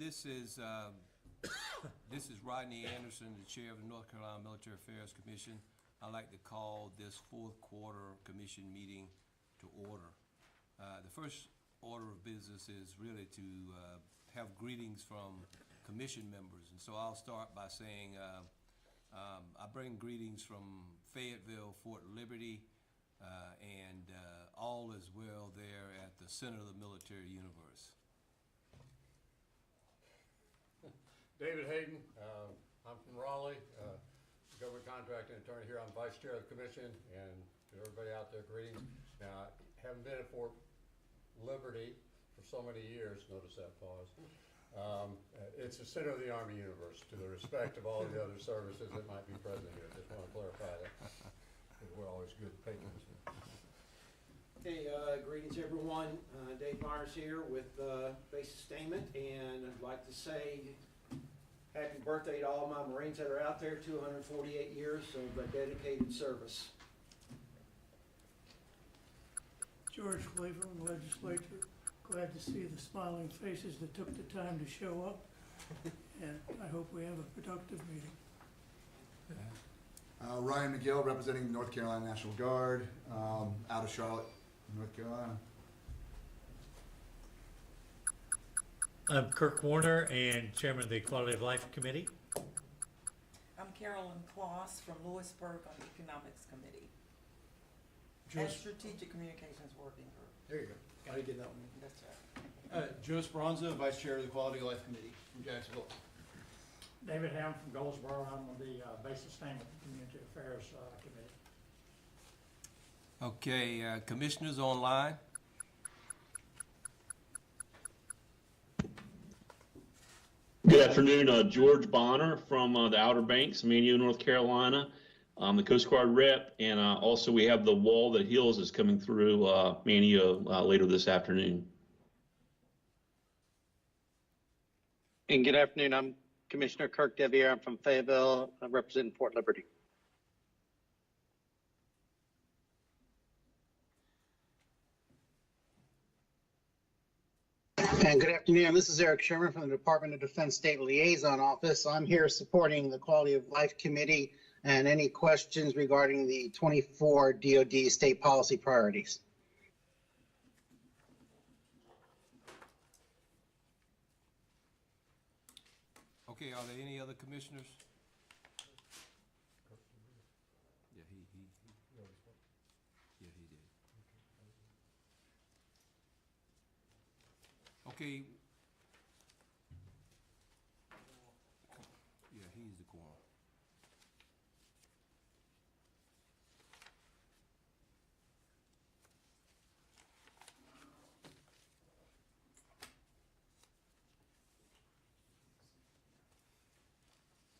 This is Rodney Anderson, the Chair of the North Carolina Military Affairs Commission. I'd like to call this fourth quarter commission meeting to order. The first order of business is really to have greetings from commission members. And so I'll start by saying I bring greetings from Fayetteville, Fort Liberty, and all is well there at the center of the military universe. David Hayden, I'm from Raleigh, government contracting attorney here. I'm vice chair of the commission, and to everybody out there, greetings. Now, I haven't been at Fort Liberty for so many years, notice that pause. It's the center of the Army universe, to the respect of all the other services that might be present here. Just want to clarify that. We're always good patrons. Okay, greetings everyone. Dave Myers here with Base Sustainment, and I'd like to say happy birthday to all my Marines that are out there, 248 years of dedicated service. George Cleveland, legislature. Glad to see the smiling faces that took the time to show up, and I hope we have a productive meeting. Ryan McGill, representing the North Carolina National Guard, out of Charlotte, North Carolina. I'm Kirk Warner, and Chairman of the Quality of Life Committee. I'm Carolyn Kloss from Lewisburg on the Economics Committee. And Strategic Communications Working Group. There you go. I didn't get that one. That's right. Joe Speranza, Vice Chair of the Quality of Life Committee from Jacksonville. David Ham from Goldsboro. I'm on the Base Sustainment Community Affairs Committee. Okay, commissioners online. Good afternoon, George Bonner from the Outer Banks, Mania, North Carolina. I'm the Coast Guard rep, and also we have the Wall That Heals is coming through Mania later this afternoon. And good afternoon, I'm Commissioner Kirk Deviere. I'm from Fayetteville, representing Fort Liberty. And good afternoon, this is Eric Sherman from the Department of Defense State Liaison Office. I'm here supporting the Quality of Life Committee and any questions regarding the 24 DoD state policy priorities. Okay, are there any other commissioners? Yeah, he did. Okay. Yeah, he's the quorum.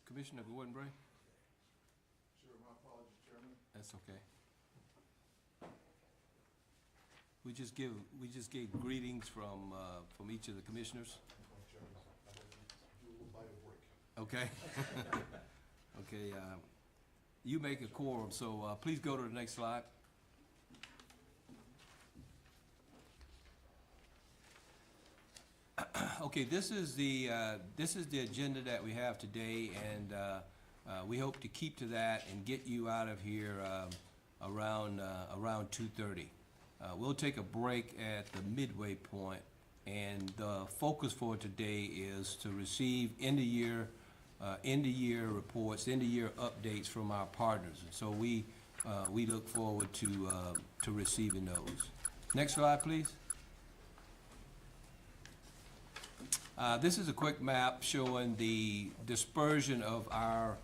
Commissioner Gordon Bray? Sure, my apologies, Chairman. That's okay. We just gave greetings from each of the commissioners. Okay. Okay. You make a quorum, so please go to the next slide. Okay, this is the agenda that we have today, and we hope to keep to that and get you out of here around 2:30. We'll take a break at the midway point, and the focus for today is to receive end-of-year reports, end-of-year updates from our partners. And so we look forward to receiving those. Next slide, please. This is a quick map showing the dispersion of our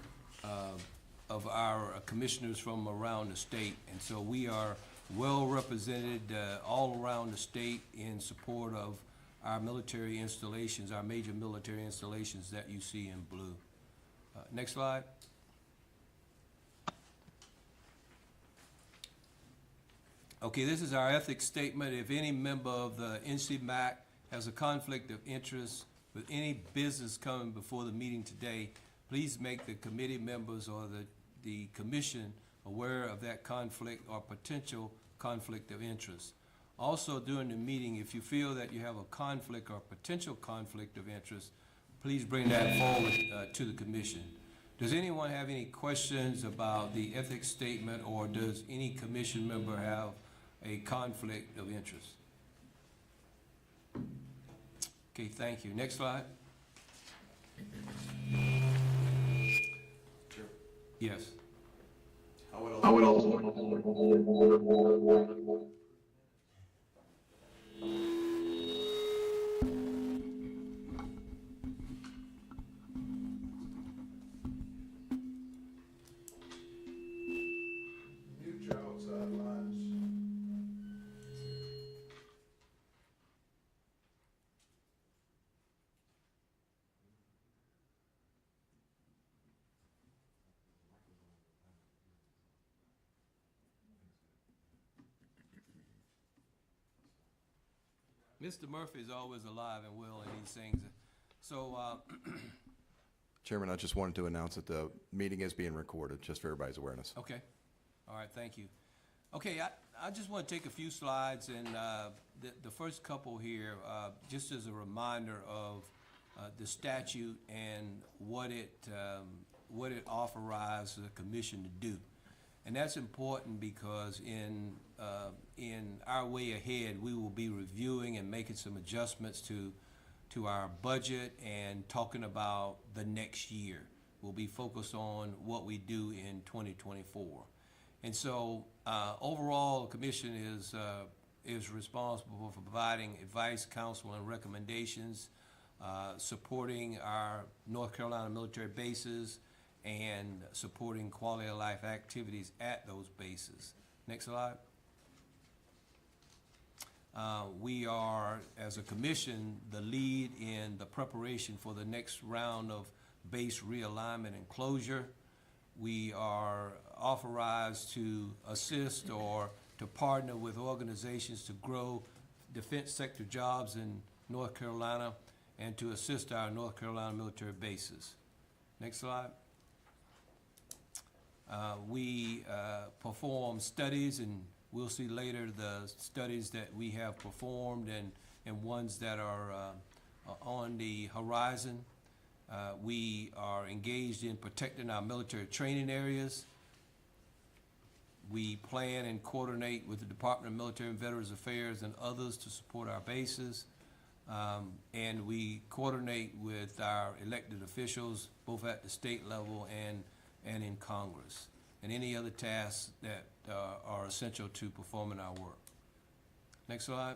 commissioners from around the state, and so we are well represented all around the state in support of our military installations, our major military installations that you see in blue. Next slide. Okay, this is our ethics statement. If any member of the NCMAC has a conflict of interest with any business coming before the meeting today, please make the committee members or the commission aware of that conflict or potential conflict of interest. Also, during the meeting, if you feel that you have a conflict or potential conflict of interest, please bring that forward to the commission. Does anyone have any questions about the ethics statement, or does any commission member have a conflict of interest? Okay, thank you. Next slide. Yes. I would also. Mute your outside lines. Mr. Murphy is always alive and well in these things. So, Chairman, I just wanted to announce that the meeting is being recorded, just for everybody's awareness. okay. All right, thank you. Okay, I just want to take a few slides, and the first couple here, just as a reminder of the statute and what it authorizes the commission to do. And that's important because in our way ahead, we will be reviewing and making some adjustments to our budget and talking about the next year. We'll be focused on what we do in 2024. And so overall, the commission is responsible for providing advice, counsel, and recommendations, supporting our North Carolina military bases, and supporting quality of life activities at those bases. Next slide. We are, as a commission, the lead in the preparation for the next round of base realignment and closure. We are authorized to assist or to partner with organizations to grow defense sector jobs in North Carolina and to assist our North Carolina military bases. Next slide. We perform studies, and we'll see later the studies that we have performed and ones that are on the horizon. We are engaged in protecting our military training areas. We plan and coordinate with the Department of Military and Veterans Affairs and others to support our bases. And we coordinate with our elected officials, both at the state level and in Congress, and any other tasks that are essential to performing our work. Next slide.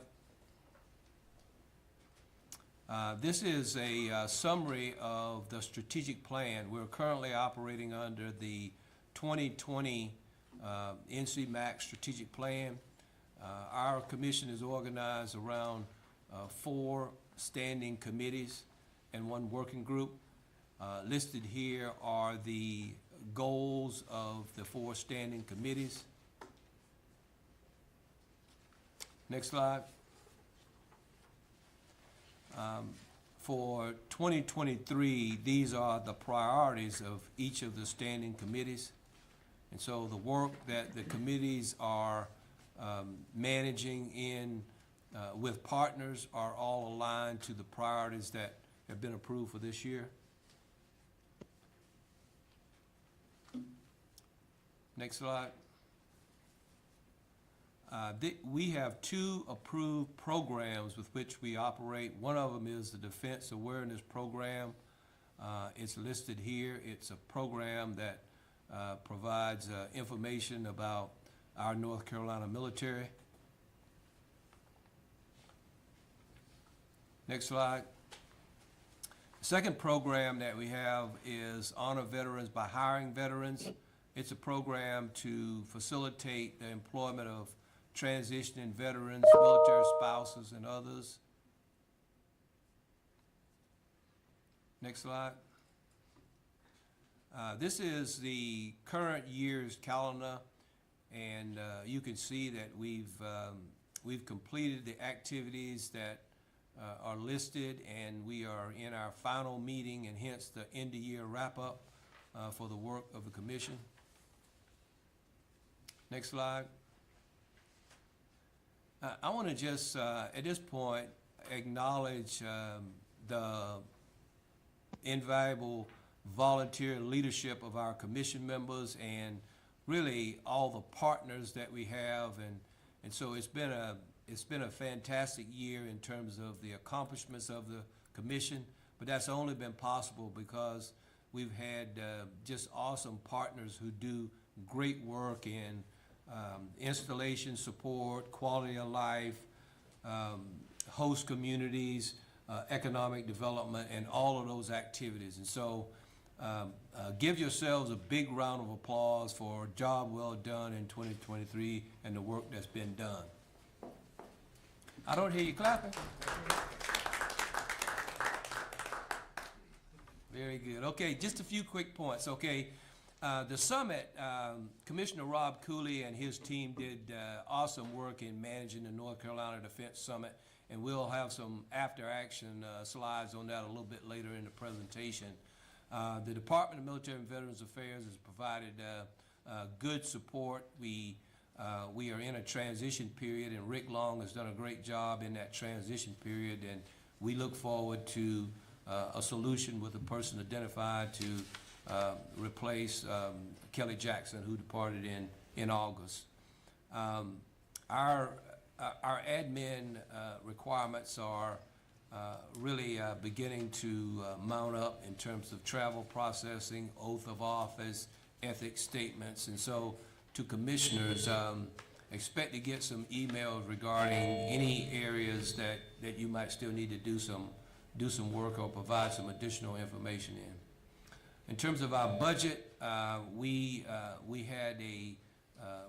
This is a summary of the strategic plan. We're currently operating under the 2020 NCMAC strategic plan. Our commission is organized around 4 standing committees and 1 working group. Listed here are the goals of the 4 standing committees. Next slide. For 2023, these are the priorities of each of the standing committees. And so the work that the committees are managing in with partners are all aligned to the priorities that have been approved for this year. Next slide. We have 2 approved programs with which we operate. One of them is the Defense Awareness Program. It's listed here. It's a program that provides information about our North Carolina military. Next slide. The second program that we have is Honor Veterans by Hiring Veterans. It's a program to facilitate the employment of transitioning veterans, military spouses, and others. Next slide. This is the current year's calendar, and you can see that we've completed the activities that are listed, and we are in our final meeting, and hence the end-of-year wrap-up for the work of the commission. Next slide. I want to just, at this point, acknowledge the invaluable volunteer leadership of our commission members and really all the partners that we have. And so it's been a fantastic year in terms of the accomplishments of the commission, but that's only been possible because we've had just awesome partners who do great work in installation support, quality of life, host communities, economic development, and all of those activities. And so give yourselves a big round of applause for a job well done in 2023 and the work that's been done. I don't hear you clapping. Very good. Okay, just a few quick points. Okay, the summit, Commissioner Rob Cooley and his team did awesome work in managing the North Carolina Defense Summit, and we'll have some after-action slides on that a little bit later in the presentation. The Department of Military and Veterans Affairs has provided good support. We are in a transition period, and Rick Long has done a great job in that transition period, and we look forward to a solution with a person identified to replace Kelly Jackson, who departed in August. Our admin requirements are really beginning to mount up in terms of travel processing, oath of office, ethics statements, and so to commissioners, expect to get some emails regarding any areas that you might still need to do some work or provide some additional information in. In terms of our budget, we had a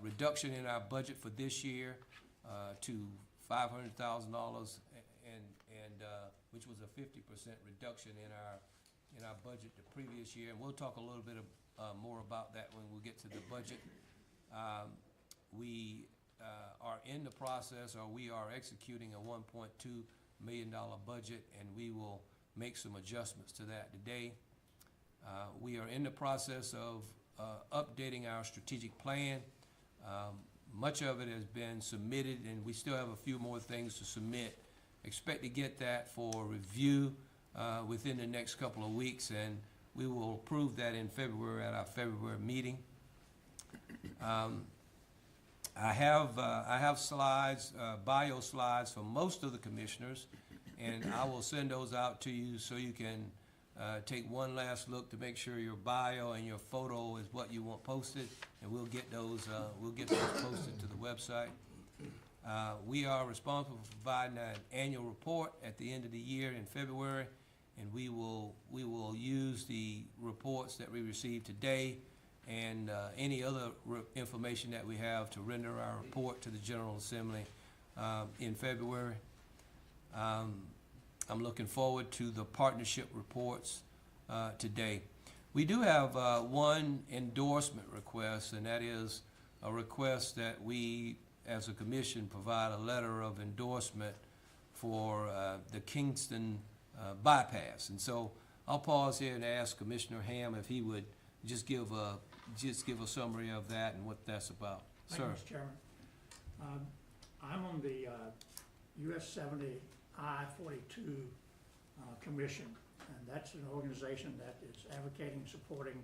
reduction in our budget for this year to $500,000, and which was a 50% reduction in our budget the previous year. And we'll talk a little bit more about that when we get to the budget. We are in the process, or we are executing a $1.2 million budget, and we will make some adjustments to that today. We are in the process of updating our strategic plan. Much of it has been submitted, and we still have a few more things to submit. Expect to get that for review within the next couple of weeks, and we will approve that in February at our February meeting. I have slides, bio slides for most of the commissioners, and I will send those out to you so you can take one last look to make sure your bio and your photo is what you want posted, and we'll get those posted to the website. We are responsible for providing an annual report at the end of the year in February, and we will use the reports that we received today and any other information that we have to render our report to the General Assembly in February. I'm looking forward to the partnership reports today. We do have one endorsement request, and that is a request that we, as a commission, provide a letter of endorsement for the Kingston bypass. And so I'll pause here and ask Commissioner Ham if he would just give a summary of that and what that's about. Thank you, Sir. Mr. Chairman. I'm on the US 70 I-42 Commission, and that's an organization that is advocating, supporting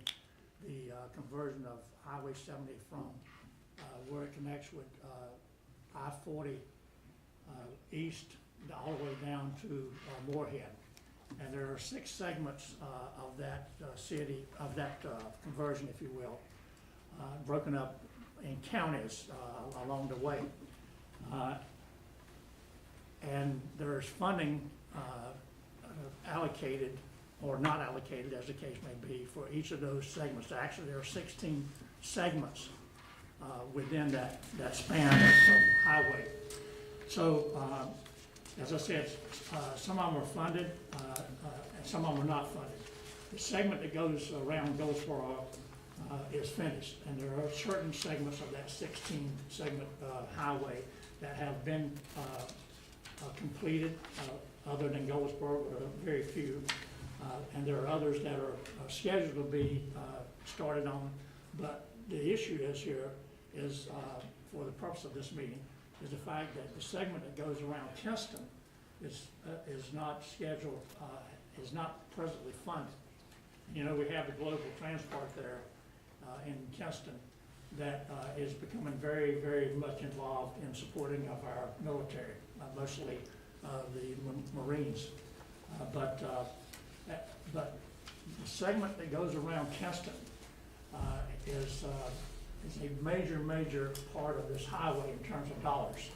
the conversion of Highway 70 from where it connects with I-40 east all the way down to Moorhead. And there are 6 segments of that city, of that conversion, if you will, broken up in counties along the way. And there's funding allocated or not allocated, as the case may be, for each of those segments. Actually, there are 16 segments within that span of highway. So, as I said, some of them are funded and some of them are not funded. The segment that goes around Goldsboro is finished, and there are certain segments of that 16 segment highway that have been completed, other than Goldsboro, very few. And there are others that are scheduled to be started on. But the issue is for the purpose of this meeting, is the fact that the segment that goes around Kinston is not scheduled, is not presently funded. You know, we have the Global Transport there in Kinston that is becoming very, very much involved in supporting of our military, mostly the Marines. But the segment that goes around Kinston is a major, major part of this highway in terms of dollars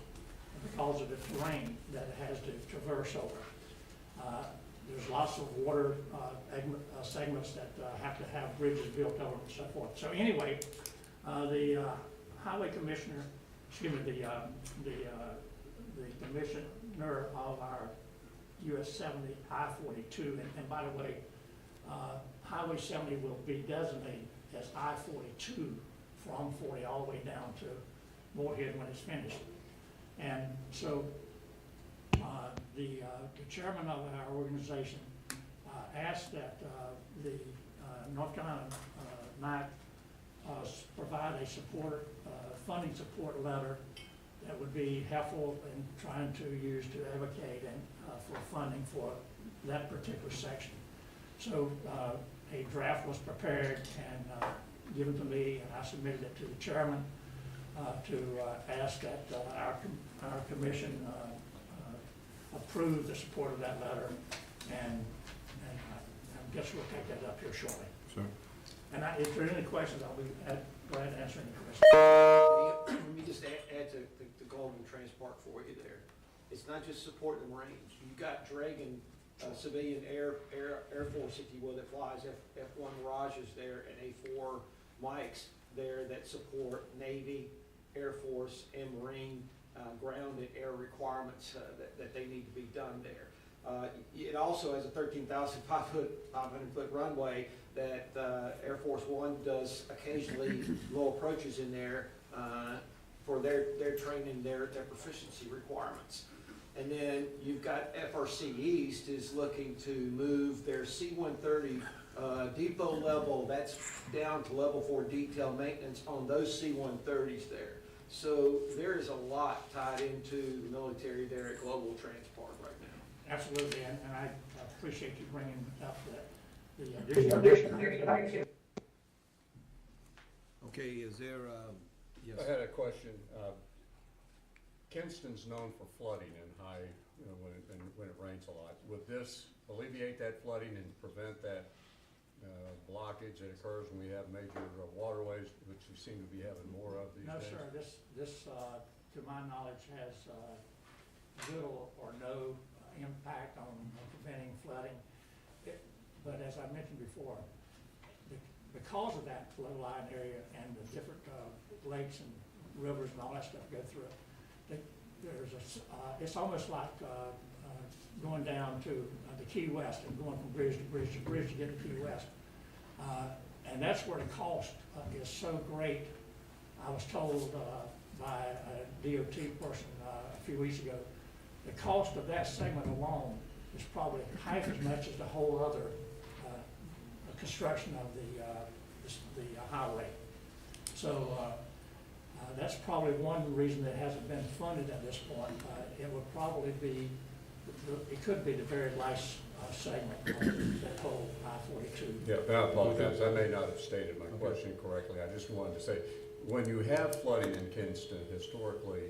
because of the terrain that it has to traverse over. There's lots of water segments that have to have bridges built over and so forth. So anyway, the highway commissioner, excuse me, the commissioner of our US 70 I-42, and by the way, Highway 70 will be designated as I-42 from 40 all the way down to Moorhead when it's finished. And so the chairman of our organization asked that the North Carolina might provide a funding support letter that would be helpful in trying to use to advocate and for funding for that particular section. So a draft was prepared and given to me, and I submitted it to the chairman to ask that our commission approve the support of that letter, and I guess we'll take that up here shortly. Sure. And if there are any questions, I'll be glad to answer any questions. Let me just add to the Global Transport for you there. It's not just supporting the Marines. You've got Dragon civilian Air Force, if you will, that flies F-1 Mirages there and A-4 Mikes there that support Navy, Air Force, and Marine ground and air requirements that they need to be done there. It also has a 13,500-foot runway that Air Force One does occasionally low approaches in there for their training, their proficiency requirements. And then you've got FRC East is looking to move their C-130 depot level, that's down to level 4 detail maintenance on those C-130s there. So there is a lot tied into the military there at Global Transport right now. Absolutely, and I appreciate you bringing up the additional. Okay, is there, yes? I had a question. Kinston's known for flooding and high, when it rains a lot. Would this alleviate that flooding and prevent that blockage that occurs when we have major waterways, which we seem to be having more of these days? No, sir, this to my knowledge has little or no impact on preventing flooding. But as I mentioned before, because of that floodline area and the different lakes and rivers and all that stuff go through it, it's almost like going down to the Key West and going from bridge to bridge to bridge to get to Key West. And that's where the cost is so great. I was told by a DOT person a few weeks ago, the cost of that segment alone is probably half as much as the whole other construction of the highway. So that's probably one reason that hasn't been funded at this point. It would probably be, it could be the very last segment of that whole I-42. Yeah, I apologize. I may not have stated my question correctly. I just wanted to say, when you have flooding in Kinston, historically,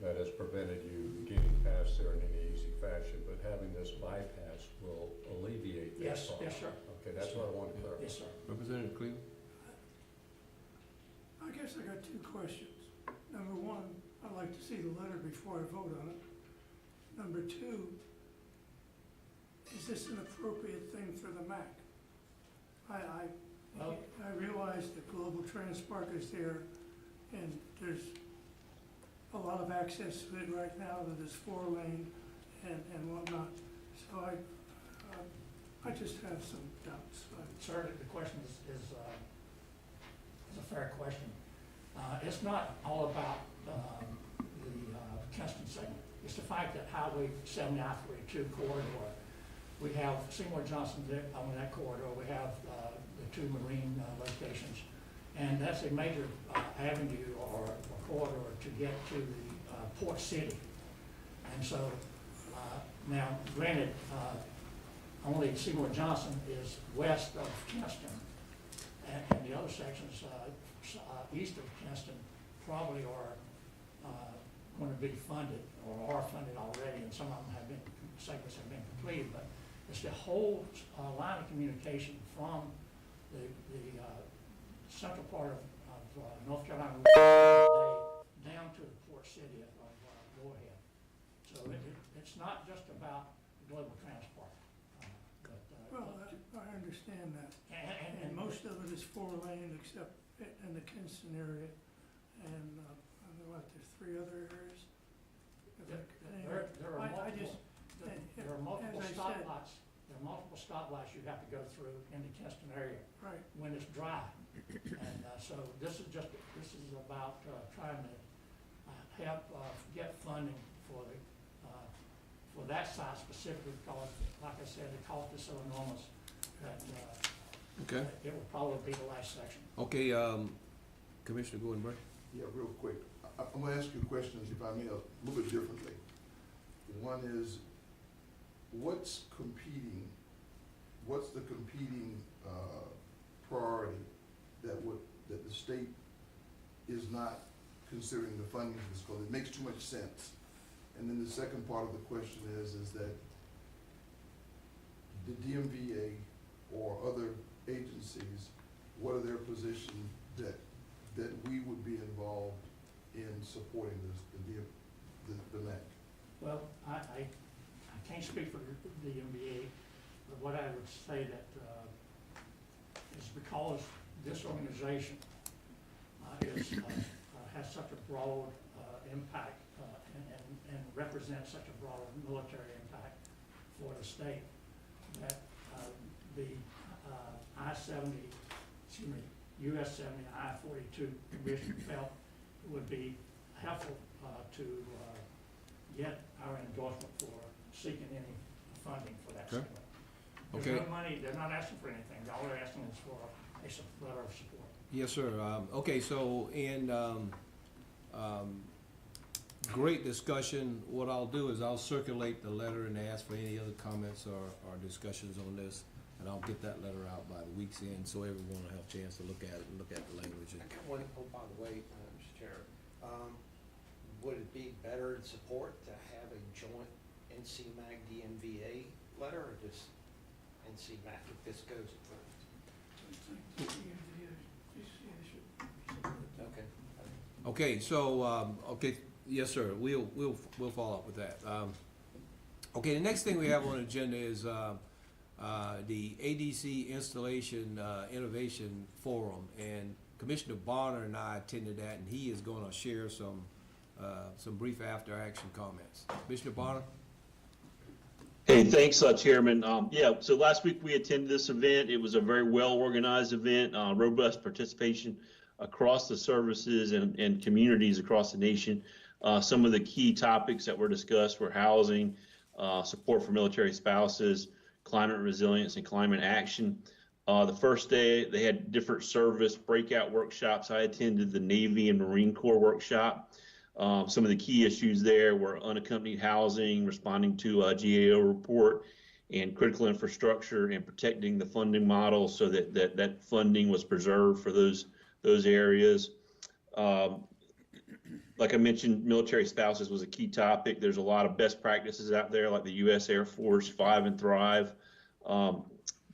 that has prevented you getting past there in any easy fashion, but having this bypass will alleviate that Yes, problem. yes, sir. Okay, that's what I wanted to clarify. Yes, sir. Representative Cleveland? I guess I got two questions. Number one, I'd like to see the letter before I vote on it. Number two, is this an appropriate thing for the MAC? I realize that Global Transport is there and there's a lot of access to it right now that is 4-lane and whatnot. So I just have some doubts. Sir, the question is a fair question. It's not all about the Kinston segment. It's the fact that Highway 70 I-42 corridor, we have Seymour Johnson on that corridor. We have the two marine locations, and that's a major avenue or corridor to get to the port city. And so now, granted, only Seymour Johnson is west of Kinston, and the other sections east of Kinston probably are going to be funded or are funded already, and some of them have been, segments have been completed, but it's the whole line of communication from the central part of North Carolina down to the port city of Moorhead. So it's not just about global transport. Well, I understand that. And most of it is 4-lane except in the Kinston area. And, I don't know what, there's 3 other areas? There are multiple stoplights. There are multiple stoplights you have to go through in the Kinston area. Right. When it's dry. And so this is about trying to help get funding for that site specifically, because, like I said, the cost is so enormous that Okay. it would probably be the last section. Okay, Commissioner Gordon Burke? Yeah, real quick. I'm gonna ask you questions, if I may, a little bit differently. One is, what's the competing priority that the state is not considering the funding for this, because it makes too much sense. And then the second part of the question is that the DMVA or other agencies, what are their positions that we would be involved in supporting the MAC? Well, I can't speak for the MBA, but what I would say that is because this organization has such a broad impact and represents such a broad military impact for the state, that the US 70, I-42 Commission felt it would be helpful to get our endorsement for seeking any funding for that segment. There's Okay. no money, they're not asking for anything, all they're asking is for a letter of support. Yes, sir. Okay, so in great discussion. What I'll do is I'll circulate the letter and ask for any other comments or discussions on this, and I'll get that letter out by the week's end, so everyone will have a chance to look at it and look at the language. I got one, oh, by the way, Mr. Chair, would it be better in support to have a joint NCMAC DMVA letter, or just NCMAC if this goes through? Okay. Okay, so, okay, yes, sir, we'll follow up with that. Okay, the next thing we have on the agenda is, the ADC Installation, Innovation Forum, and Commissioner Bonner and I attended that, and he is gonna share some brief after-action comments. Commissioner Bonner? Hey, thanks, Chairman. Yeah, so last week we attended this event. It was a very well-organized event, robust participation across the services and communities across the nation. Some of the key topics that were discussed were housing, support for military spouses, climate resilience, and climate action. The first day, they had different service breakout workshops. I attended the Navy and Marine Corps workshop. Some of the key issues there were unaccompanied housing, responding to a GAO report, and critical infrastructure, and protecting the funding model so that funding was preserved for those areas. Like I mentioned, military spouses was a key topic. There's a lot of best practices out there, like the U.S. Air Force 5 and Thrive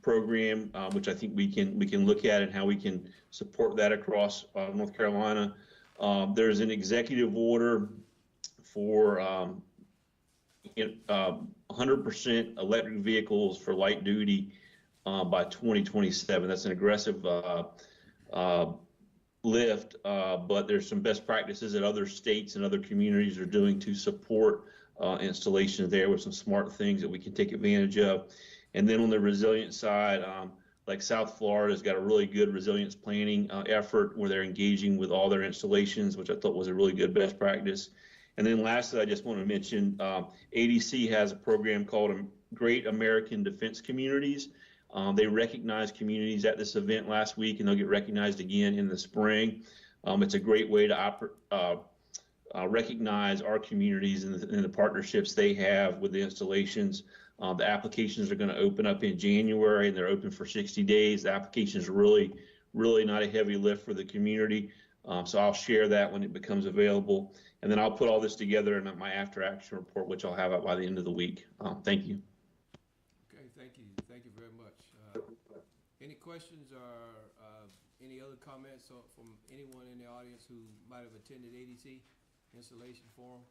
program, which I think we can look at and how we can support that across North Carolina. There's an executive order for 100% electric vehicles for light duty by 2027. That's an aggressive lift, but there's some best practices that other states and other communities are doing to support installations there, with some smart things that we can take advantage of. And then on the resilience side, like South Florida's got a really good resilience planning effort where they're engaging with all their installations, which I thought was a really good best practice. And then lastly, I just want to mention ADC has a program called Great American Defense Communities. They recognized communities at this event last week, and they'll get recognized again in the spring. It's a great way to recognize our communities and the partnerships they have with the installations The applications are going to open up in January, and they're open for 60 days. The applications are really not a heavy lift for the community. So I'll share that when it becomes available. And then I'll put all this together in my after action report, which I'll have out by the end of the week. Thank you. Okay, thank you. Thank you very much. Any questions or any other comments from anyone in the audience who might have attended ADC Installation Forum?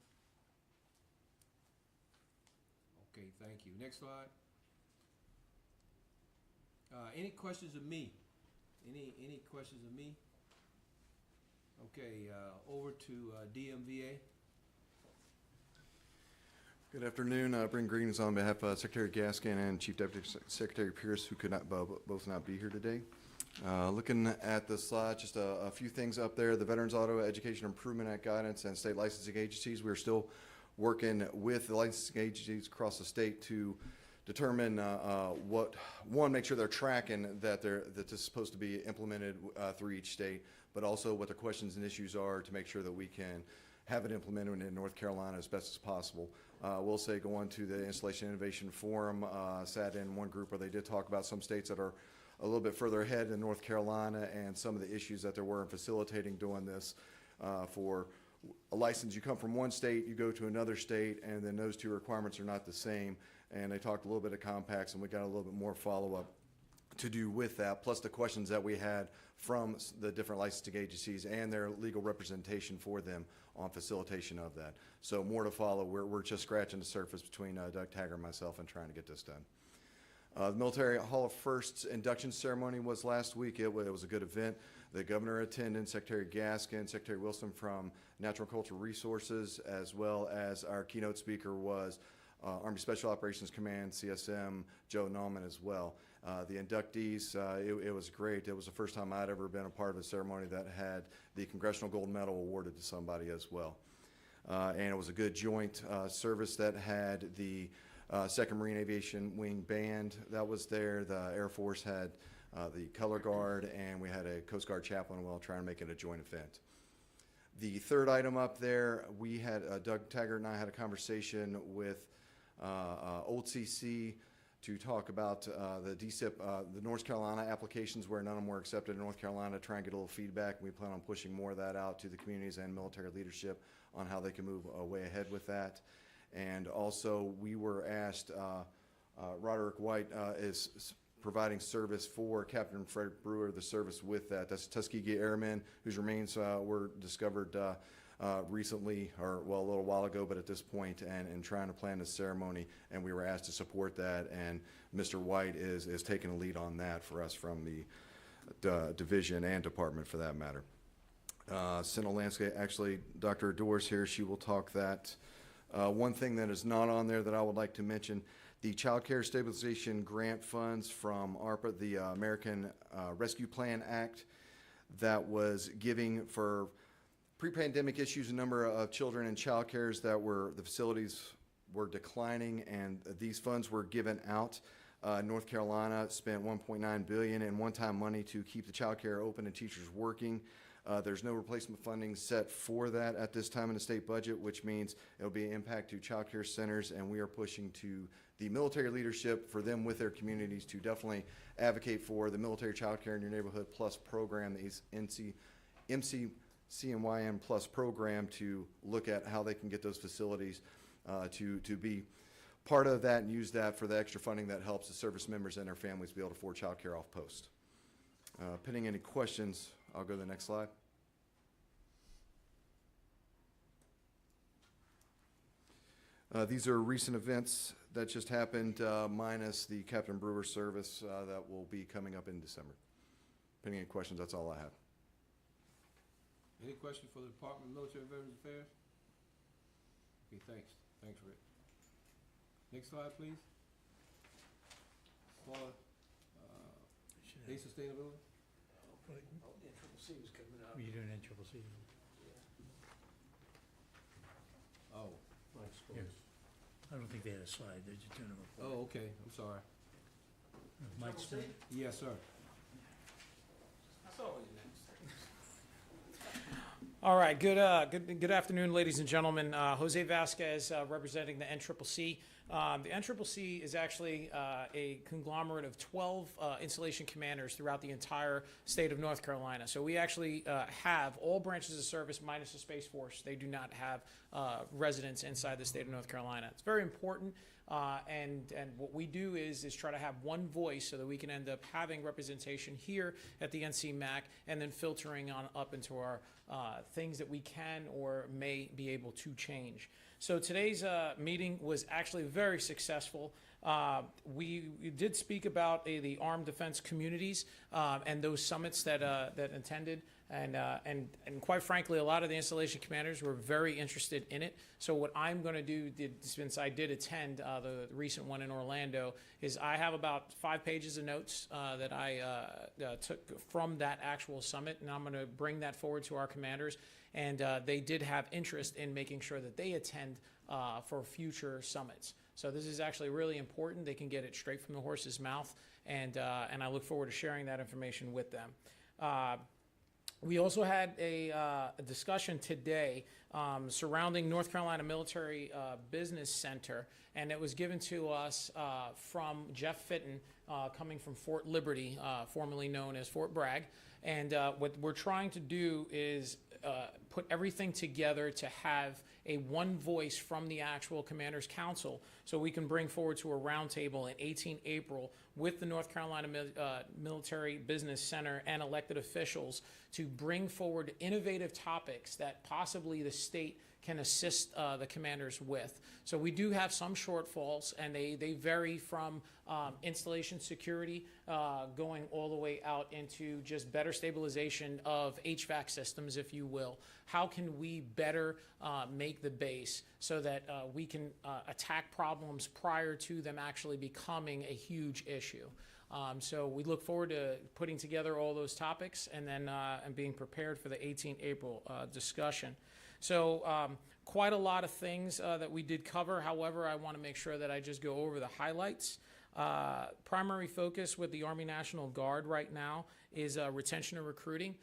Okay, thank you. Next slide. Any questions of me? Any questions of me? Okay, over to DMVA. Good afternoon. Bring greetings on behalf of Secretary Gaskin and Chief Deputy Secretary Pierce, who could not both not be here today. Looking at the slide, just a few things up there. The Veterans Auto Education Improvement Act guidance and state licensing agencies. We're still working with the licensing agencies across the state to determine make sure they're tracking that this is supposed to be implemented through each state, but also what the questions and issues are to make sure that we can have it implemented in North Carolina as best as possible. We'll say going to the Installation Innovation Forum, sat in one group where they did talk about some states that are a little bit further ahead in North Carolina and some of the issues that there were in facilitating doing this. For a license, you come from one state, you go to another state, and then those two requirements are not the same. And they talked a little bit of compacts, and we got a little bit more follow-up to do with that, plus the questions that we had from the different licensing agencies and their legal representation for them on facilitation of that. So more to follow. We're just scratching the surface between Doug Taggart and myself and trying to get this done. The Military Hall of Firsts induction ceremony was last week. It was a good event. The governor attended, Secretary Gaskin, Secretary Wilson from Natural Cultural Resources, as well as our keynote speaker was Army Special Operations Command, CSM, Joe Nauman as well. The inductees, it was great. It was the first time I'd ever been a part of a ceremony that had the Congressional Gold Medal awarded to somebody as well. And it was a good joint service that had the 2nd Marine Aviation Wing Band that was there. The Air Force had the Color Guard, and we had a Coast Guard chaplain while trying to make it a joint event. The third item up there, we had, Doug Taggart and I had a conversation with Old CC to talk about the DSIP, the North Carolina applications where none of them were accepted in North Carolina, try and get a little feedback. We plan on pushing more of that out to the communities and military leadership on how they can move way ahead with that. And also, we were asked, Roderick White is providing service for Captain Frederick Brewer, the service with that. That's Tuskegee Airmen whose remains were discovered recently, or well, a little while ago, but at this point, and trying to plan the ceremony, and we were asked to support that, and Mr. White is taking a lead on that for us from the division and department for that matter. Sentinel Landscape, actually, Dr. Doris here, she will talk that. One thing that is not on there that I would like to mention, the Child Care Stabilization Grant funds from ARPA, the American Rescue Plan Act, that was giving for pre-pandemic issues, a number of children in child cares that the facilities were declining, and these funds were given out. North Carolina spent $1.9 billion in one-time money to keep the child care open and teachers working. There's no replacement funding set for that at this time in the state budget, which means it'll be an impact to child care centers, and we are pushing to the military leadership for them with their communities to definitely advocate for the Military Child Care in Your Neighborhood Plus program, the MCCNYM Plus program, to look at how they can get those facilities to be part of that and use that for the extra funding that helps the service members and their families be able to afford child care off post. Pending any questions, I'll go to the next slide. These are recent events that just happened, minus the Captain Brewer service that will be coming up in December. Pending any questions, that's all I have. Any questions for the Department of Military and Veterans Affairs? Okay, thanks. Thanks, Rick. Next slide, please. Slide, day sustainability. NCCC was coming up. You're doing NCCC. Oh. Yeah. I don't think they had a slide, they're just doing a report. Oh, okay, I'm sorry. Mike's still? Yes, sir. That's always next. All right, good afternoon, ladies and gentlemen. Jose Vasquez, representing the NCCC. The NCCC is actually a conglomerate of 12 installation commanders throughout the entire state of North Carolina. So we actually have all branches of service minus the Space Force. They do not have residents inside the state of North Carolina. It's very important. And what we do is try to have one voice so that we can end up having representation here at the NCMAC and then filtering on up into our things that we can or may be able to change. So today's meeting was actually very successful. We did speak about the armed defense communities and those summits that attended, and quite frankly, a lot of the installation commanders were very interested in it. So what I'm going to do, since I did attend the recent one in Orlando, is I have about 5 pages of notes that I took from that actual summit, and I'm going to bring that forward to our commanders. And they did have interest in making sure that they attend for future summits. So this is actually really important. They can get it straight from the horse's mouth, and I look forward to sharing that information with them. We also had a discussion today surrounding North Carolina Military Business Center, and it was given to us from Jeff Fitton, coming from Fort Liberty, formerly known as Fort Bragg. And what we're trying to do is put everything together to have a one voice from the actual Commanders Council, so we can bring forward to a roundtable in 18 April with the North Carolina Military Business Center and elected officials to bring forward innovative topics that possibly the state can assist the commanders with. So we do have some shortfalls, and they vary from installation security going all the way out into just better stabilization of HVAC systems, if you will. How can we better make the base so that we can attack problems prior to them actually becoming a huge issue? So we look forward to putting together all those topics and then and being prepared for the 18 April discussion. So quite a lot of things that we did cover. However, I want to make sure that I just go over the highlights. Primary focus with the Army National Guard right now is retention and recruiting.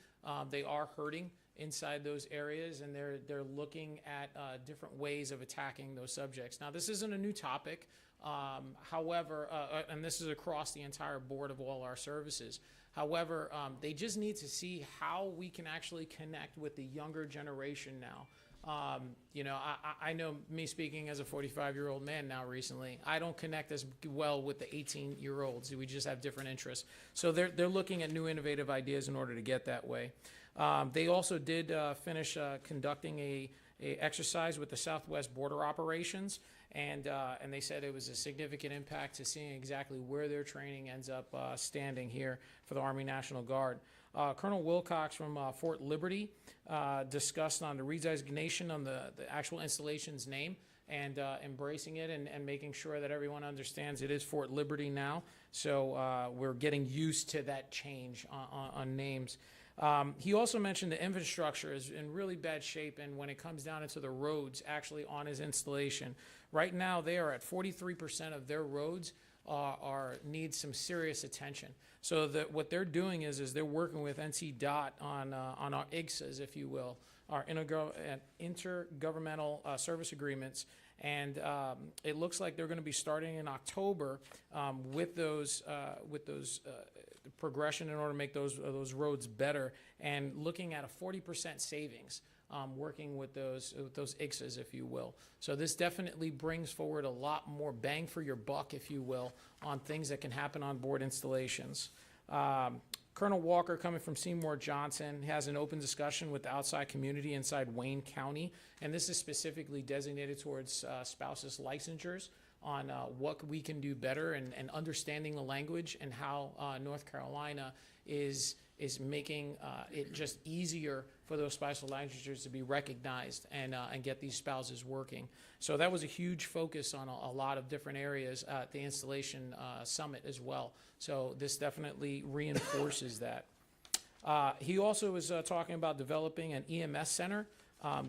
They are hurting inside those areas, and they're looking at different ways of attacking those subjects. Now, this isn't a new topic. However, and this is across the entire board of all our services. However, they just need to see how we can actually connect with the younger generation now. You know, I know, me speaking as a 45-year-old man now recently, I don't connect as well with the 18-year-olds. We just have different interests. So they're looking at new innovative ideas in order to get that way. They also did finish conducting a exercise with the Southwest Border Operations, and they said it was a significant impact to seeing exactly where their training ends up standing here for the Army National Guard. Colonel Wilcox from Fort Liberty discussed on the redesignation on the actual installation's name and embracing it and making sure that everyone understands it is Fort Liberty now. So we're getting used to that change on names. He also mentioned the infrastructure is in really bad shape, and when it comes down into the roads actually on his installation, right now they are at 43% of their roads need some serious attention. So what they're doing is they're working with NCDOT on our IGSAs, if you will, our intergovernmental service agreements, and it looks like they're going to be starting in October with those progression in order to make those roads better, and looking at a 40% savings. Working with those IGSAs, if you will. So this definitely brings forward a lot more bang for your buck, if you will, on things that can happen on board installations. Colonel Walker, coming from Seymour Johnson, has an open discussion with the outside community inside Wayne County, and this is specifically designated towards spouses licensures on what we can do better and understanding the language and how North Carolina is making it just easier for those spousal licensures to be recognized and get these spouses working. So that was a huge focus on a lot of different areas at the installation summit as well. So this definitely reinforces that. He also was talking about developing an EMS center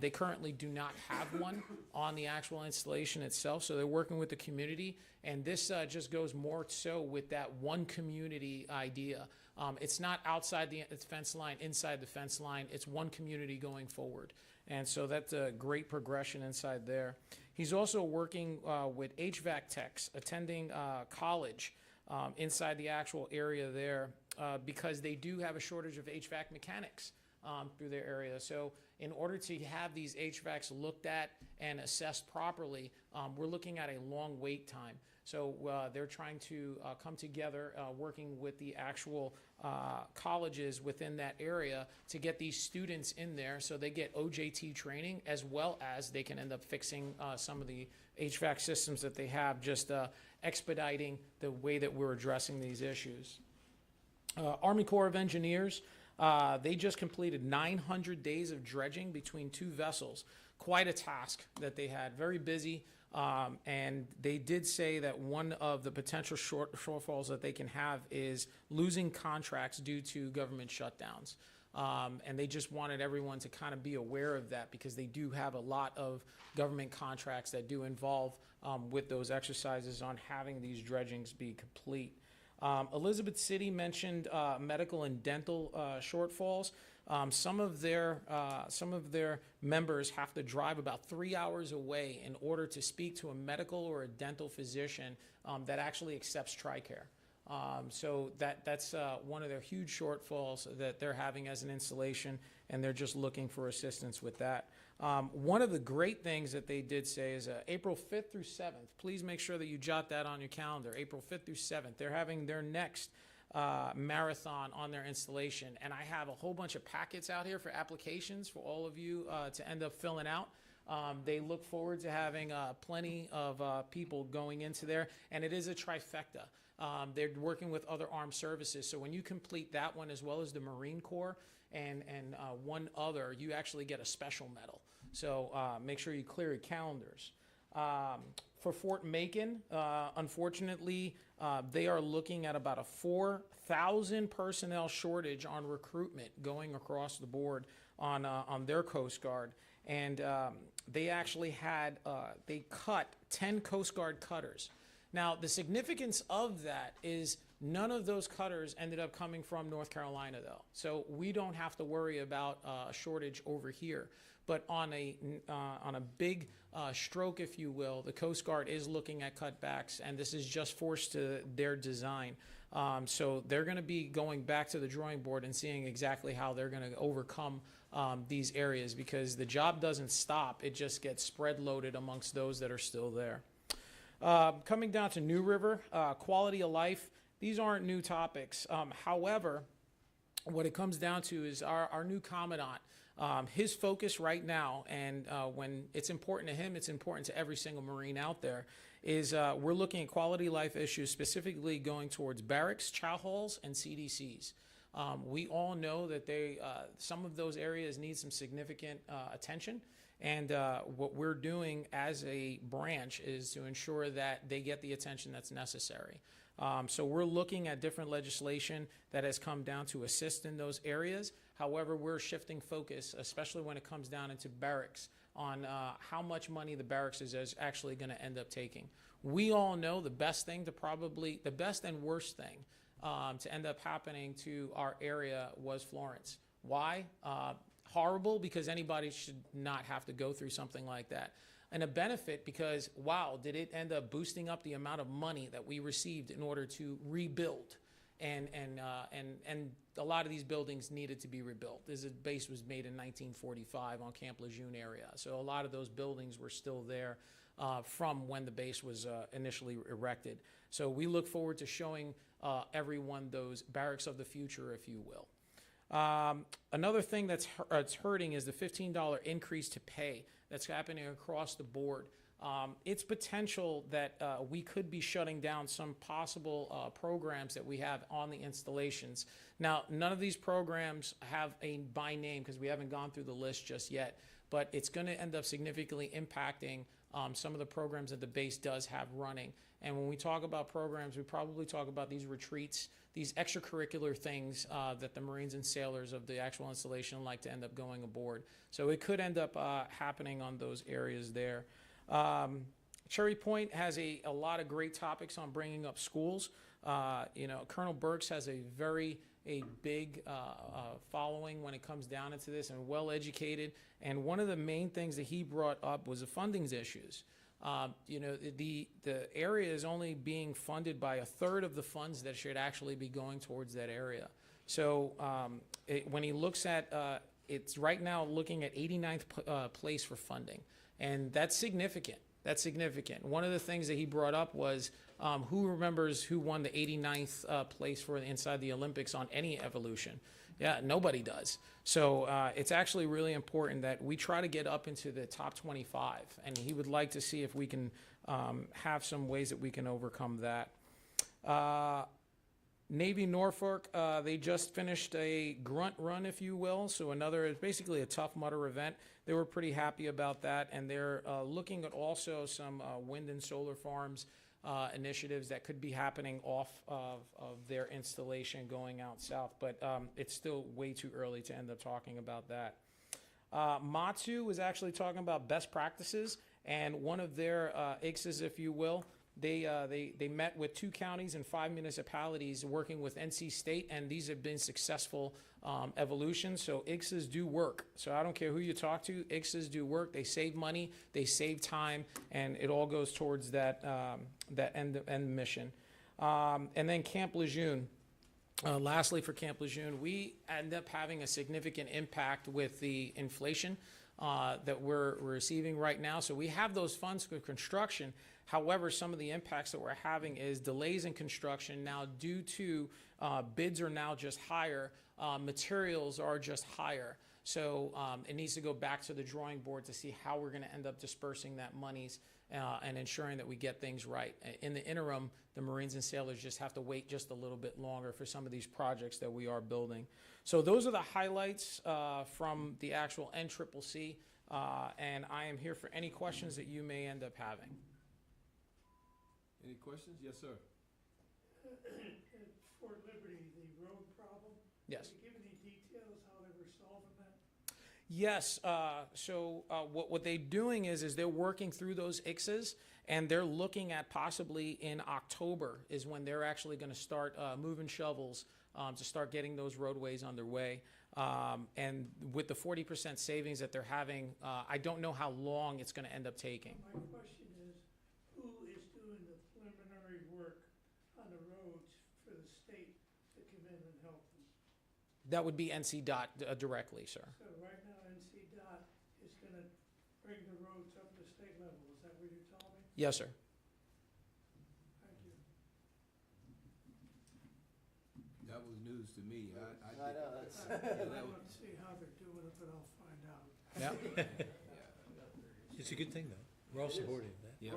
They currently do not have one on the actual installation itself, so they're working with the community, and this just goes more so with that one community idea. It's not outside the fence line, inside the fence line. It's one community going forward, and so that's a great progression inside there. He's also working with HVAC techs attending college inside the actual area there because they do have a shortage of HVAC mechanics through their area. So in order to have these HVACs looked at and assessed properly, we're looking at a long wait time. So they're trying to come together, working with the actual colleges within that area to get these students in there so they get OJT training, as well as they can end up fixing some of the HVAC systems that they have, just expediting the way that we're addressing these issues. Army Corps of Engineers, they just completed 900 days of dredging between two vessels. Quite a task that they had, very busy. And they did say that one of the potential shortfalls that they can have is losing contracts due to government shutdowns. And they just wanted everyone to kind of be aware of that, because they do have a lot of government contracts that do involve with those exercises on having these dredgings be complete. Elizabeth City mentioned medical and dental shortfalls. Some of their members have to drive about 3 hours away in order to speak to a medical or a dental physician that actually accepts TRICARE. So that's one of their huge shortfalls that they're having as an installation, and they're just looking for assistance with that. One of the great things that they did say is April 5th through 7th. Please make sure that you jot that on your calendar. April 5th through 7th. They're having their next marathon on their installation, and I have a whole bunch of packets out here for applications for all of you to end up filling out. They look forward to having plenty of people going into there, and it is a trifecta. They're working with other armed services, so when you complete that one, as well as the Marine Corps and one other, you actually get a special medal. So make sure you clear your calendars. For Fort Macon, unfortunately, they are looking at about a 4,000 personnel shortage on recruitment going across the board on their Coast Guard. And they actually had, they cut 10 Coast Guard cutters. Now, the significance of that is none of those cutters ended up coming from North Carolina, though. So we don't have to worry about a shortage over here. But on a big stroke, if you will, the Coast Guard is looking at cutbacks, and this is just forced to their design. So they're going to be going back to the drawing board and seeing exactly how they're going to overcome these areas, because the job doesn't stop. It just gets spread loaded amongst those that are still there. Coming down to New River, quality of life, these aren't new topics. However, what it comes down to is our new commandant. His focus right now, and when it's important to him, it's important to every single Marine out there, is we're looking at quality of life issues, specifically going towards barracks, chow halls, and CDCs. We all know that some of those areas need some significant attention. And what we're doing as a branch is to ensure that they get the attention that's necessary. So we're looking at different legislation that has come down to assist in those areas. However, we're shifting focus, especially when it comes down into barracks, on how much money the barracks is actually going to end up taking. We all know the best and worst thing to end up happening to our area was Florence. Why? Horrible, because anybody should not have to go through something like that. And a benefit because, wow, did it end up boosting up the amount of money that we received in order to rebuild. And a lot of these buildings needed to be rebuilt. This base was made in 1945 on Camp Lejeune area. So a lot of those buildings were still there from when the base was initially erected. So we look forward to showing everyone those barracks of the future, if you will. Another thing that's hurting is the $15 increase to pay that's happening across the board. It's potential that we could be shutting down some possible programs that we have on the installations. Now, none of these programs have a by name because we haven't gone through the list just yet, but it's going to end up significantly impacting some of the programs that the base does have running. And when we talk about programs, we probably talk about these retreats, these extracurricular things that the Marines and sailors of the actual installation like to end up going aboard. So it could end up happening on those areas there. Cherry Point has a lot of great topics on bringing up schools. Colonel Burks has a big following when it comes down into this, and well educated. And one of the main things that he brought up was the funding issues. The area is only being funded by a third of the funds that should actually be going towards that area. So when he looks at it's right now looking at 89th place for funding, and that's significant. That's significant. One of the things that he brought up was who remembers who won the 89th place for inside the Olympics on any evolution? Yeah, nobody does. So it's actually really important that we try to get up into the top 25, and he would like to see if we can have some ways that we can overcome that. Navy Norfolk, they just finished a grunt run, if you will. So it's basically a Tough Mudder event. They were pretty happy about that, and they're looking at also some wind and solar farms initiatives that could be happening off of their installation going out south. But it's still way too early to end up talking about that. Matsu was actually talking about best practices, and one of their ICSs, if you will, they met with 2 counties and 5 municipalities working with NC State, and these have been successful evolutions. So ICSs do work. So I don't care who you talk to, ICSs do work. They save money, they save time, and it all goes towards that end mission. And then Camp Lejeune. Lastly, for Camp Lejeune, we end up having a significant impact with the inflation that we're receiving right now. So we have those funds for construction. However, some of the impacts that we're having is delays in construction now due to bids are now just higher, materials are just higher. So it needs to go back to the drawing board to see how we're going to end up dispersing that monies and ensuring that we get things right. In the interim, the Marines and sailors just have to wait just a little bit longer for some of these projects that we are building. So those are the highlights from the actual NCCC, and I am here for any questions that you may end up having. Any questions? Yes, sir. At Fort Liberty, the road problem? Yes. Can you give any details how they were solving that? Yes. What they're doing is they're working through those ICSs, and they're looking at possibly in October is when they're actually going to start moving shovels to start getting those roadways underway. And with the 40% savings that they're having, I don't know how long it's going to end up taking. My question is, who is doing the preliminary work on the roads for the state to come in and help them? That would be NCDOT directly, sir. So right now, NCDOT is gonna bring the roads up to state level, is that what you're telling me? Yes, sir. Thank you. That was news to me. I I know, that's. I want to see how they're doing it, but I'll find out. Yeah. It's a good thing, though. We're all supporting that. Yeah.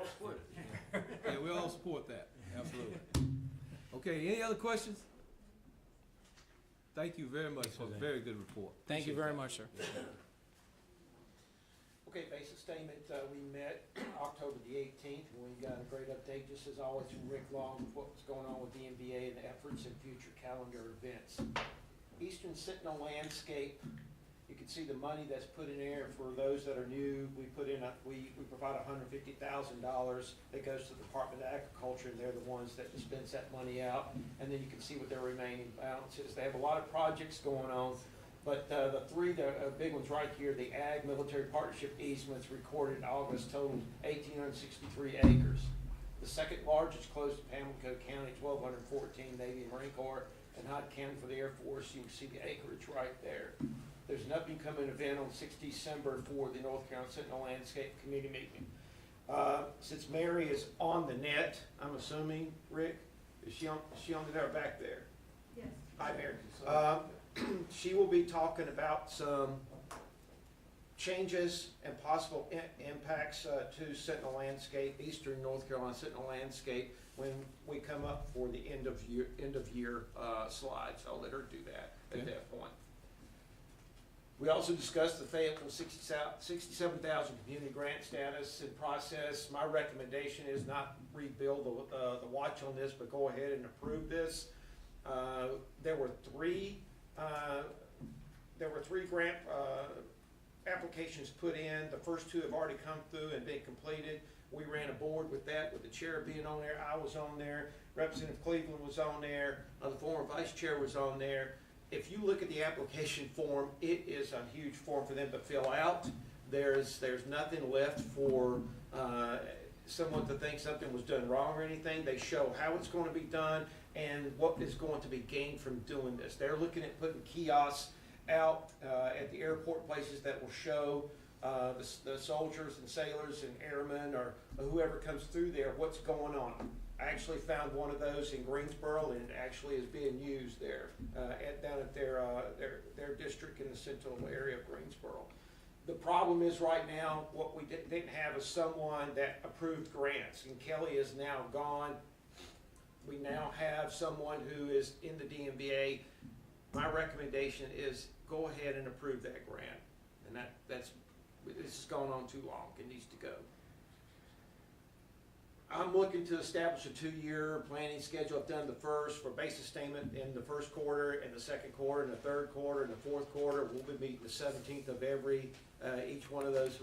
Yeah, we all support that, absolutely. Okay, any other questions? Thank you very much for a very good report. Thank you very much, sir. Okay, basic statement, we met October the 18th, and we got a great update, just as always, from Rick Long, with what's going on with the NBA and the efforts and future calendar events. Eastern Sentinel Landscape, you can see the money that's put in there for those that are new. We put in, we provide $150,000 that goes to the Department of Agriculture, and they're the ones that dispense that money out. And then you can see what their remaining balance is. They have a lot of projects going on. But the three big ones right here, the Ag Military Partnership easements recorded in August totaled 1,863 acres. The second largest close to Pamlico County, 1,214, Navy and Marine Corps, and Hyde County for the Air Force. You can see the acreage right there. There's an up-and-coming event on 6 December for the North Carolina Sentinel Landscape Committee meeting. Since Mary is on the net, I'm assuming, Rick, is she on the net or back there? Yes. Hi, Mary. She will be talking about some changes and possible impacts to Sentinel Landscape, Eastern North Carolina Sentinel Landscape, when we come up for the end of year slides. I'll let her do that at that point. We also discussed the Fayetteville 67,000 community grant status and process. My recommendation is not rebuild the watch on this, but go ahead and approve this. There were three grant applications put in. The first two have already come through and been completed. We ran a board with that, with the chair being on there. I was on there. Representative Cleveland was on there. The former vice chair was on there. If you look at the application form, it is a huge form for them to fill out. There's nothing left for someone to think something was done wrong or anything. They show how it's going to be done and what is going to be gained from doing this. They're looking at putting kiosks out at the airport places that will show the soldiers and sailors and airmen or whoever comes through there what's going on. I actually found one of those in Greensboro, and it actually is being used there down at their district in the central area of Greensboro. The problem is right now, what we didn't have is someone that approved grants, and Kelly is now gone. We now have someone who is in the DMVA. My recommendation is go ahead and approve that grant, and this has gone on too long. It needs to go. I'm looking to establish a 2-year planning schedule. I've done the first for base sustainment in the first quarter, and the second quarter, and the third quarter, and the fourth quarter. We'll be meeting the 17th of each one of those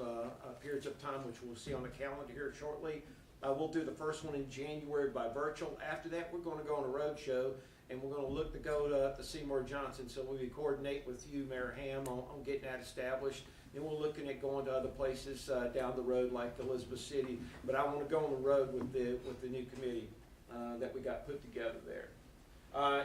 periods of time, which we'll see on the calendar here shortly. We'll do the first one in January by virtual. After that, we're going to go on a road show, and we're going to look to go to Seymour Johnson. So we'll coordinate with you, Mayor Ham, on getting that established. And we're looking at going to other places down the road like Elizabeth City. But I want to go on the road with the new committee that we got put together there.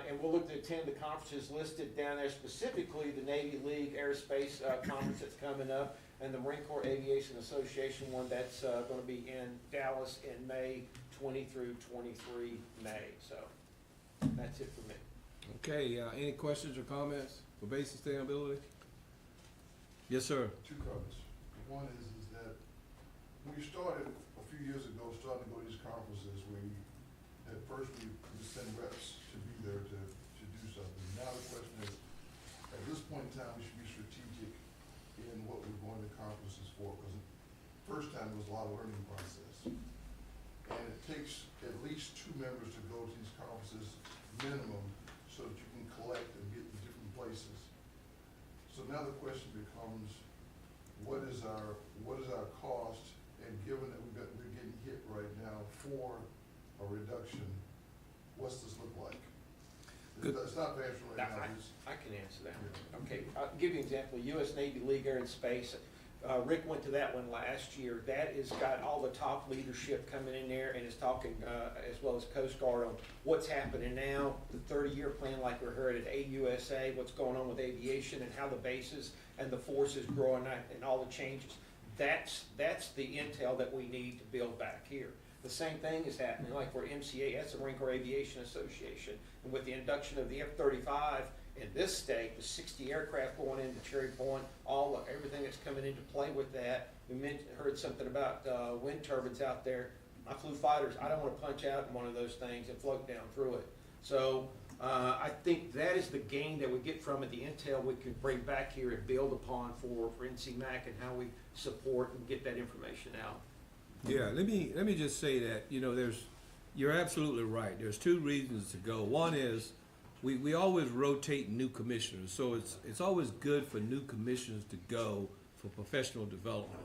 And we'll look to attend the conferences listed down there, specifically the Navy League Aerospace Conference that's coming up, and the Marine Corps Aviation Association one that's going to be in Dallas in May 20 through 23 May. So that's it for me. Okay, any questions or comments for base sustainability? Yes, sir. 2 comments. One is that when you started a few years ago, starting to go to these conferences, at first we send reps to be there to do something. Now the question is, at this point in time, we should be strategic in what we're going to conferences for, because the first time it was a lot of learning process. And it takes at least 2 members to go to these conferences minimum so that you can collect and get to different places. So now the question becomes, what is our cost? And given that we're getting hit right now for a reduction, what's this look like? It's not answering right now. I can answer that. Okay, I'll give you an example. U.S. Navy League Air and Space. Rick went to that one last year. That has got all the top leadership coming in there and is talking, as well as Coast Guard, on what's happening now, the 30-year plan like we heard at AUSA, what's going on with aviation and how the bases and the force is growing and all the changes. That's the intel that we need to build back here. The same thing is happening like for MCA, that's the Marine Corps Aviation Association. And with the induction of the F-35 in this state, with 60 aircraft going into Cherry Point, everything that's coming into play with that. We heard something about wind turbines out there. I flew fighters. I don't want to punch out in one of those things and float down through it. So I think that is the gain that we get from it, the intel we can bring back here and build upon for NCMAC and how we support and get that information out. Yeah, let me just say that, you're absolutely right. There's 2 reasons to go. One is we always rotate new commissioners, so it's always good for new commissioners to go for professional development.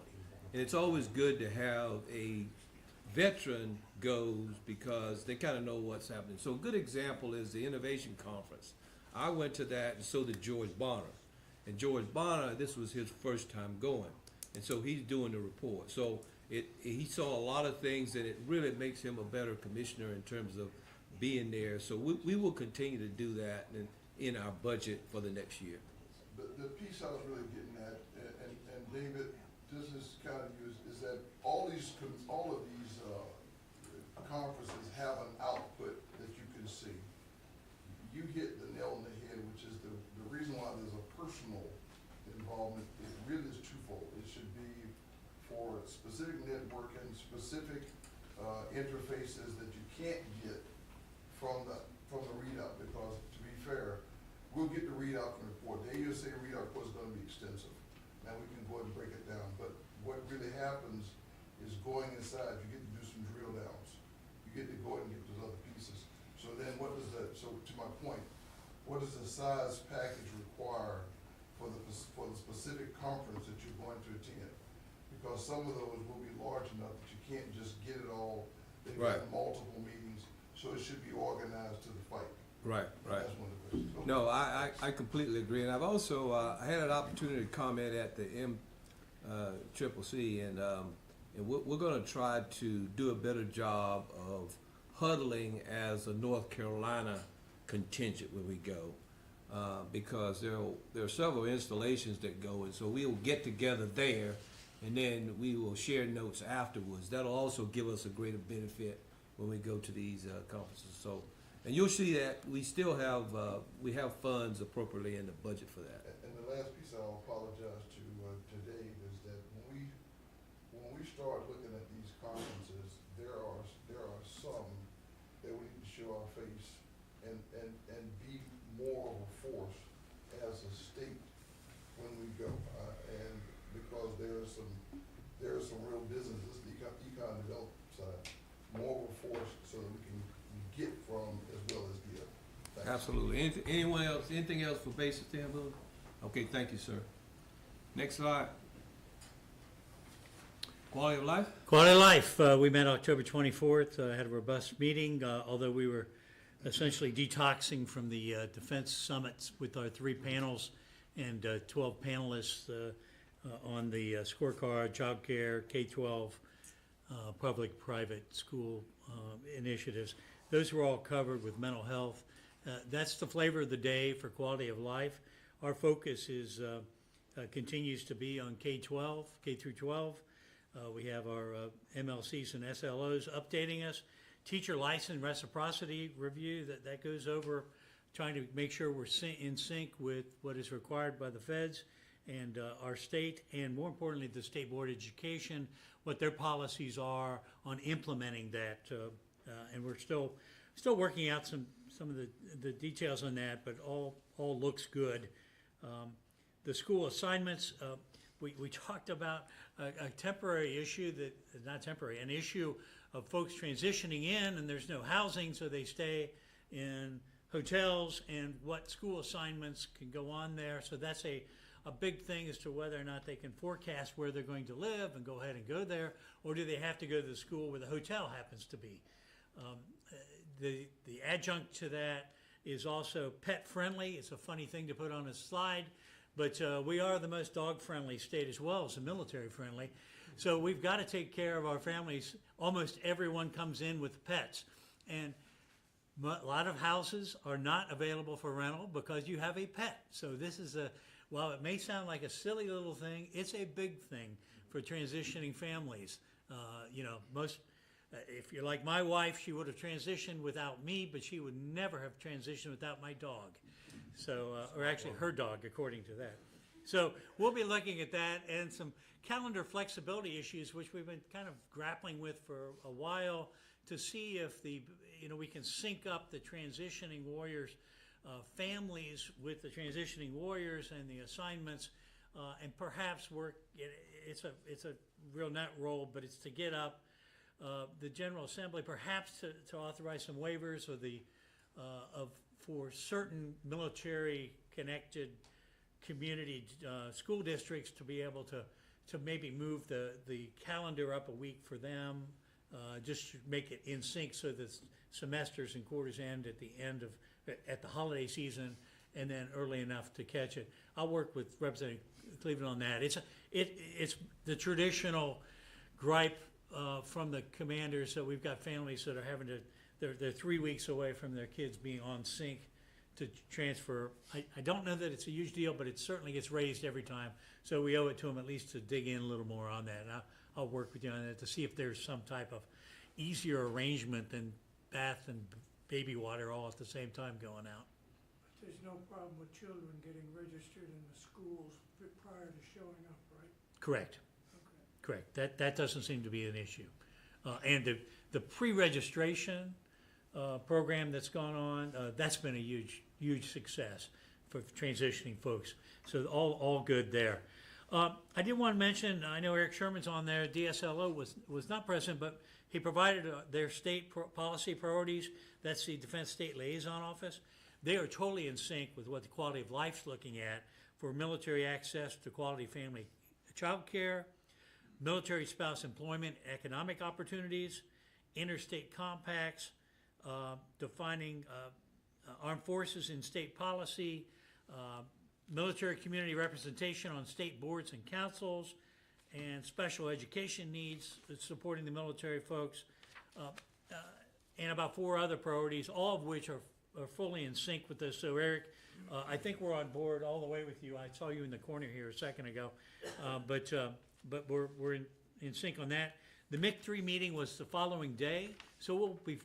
And it's always good to have a veteran goes because they kind of know what's happening. So a good example is the Innovation Conference. I went to that, and so did George Bonner. And George Bonner, this was his first time going. And so he's doing the report. So he saw a lot of things, and it really makes him a better commissioner in terms of being there. So we will continue to do that in our budget for the next year. The piece I was really getting at, and David, this is kind of used, is that all of these conferences have an output that you can see. You hit the nail on the head, which is the reason why there's a personal involvement. It really is twofold. It should be for specific networking, specific interfaces that you can't get from the read-up, because to be fair, we'll we'll get the readout from the report. The AUSA readout report is gonna be extensive. Now, we can go ahead and break it down, but what really happens is going inside, you get to do some drill downs. You get to go ahead and get those other pieces. So then what does that, so to my point, what does the size package require for the specific conference that you're going to attend? Because some of those will be large enough that you can't just get it all. They've got Right. multiple meetings, so it should be organized to the fight. Right, right. That's one of the questions. No, I completely agree, and I've also, I had an opportunity to comment at the MCCC, and we're gonna try to do a better job of huddling as a North Carolina contingent when we go, because there are several installations that go, and so we will get together there, and then we will share notes afterwards. That'll also give us a greater benefit when we go to these conferences. So, and you'll see that we still have, we have funds appropriately in the budget for that. And the last piece I'll apologize to Dave is that when we start looking at these conferences, there are some that we need to show our face and be more of a force as a state when we go. And because there are some real businesses, the econ development side, more of a force so that we can get from as well as give. Thanks. Absolutely. Anyone else, anything else for Basic Tambo? Okay, thank you, sir. Next slide. Quality of life? Quality of life, we met October 24th, had a robust meeting, although we were essentially detoxing from the defense summits with our 3 panels and 12 panelists on the scorecard, job care, K-12, public-private school initiatives. Those were all covered with mental health. That's the flavor of the day for quality of life. Our focus is continues to be on K-12, K through 12. We have our MLCs and SLOs updating us. Teacher license reciprocity review, that goes over trying to make sure we're in sync with what is required by the feds and our state, and more importantly, the State Board of Education, what their policies are on implementing that. And we're still working out some of the details on that, but all looks good. The school assignments, we talked about a temporary issue an issue of folks transitioning in and there's no housing, so they stay in hotels, and what school assignments can go on there. So that's a big thing as to whether or not they can forecast where they're going to live and go ahead and go there, or do they have to go to the school where the hotel happens to be. The adjunct to that is also pet friendly. It's a funny thing to put on a slide, but we are the most dog friendly state as well as the military friendly. So we've got to take care of our families. Almost everyone comes in with pets, and a lot of houses are not available for rental because you have a pet. So this is while it may sound like a silly little thing, it's a big thing for transitioning families. If you're like my wife, she would have transitioned without me, but she would never have transitioned without my dog. So, or actually her dog, according to that. So we'll be looking at that and some calendar flexibility issues, which we've been kind of grappling with for a while, to see if we can sync up the transitioning warriors families with the transitioning warriors and the assignments, and perhaps work. It's a real net roll, but it's to get up the General Assembly, perhaps to authorize some waivers for certain military-connected community school districts to be able to maybe move the calendar up a week for them, just to make it in sync so that semesters and quarters end at the holiday season, and then early enough to catch it. I'll work with Representative Cleveland on that. It's the traditional gripe from the commanders that we've got families that are they're 3 weeks away from their kids being on sync to transfer. I don't know that it's a huge deal, but it certainly gets raised every time. So we owe it to them at least to dig in a little more on that. And I'll work with you on that to see if there's some type of easier arrangement than bath and baby water all at the same time going out. But there's no problem with children getting registered in the schools prior to showing up, right? Correct. Okay. Correct. That doesn't seem to be an issue. And the pre-registration program that's gone on, that's been a huge success. for transitioning folks. So all good there. I did want to mention, I know Eric Sherman's on there, DSLO was not present, but he provided their state policy priorities. That's the Defense State Liaison Office. They are totally in sync with what the Quality of Life's looking at for military access to quality family child care, military spouse employment, economic opportunities, interstate compacts, defining armed forces in state policy, military community representation on state boards and councils, and special education needs, supporting the military folks, and about 4 other priorities, all of which are fully in sync with this. So Eric, I think we're on board all the way with you. I saw you in the corner here a second ago, but we're in sync on that. The MIC3 meeting was the following day, so we'll be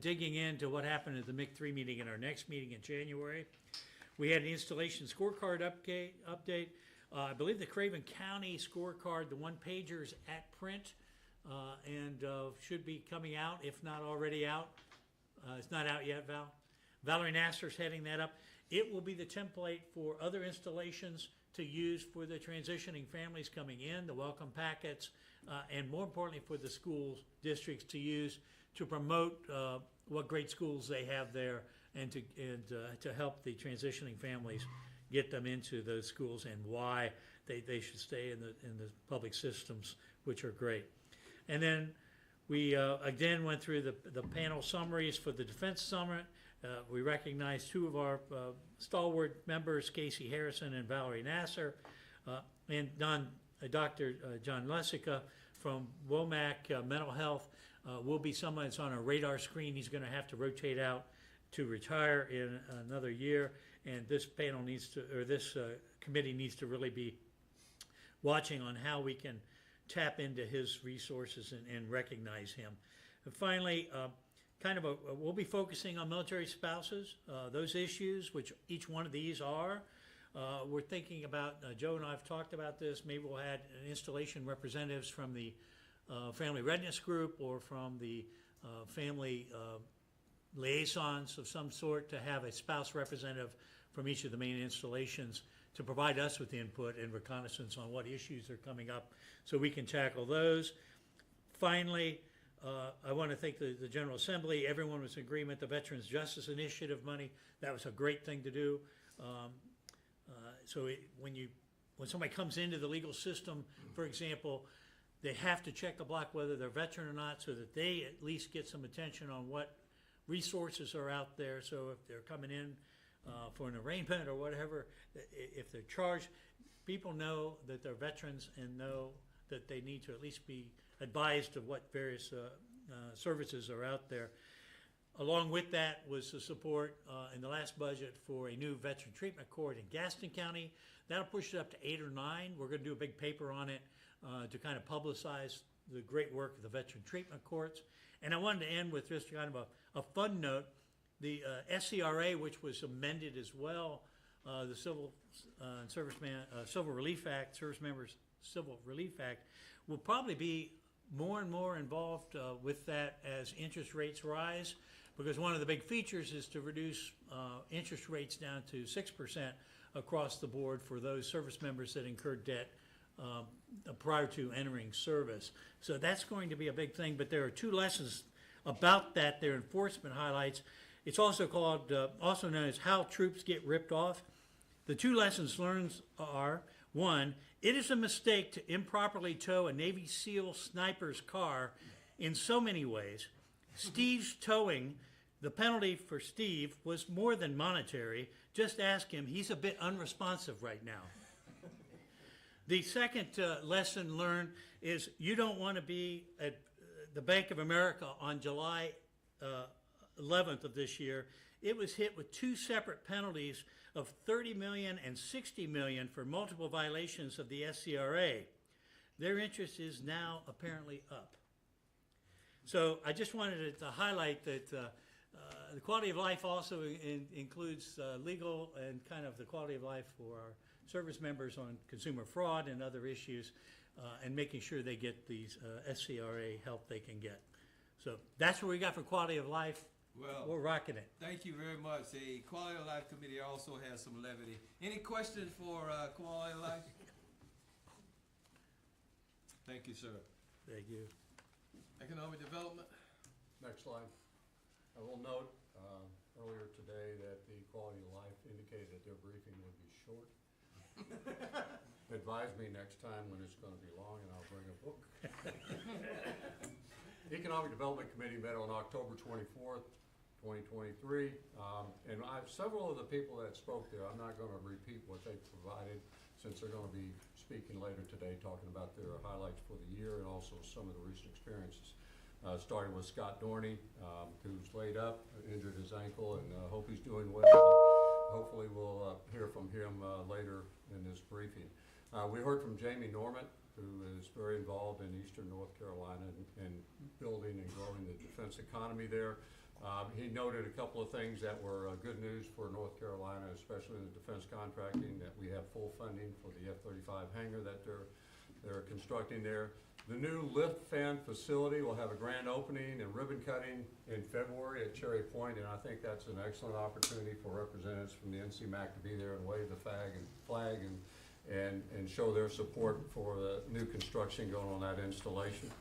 digging into what happened at the MIC3 meeting in our next meeting in January. We had an installation scorecard update. I believe the Craven County scorecard, the one-pager, is at print and should be coming out, if not already out. It's not out yet, Val. Valerie Nasser's heading that up. It will be the template for other installations to use for the transitioning families coming in, the welcome packets, and more importantly for the schools, districts to use to promote what great schools they have there and to help the transitioning families get them into those schools and why they should stay in the public systems, which are great. And then we again went through the panel summaries for the Defense Summit. We recognized 2 of our stalwart members, Casey Harrison and Valerie Nasser, and Dr. John Lessica from WOMAC Mental Health will be someone that's on a radar screen. He's going to have to rotate out to retire in another year, and this panel needs to, or this committee needs to really be watching on how we can tap into his resources and recognize him. And finally, we'll be focusing on military spouses, those issues, which each one of these are. We're thinking about, Joe and I have talked about this, maybe we'll add installation representatives from the Family Readiness Group or from the family liaisons of some sort to have a spouse representative from each of the main installations to provide us with input and reconnaissance on what issues are coming up so we can tackle those. Finally, I want to thank the General Assembly. Everyone was in agreement. The Veterans Justice Initiative money, that was a great thing to do. When somebody comes into the legal system, for example, they have to check the block whether they're veteran or not so that they at least get some attention on what resources are out there. So if they're coming in for an arraignment or whatever, if they're charged, people know that they're veterans and know that they need to at least be advised of what various services are out there. Along with that was the support in the last budget for a new veteran treatment court in Gaston County. That'll push it up to 8 or 9. We're going to do a big paper on it to kind of publicize the great work of the veteran treatment courts. And I wanted to end with just kind of a fun note. The SCRA, which was amended as well, the Civil Relief Act, Service Members Civil Relief Act, will probably be more and more involved with that as interest rates rise, because one of the big features is to reduce interest rates down to 6% across the board for those service members that incurred debt prior to entering service. So that's going to be a big thing, but there are 2 lessons about that. They're enforcement highlights. It's also called, also known as How Troops Get Ripped Off. The 2 lessons learned are, 1, it is a mistake to improperly tow a Navy SEAL sniper's car in so many ways. Steve's towing, the penalty for Steve was more than monetary. Just ask him, he's a bit unresponsive right now. The second lesson learned is you don't want to be at the Bank of America on July 11th of this year. It was hit with 2 separate penalties of $30 million and $60 million for multiple violations of the SCRA. Their interest is now apparently up. So I just wanted to highlight that the quality of life also includes legal and kind of the quality of life for our service members on consumer fraud and other issues, and making sure they get these SCRA help they can get. So that's what we got for quality of life. Well, we're rocking it. thank you very much. The Quality of Life Committee also has some levity. Any questions for Quality of Life? Thank you, sir. Thank you. Economic Development? Next slide. I will note earlier today that the Quality of Life indicated that their briefing would be short. Advise me next time when it's gonna be long and I'll bring a book. Economic Development Committee met on October 24th, 2023. And several of the people that spoke there, I'm not gonna repeat what they provided since they're gonna be speaking later today, talking about their highlights for the year and also some of the recent experiences. Starting with Scott Dorney, who's laid up, injured his ankle, and hope he's doing well. Hopefully we'll hear from him later in this briefing. We heard from Jamie Norman, who is very involved in Eastern North Carolina and building and growing the defense economy there. He noted a couple of things that were good news for North Carolina, especially in the defense contracting, that we have full funding for the F-35 hangar that they're constructing there. The new lift fan facility will have a grand opening and ribbon cutting in February at Cherry Point, and I think that's an excellent opportunity for representatives from the NCMAC to be there and wave the flag and show their support for the new construction going on that installation.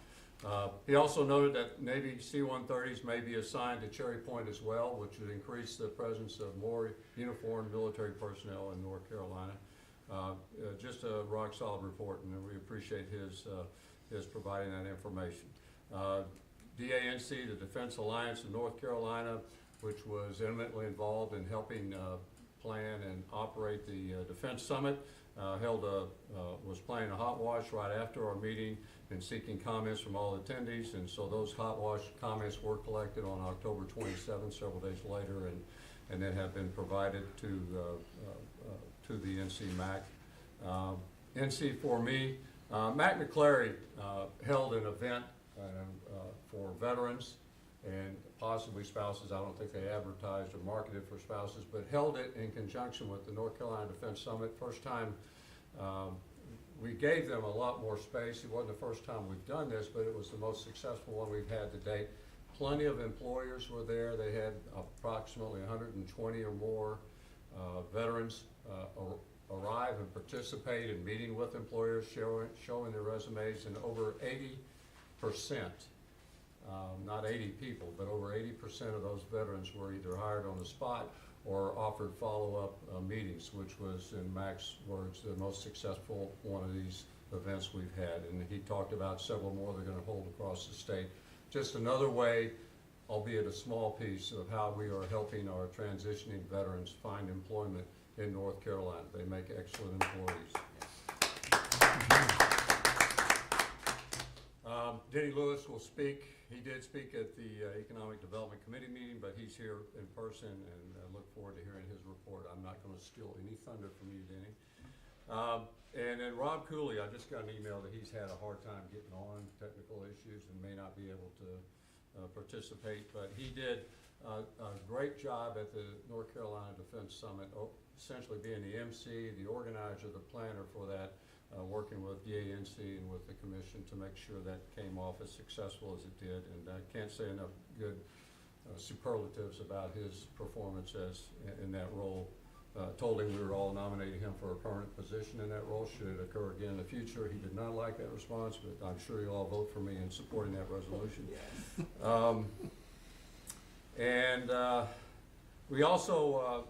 He also noted that Navy C-130s may be assigned to Cherry Point as well, which would increase the presence of more uniformed military personnel in North Carolina. Just a rock solid report, and we appreciate his providing that information. DANC, the Defense Alliance of North Carolina, which was intimately involved in helping plan and operate the Defense Summit, was playing a hot wash right after our meeting and seeking comments from all attendees, and so those hot wash comments were collected on October 27th, several days later, and then have been provided to the NCMAC. NC4Me, Mac McClary held an event for veterans and possibly spouses. I don't think they advertised or marketed for spouses, but held it in conjunction with the North Carolina Defense Summit. First time we gave them a lot more space. It wasn't the first time we've done this, but it was the most successful one we've had to date. Plenty of employers were there. They had approximately 120 or more veterans arrive and participate in meeting with employers, showing their resumes, and over 80%, not 80 people, but over 80% of those veterans were either hired on the spot or offered follow-up meetings, which was, in Mac's words, the most successful one of these events we've had. And he talked about several more they're going to hold across the state. Just another way, albeit a small piece, of how we are helping our transitioning veterans find employment in North Carolina. They make excellent employees. Denny Lewis will speak. He did speak at the Economic Development Committee meeting, but he's here in person, and I look forward to hearing his report. I'm not going to steal any thunder from you, Denny. And then Rob Cooley, I just got an email that he's had a hard time getting on, technical issues, and may not be able to participate, but he did a great job at the North Carolina Defense Summit, essentially being the MC, the organizer, the planner for that, working with DANC and with the commission to make sure that came off as successful as it did. And I can't say enough good superlatives about his performance in that role. Told him we were all nominating him for a permanent position in that role should it occur again in the future. He did not like that response, but I'm sure you'll all vote for me in supporting that resolution. We also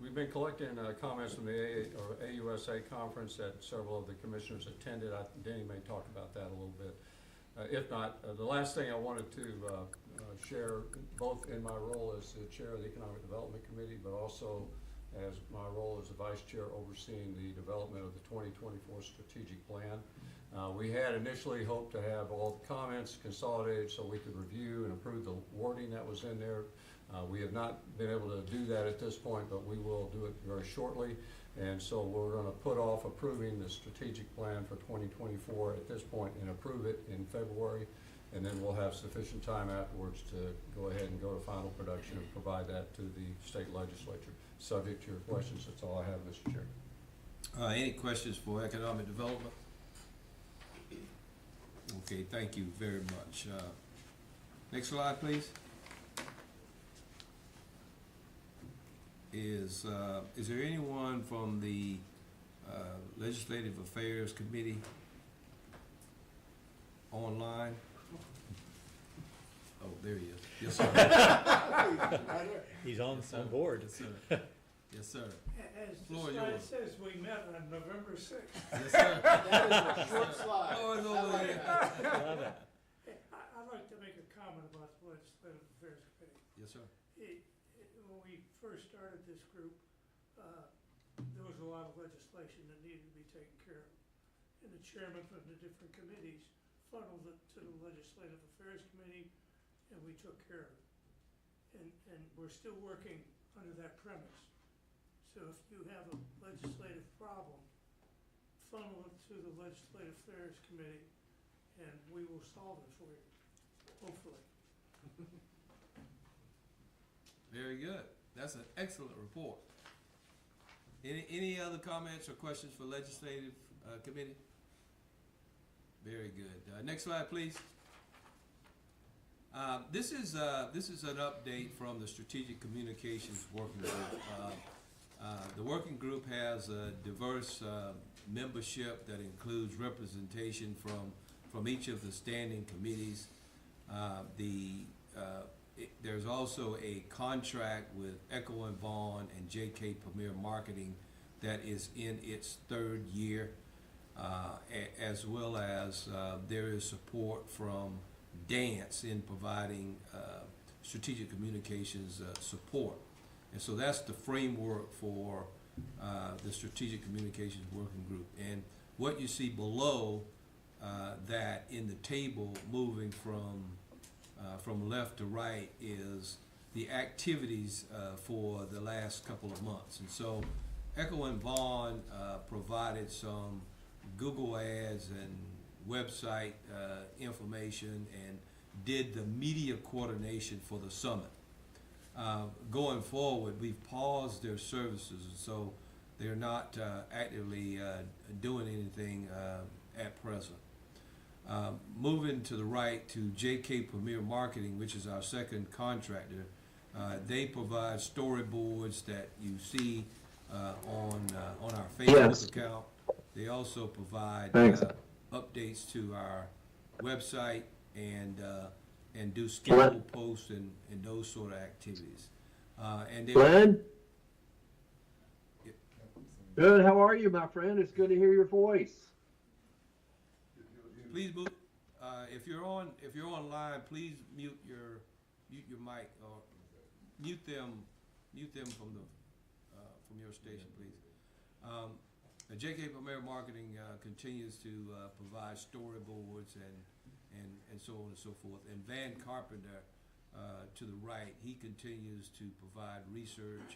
we've been collecting comments from the AUSA conference that several of the commissioners attended. Denny may talk about that a little bit. If not, the last thing I wanted to share, both in my role as the chair of the Economic Development Committee, but also as my role as the vice chair overseeing the development of the 2024 strategic plan. We had initially hoped to have all the comments consolidated so we could review and approve the wording that was in there. We have not been able to do that at this point, but we will do it very shortly. And so we're going to put off approving the strategic plan for 2024 at this point and approve it in February. And then we'll have sufficient time afterwards to go ahead and go to final production and provide that to the state legislature. Subject to your questions, that's all I have, Mr. Chair. Any questions for economic development? Okay, thank you very much. Next slide, please. Is there anyone from the Legislative Affairs Committee online? Oh, there he is. Yes, sir. He's on board. Yes, sir. Yes, sir. As the Floor is slide yours. says, we met on November 6th. Yes, sir. That is a short slide. Floor is I over like there. that. Love it. I'd like to make a comment about the Legislative Affairs Committee. Yes, sir. When we first started this group, there was a lot of legislation that needed to be taken care of. And the chairman from the different committees funneled it to the Legislative Affairs Committee, and we took care of it. And we're still working under that premise. So if you have a legislative problem, funnel it to the Legislative Affairs Committee, and we will solve it for you, hopefully. Very good. That's an excellent report. Any other comments or questions for Legislative Committee? Very good. Next slide, please. This is an update from the Strategic Communications Working Group. The working group has a diverse membership that includes representation from each of the standing committees. There's also a contract with Echo and Vaughn and JK Premier Marketing that is in its third year, as well as there is support from Dance in providing strategic communications support. And so that's the framework for the Strategic Communications Working Group. And what you see below that in the table moving from left to right is the activities for the last couple of months. And so Echo and Vaughn provided some Google ads and website information and did the media coordination for the summit. Going forward, we've paused their services, so they're not actively doing anything at present. Moving to the right to JK Premier Marketing, which is our second contractor, they provide storyboards that you see on our Facebook account. They also provide updates to our website and do scheduled posts and those sort of activities. And they, Glenn? Good, how are you, my friend? It's good to hear your voice. please mute, if you're online, please mute your mic or mute them from your station, please. JK Premier Marketing continues to provide storyboards and so on and so forth. And Van Carpenter to the right, he continues to provide research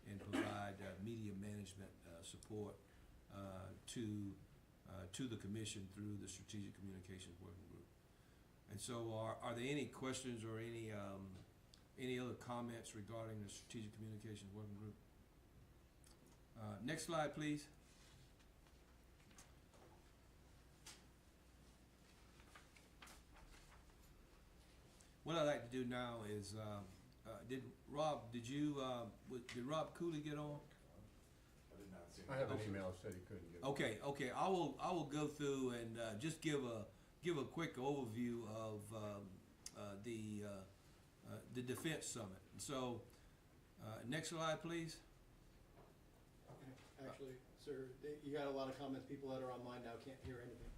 and provide media management support to the commission through the Strategic Communications Working Group. And so are there any questions or any other comments regarding the Strategic Communications Working Group? Next slide, please. What I'd like to do now is, did Rob Cooley get on? I have an email that said he couldn't get it. Okay. I will go through and just give a quick overview of the Defense Summit. So, next slide, please. Okay, actually, sir, you got a lot of comments. People that are online now can't hear anything.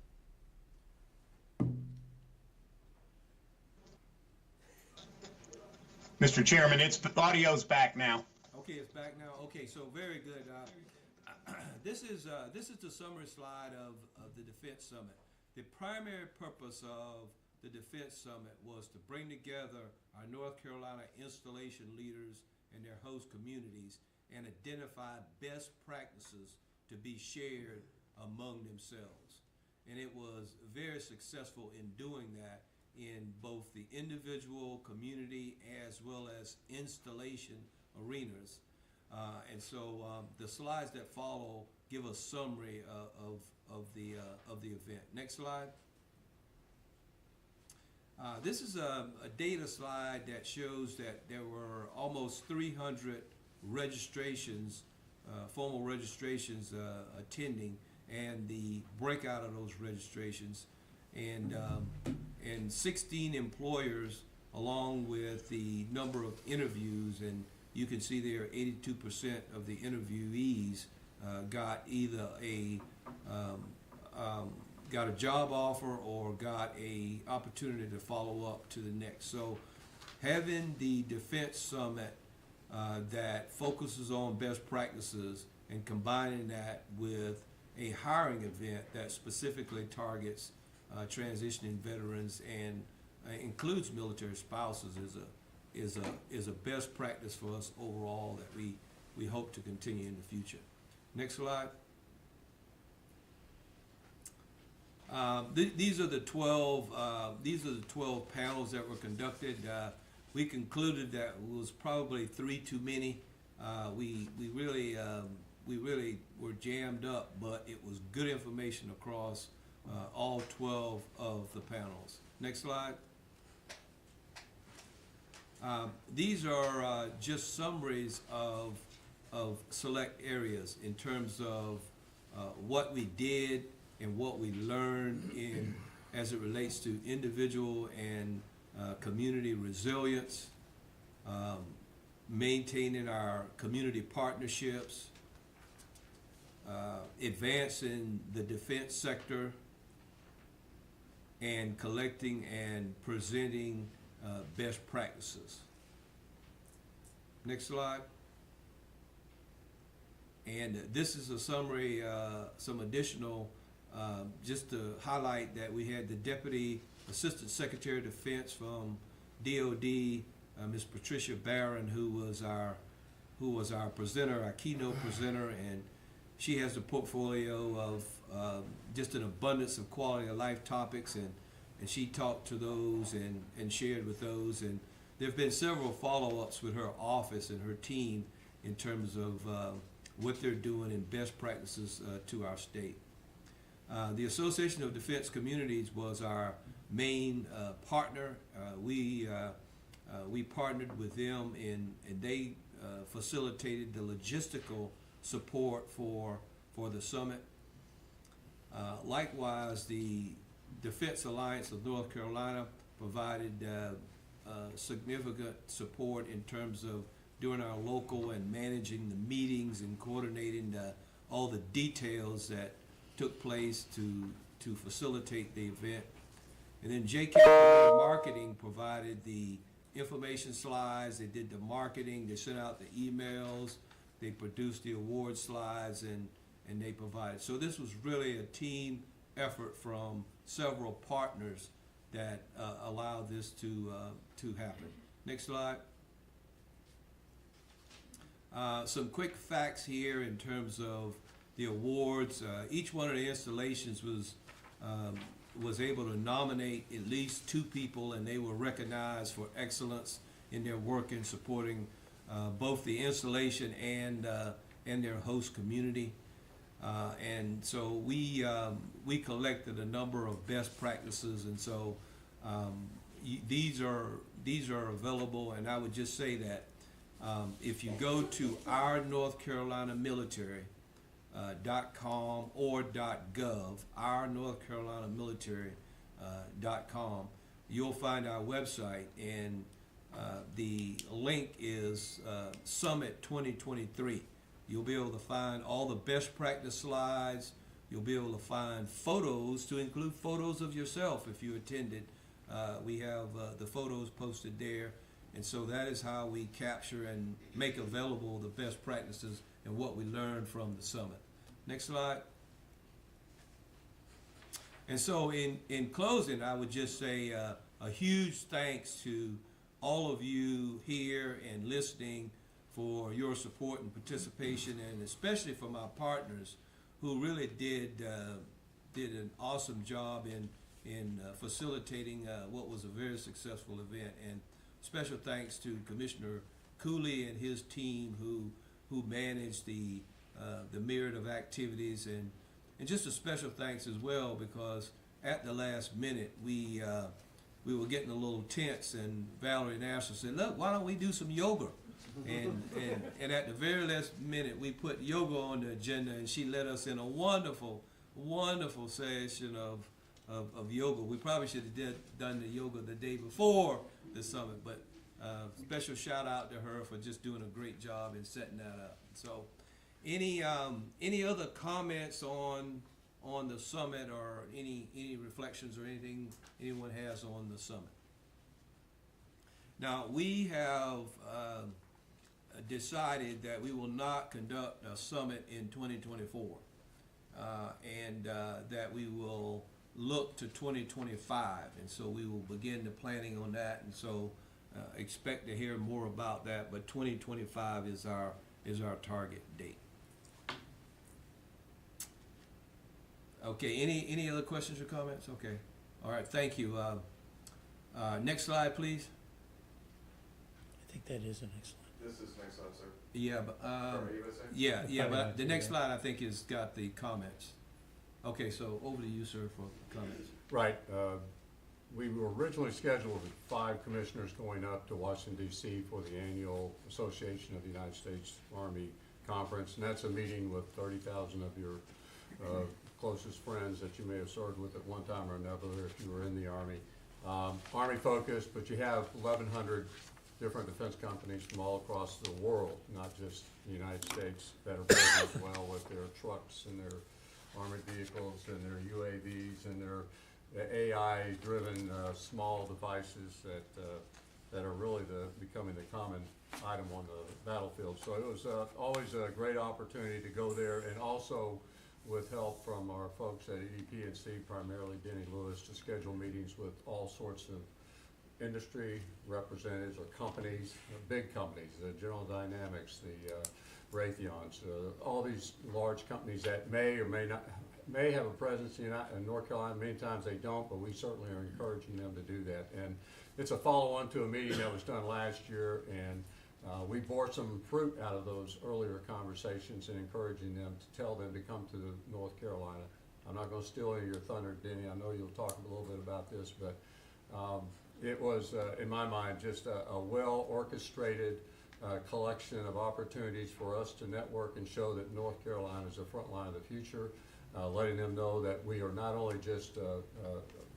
Mr. Chairman, the audio's back now. Okay, it's back now. Okay, so very good. This is the summary slide of the Defense Summit. The primary purpose of the Defense Summit was to bring together our North Carolina installation leaders and their host communities and identify best practices to be shared among themselves. And it was very successful in doing that in both the individual, community, as well as installation arenas. And so the slides that follow give a summary of the event. Next slide. This is a data slide that shows that there were almost 300 registrations, formal registrations attending, and the breakout of those registrations, and 16 employers, along with the number of interviews, and you can see there 82% of the interviewees got either got a job offer or got a opportunity to follow up to the next. So having the Defense Summit that focuses on best practices and combining that with a hiring event that specifically targets transitioning veterans and includes military spouses is a best practice for us overall that we hope to continue in the future. Next slide. These are the 12 panels that were conducted. We concluded that it was probably 3 too many. We really were jammed up, but it was good information across all 12 of the panels. Next slide. These are just summaries of select areas in terms of what we did and what we learned in as it relates to individual and community resilience, maintaining our community partnerships, advancing the defense sector, and collecting and presenting best practices. Next slide. And this is a summary, some additional, just to highlight that we had the Deputy Assistant Secretary of Defense from DOD, Ms. Patricia Barron, who was our presenter, our keynote presenter, and she has a portfolio of just an abundance of quality of life topics, and she talked to those and shared with those, and there have been several follow-ups with her office and her team in terms of what they're doing in best practices to our state. The Association of Defense Communities was our main partner. We partnered with them and they facilitated the logistical support for the summit. Likewise, the Defense Alliance of North Carolina provided significant support in terms of doing our local and managing the meetings and coordinating all the details that took place to facilitate the event. And then JK Marketing provided the information slides, they did the marketing, they sent out the emails, they produced the award slides, and they provided. So this was really a team effort from several partners that allowed this to happen. Next slide. Some quick facts here in terms of the awards. Each one of the installations was able to nominate at least 2 people, and they were recognized for excellence in their work in supporting both the installation and their host community. And so we collected a number of best practices, and so these are available. And I would just say that if you go to our North Carolina Military .com or .gov, our North Carolina Military .com, you'll find our website, and the link is Summit 2023. You'll be able to find all the best practice slides. You'll be able to find photos, to include photos of yourself if you attended. We have the photos posted there. And so that is how we capture and make available the best practices and what we learned from the summit. Next slide. And so in closing, I would just say a huge thanks to all of you here and listening for your support and participation, and especially from our partners who really did an awesome job in facilitating what was a very successful event. And special thanks to Commissioner Cooley and his team who managed the myriad of activities, and just a special thanks as well, because at the last minute we we were getting a little tense, and Valerie Nassar said, look, why don't we do some yoga? And at the very last minute, we put yoga on the agenda, and she led us in a wonderful, wonderful session of yoga. We probably should have done the yoga the day before the summit, but special shout out to her for just doing a great job in setting that up. So, any other comments on the summit, or any reflections or anything anyone has on the summit? Now, we have decided that we will not conduct a summit in 2024, and that we will look to 2025, and so we will begin the planning on that, and so expect to hear more about that, but 2025 is our target date. Okay, any other questions or comments? Okay, all right, thank you. Next slide, please. I think that is the next slide. This is next slide, sir. Yeah, but USA? yeah, but the next slide I think has got the comments. Okay, so over to you, sir, for comments. Right. We were originally scheduled with 5 commissioners going up to Washington, D.C. for the annual Association of the United States Army Conference, and that's a meeting with 30,000 of your closest friends that you may have served with at one time or another if you were in the Army. Army focused, but you have 1,100 different defense companies from all across the world, not just the United States, that are present as well with their trucks and their armored vehicles and their UAVs and their AI-driven small devices that are really becoming the common item on the battlefield. So it was always a great opportunity to go there, and also with help from our folks at EDP&C, primarily Denny Lewis, to schedule meetings with all sorts of industry representatives or companies, big companies, the General Dynamics, the Raytheons, all these large companies that may or may have a presence in North Carolina. Many times they don't, but we certainly are encouraging them to do that. And it's a follow-on to a meeting that was done last year, and we bore some fruit out of those earlier conversations and encouraging them to tell them to come to North Carolina. I'm not going to steal any of your thunder, Denny. I know you'll talk a little bit about this, but it was, in my mind, just a well-orchestrated collection of opportunities for us to network and show that North Carolina is the front line of the future, letting them know that we are not only just a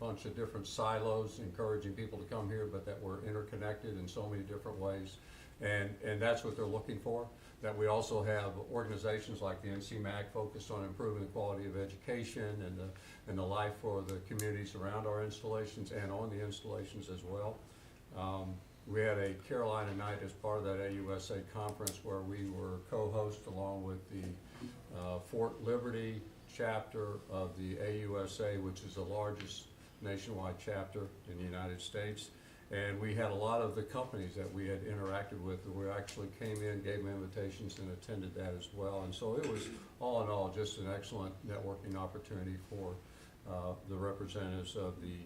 bunch of different silos encouraging people to come here, but that we're interconnected in so many different ways. And that's what they're looking for, that we also have organizations like the NCMAC focused on improving the quality of education and the life for the communities around our installations and on the installations as well. We had a Carolina night as part of that AUSA conference where we were co-host along with the Fort Liberty chapter of the AUSA, which is the largest nationwide chapter in the United States. And we had a lot of the companies that we had interacted with who actually came in, gave them invitations, and attended that as well. And so it was, all in all, just an excellent networking opportunity for the representatives of the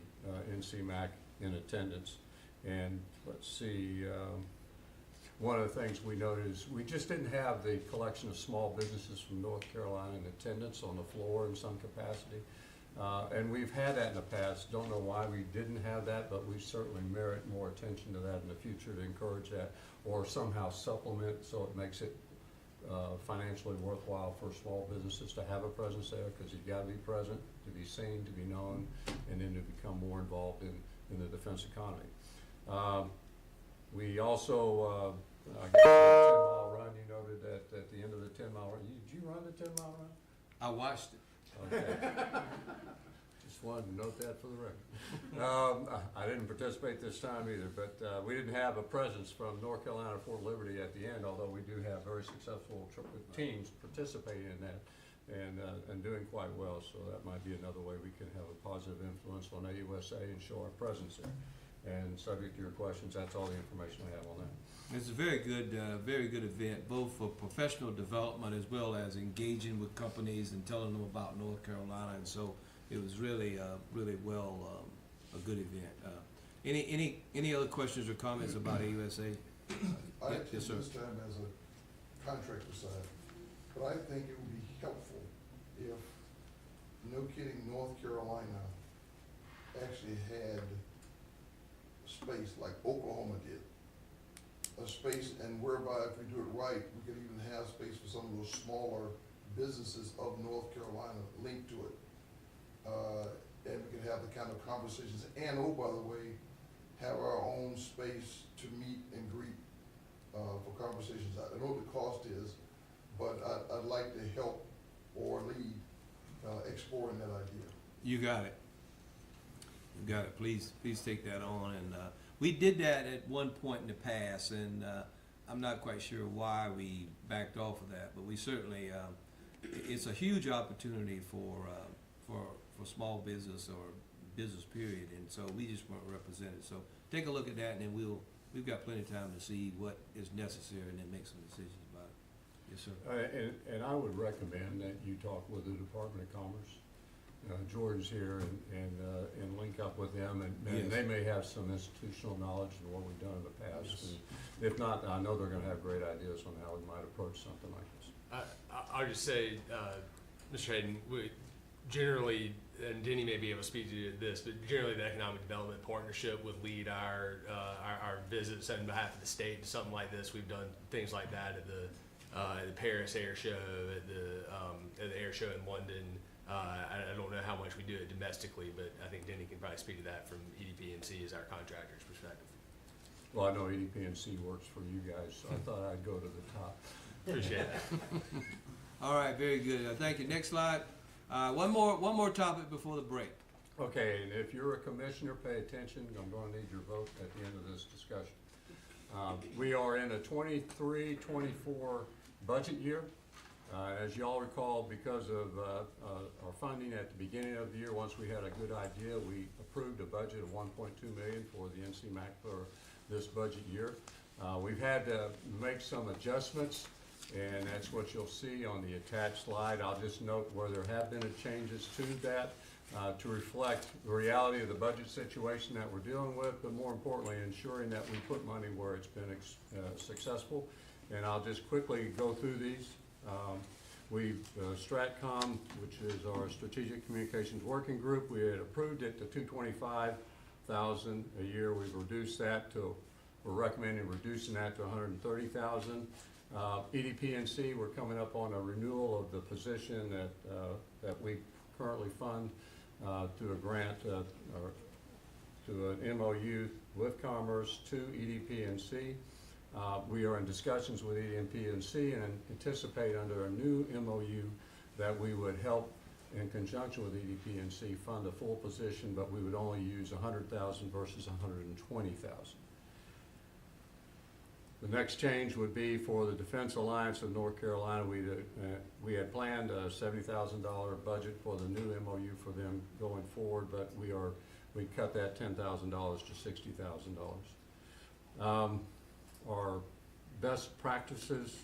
NCMAC in attendance. And let's see, one of the things we noted is we just didn't have the collection of small businesses from North Carolina in attendance on the floor in some capacity. And we've had that in the past. Don't know why we didn't have that, but we certainly merit more attention to that in the future to encourage that, or somehow supplement so it makes it financially worthwhile for small businesses to have a presence there, because you've got to be present, to be seen, to be known, and then to become more involved in the defense economy. We also, I guess, the 10-mile run, you noted that at the end of the 10-mile run, did you run the 10-mile run? I watched it. Okay. Just wanted to note that for the record. I didn't participate this time either, but we didn't have a presence from North Carolina Fort Liberty at the end, although we do have very successful teams participating in that and doing quite well. So that might be another way we can have a positive influence on AUSA and show our presence there. And subject to your questions, that's all the information I have on that. It's a very good event, both for professional development as well as engaging with companies and telling them about North Carolina. And so it was really well a good event. Any other questions or comments about AUSA? I Yes, attend sir. this time as a contractor side, but I think it would be helpful if, no kidding, North Carolina actually had space like Oklahoma did. A space, and whereby if we do it right, we could even have space for some of those smaller businesses of North Carolina linked to it. And we can have the kind of conversations, and oh, by the way, have our own space to meet and greet for conversations. I don't know what the cost is, but I'd like to help or lead exploring that idea. You got it. You got it. Please take that on. And we did that at one point in the past, and I'm not quite sure why we backed off of that, but we certainly, it's a huge opportunity for small business or business period, and so we just weren't represented. So take a look at that, and then we've got plenty of time to see what is necessary and then make some decisions about it. Yes, sir. And I would recommend that you talk with the Department of Commerce. George's here and link up with them, and Yes. they may have some institutional knowledge of what we've done in the past. Yes. And if not, I know they're gonna have great ideas on how we might approach something like this. I'll just say, Mr. Hayden, we generally, and Denny may be able to speak to this, but generally the Economic Development Partnership would lead our visits on behalf of the state to something like this. We've done things like that at the Paris Air Show, at the Air Show in London. I don't know how much we do it domestically, but I think Denny can probably speak to that from EDP&C as our contractor's perspective. Well, I know EDP&C works for you guys, so I thought I'd go to the top. Appreciate it. All right, very good. Thank you. Next slide. One more topic before the break. Okay, and if you're a commissioner, pay attention. I'm going to need your vote at the end of this discussion. We are in a 23-24 budget year. As you all recall, because of our funding at the beginning of the year, once we had a good idea, we approved a budget of $1.2 million for the NCMAC for this budget year. We've had to make some adjustments, and that's what you'll see on the attached slide. I'll just note where there have been changes to that to reflect the reality of the budget situation that we're dealing with, but more importantly, ensuring that we put money where it's been successful. And I'll just quickly go through these. STRATCOM, which is our Strategic Communications Working Group, we had approved it to $225,000 a year. We've reduced that to, we're recommending reducing that to $130,000. EDP&C, we're coming up on a renewal of the position that we currently fund to a grant or to an MOU with Commerce to EDP&C. We are in discussions with EDP&C and anticipate under a new MOU that we would help in conjunction with EDP&C fund a full position, but we would only use $100,000 versus $120,000. The next change would be for the Defense Alliance of North Carolina. We had planned a $70,000 budget for the new MOU for them going forward, but we cut that $10,000 to $60,000. Our best practices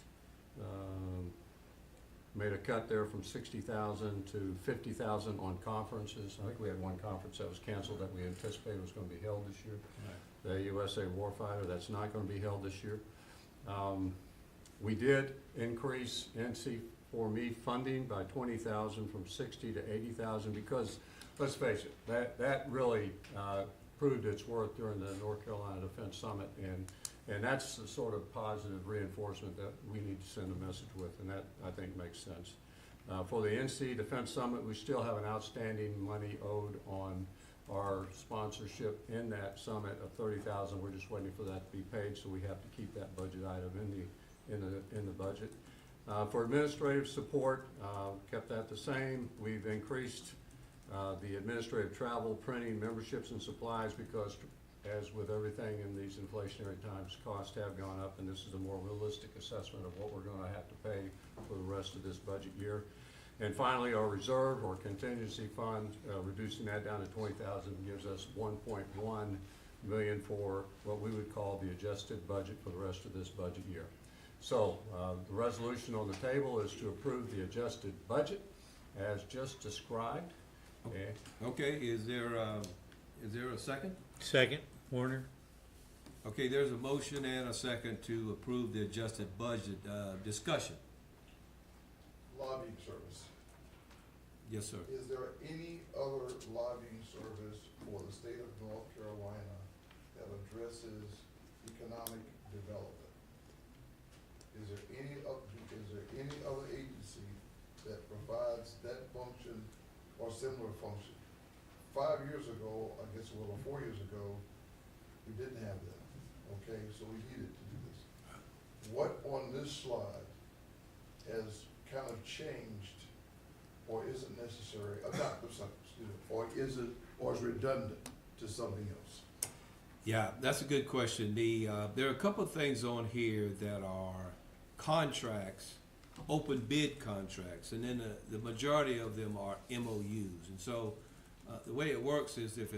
made a cut there from $60,000 to $50,000 on conferences. I think we had one conference that was canceled that we anticipated was going to be held this year. Right. The USA Warfighter, that's not going to be held this year. We did increase NC4Me funding by $20,000 from $60,000 to $80,000 because, let's face it, that really proved its worth during the North Carolina Defense Summit, and that's the sort of positive reinforcement that we need to send a message with, and that, I think, makes sense. For the NC Defense Summit, we still have an outstanding money owed on our sponsorship in that summit of $30,000. We're just waiting for that to be paid, so we have to keep that budget item in the budget. For administrative support, kept that the same. We've increased the administrative travel, printing, memberships, and supplies because, as with everything in these inflationary times, costs have gone up, and this is a more realistic assessment of what we're going to have to pay for the rest of this budget year. And finally, our reserve or contingency fund, reducing that down to $20,000 gives us $1.1 million for what we would call the adjusted budget for the rest of this budget year. So the resolution on the table is to approve the adjusted budget as just described. Okay, is there a second? Second, Warner. Okay, there's a motion and a second to approve the adjusted budget. Discussion. Lobbying service. Yes, sir. Is there any other lobbying service for the state of North Carolina that addresses economic development? Is there any other agency that provides that function or similar function? 5 years ago, I guess, well, 4 years ago, we didn't have that, okay, so we needed to do this. What on this slide has kind of changed, or isn't necessary, or is redundant to something else? Yeah, that's a good question. There are a couple of things on here that are contracts, open bid contracts, and then the majority of them are MOUs. And so the way it works is if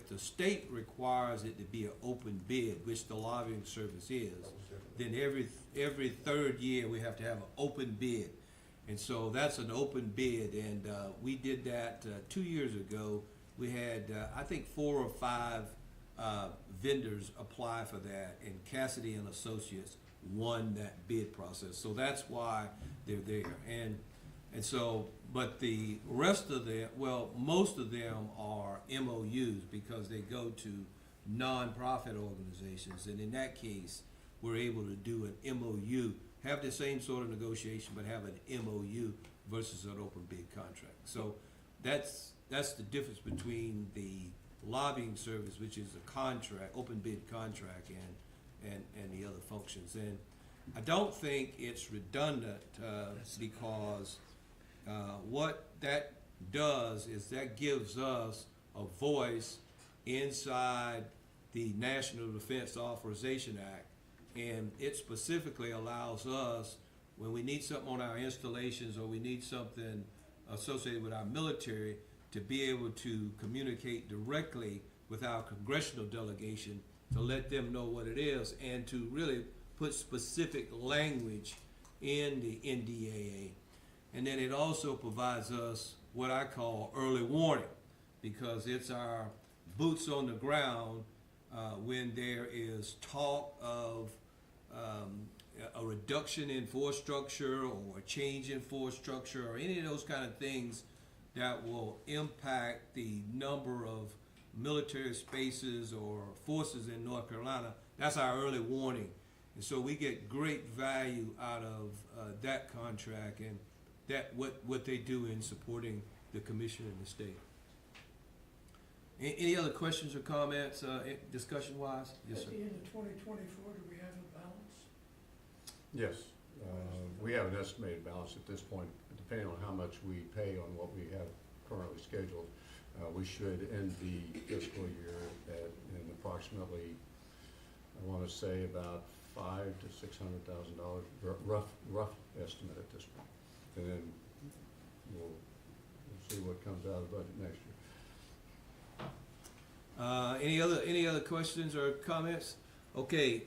the state requires it to be an open bid, which the lobbying service is, then every third year we have to have an open bid. And so that's an open bid, and we did that 2 years ago. We had, I think, 4 or 5 vendors apply for that, and Cassidy and Associates won that bid process. So that's why they're there. And so, but the rest of them, well, most of them are MOUs because they go to nonprofit organizations. And in that case, we're able to do an MOU, have the same sort of negotiation, but have an MOU versus an open bid contract. So that's the difference between the lobbying service, which is a contract, open bid contract, and the other functions. And I don't think it's redundant because what that does is that gives us a voice inside the National Defense Authorization Act, and it specifically allows us, when we need something on our installations or we need something associated with our military, to be able to communicate directly with our congressional delegation to let them know what it is and to really put specific language in the NDAA. And then it also provides us what I call early warning, because it's our boots on the ground when there is talk of a reduction in force structure or a change in force structure or any of those kind of things that will impact the number of military spaces or forces in North Carolina. That's our early warning. And so we get great value out of that contract and that what they do in supporting the commission and the state. Any other questions or comments, discussion-wise? Yes, sir. At the end of 2024, do we have a balance? Yes, we have an estimated balance at this point, depending on how much we pay on what we have currently scheduled. We should end the fiscal year at in approximately, I want to say about $500,000 to $600,000, rough estimate at this point. And then we'll see what comes out of the budget next year. Any other questions or comments? Okay,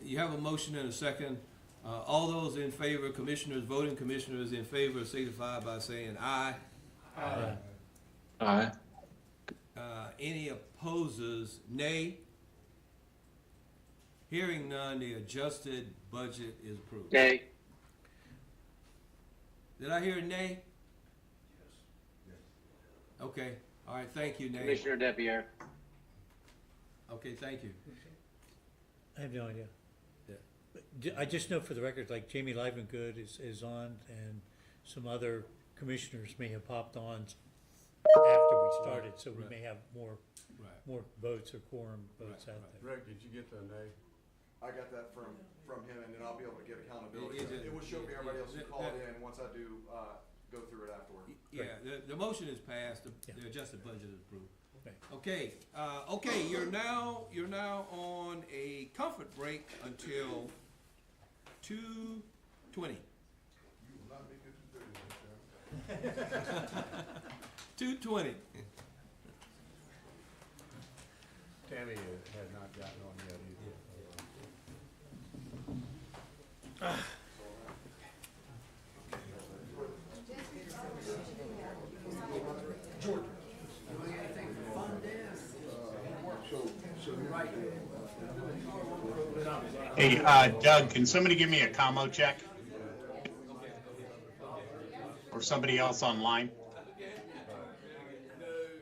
you have a motion and a second. All those in favor, voting commissioners in favor, signify by saying aye. Aye. Aye. Any opposers, nay. Hearing none, the adjusted budget is approved. Nay. Did I hear nay? Yes. Okay, all right, thank you, nay. Commissioner Depierre. Okay, thank you. I have no idea. I just know for the record, like Jamie Livengood is on, and some other commissioners may have popped on after we started, so we may have more votes or quorum votes out there. Rick, did you get the nay? I got that from him, and then I'll be able to get accountability. Is it- It will show me everybody else who that- called that- in once I do go through it afterward. Yeah, the motion is passed, the adjusted budget is approved. Okay. Okay, you're now on a comfort break until 2:20. You will not make it to 30, Mr. Chairman. 2:20. Tammy had not gotten on yet either. Hey, Doug, can somebody give me a commo check? Or somebody else online?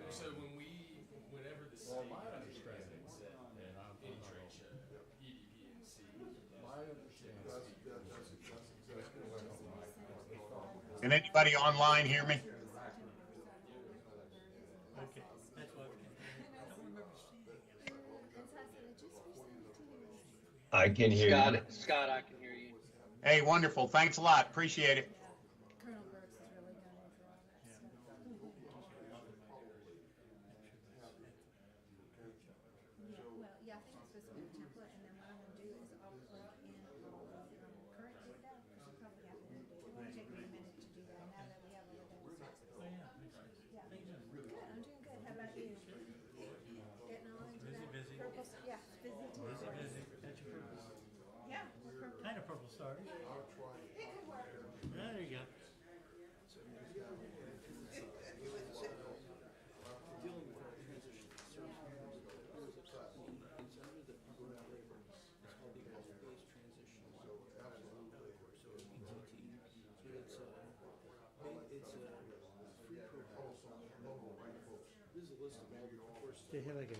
So whenever the city Can anybody online hear me? Okay, that's what, I don't remember seeing it. I can hear you. Scott, I can hear you. Hey, wonderful. Thanks a lot. Appreciate it. Colonel Brooks has really gone over all that stuff. Yeah, well, yeah, I think it's supposed to be a template, and then what I'm gonna do is I'll plug in all the, current data, because you probably have to do, it won't take me a minute to do that, now that we have all the data sources. Oh, yeah, makes sense. Yeah, good, I'm doing good, how about you? Getting all into that? Busy. Purple, yeah, busy too. Busy, that's your purple. Yeah, we're purple. Kind of purple star. It could work. There you go. They have like a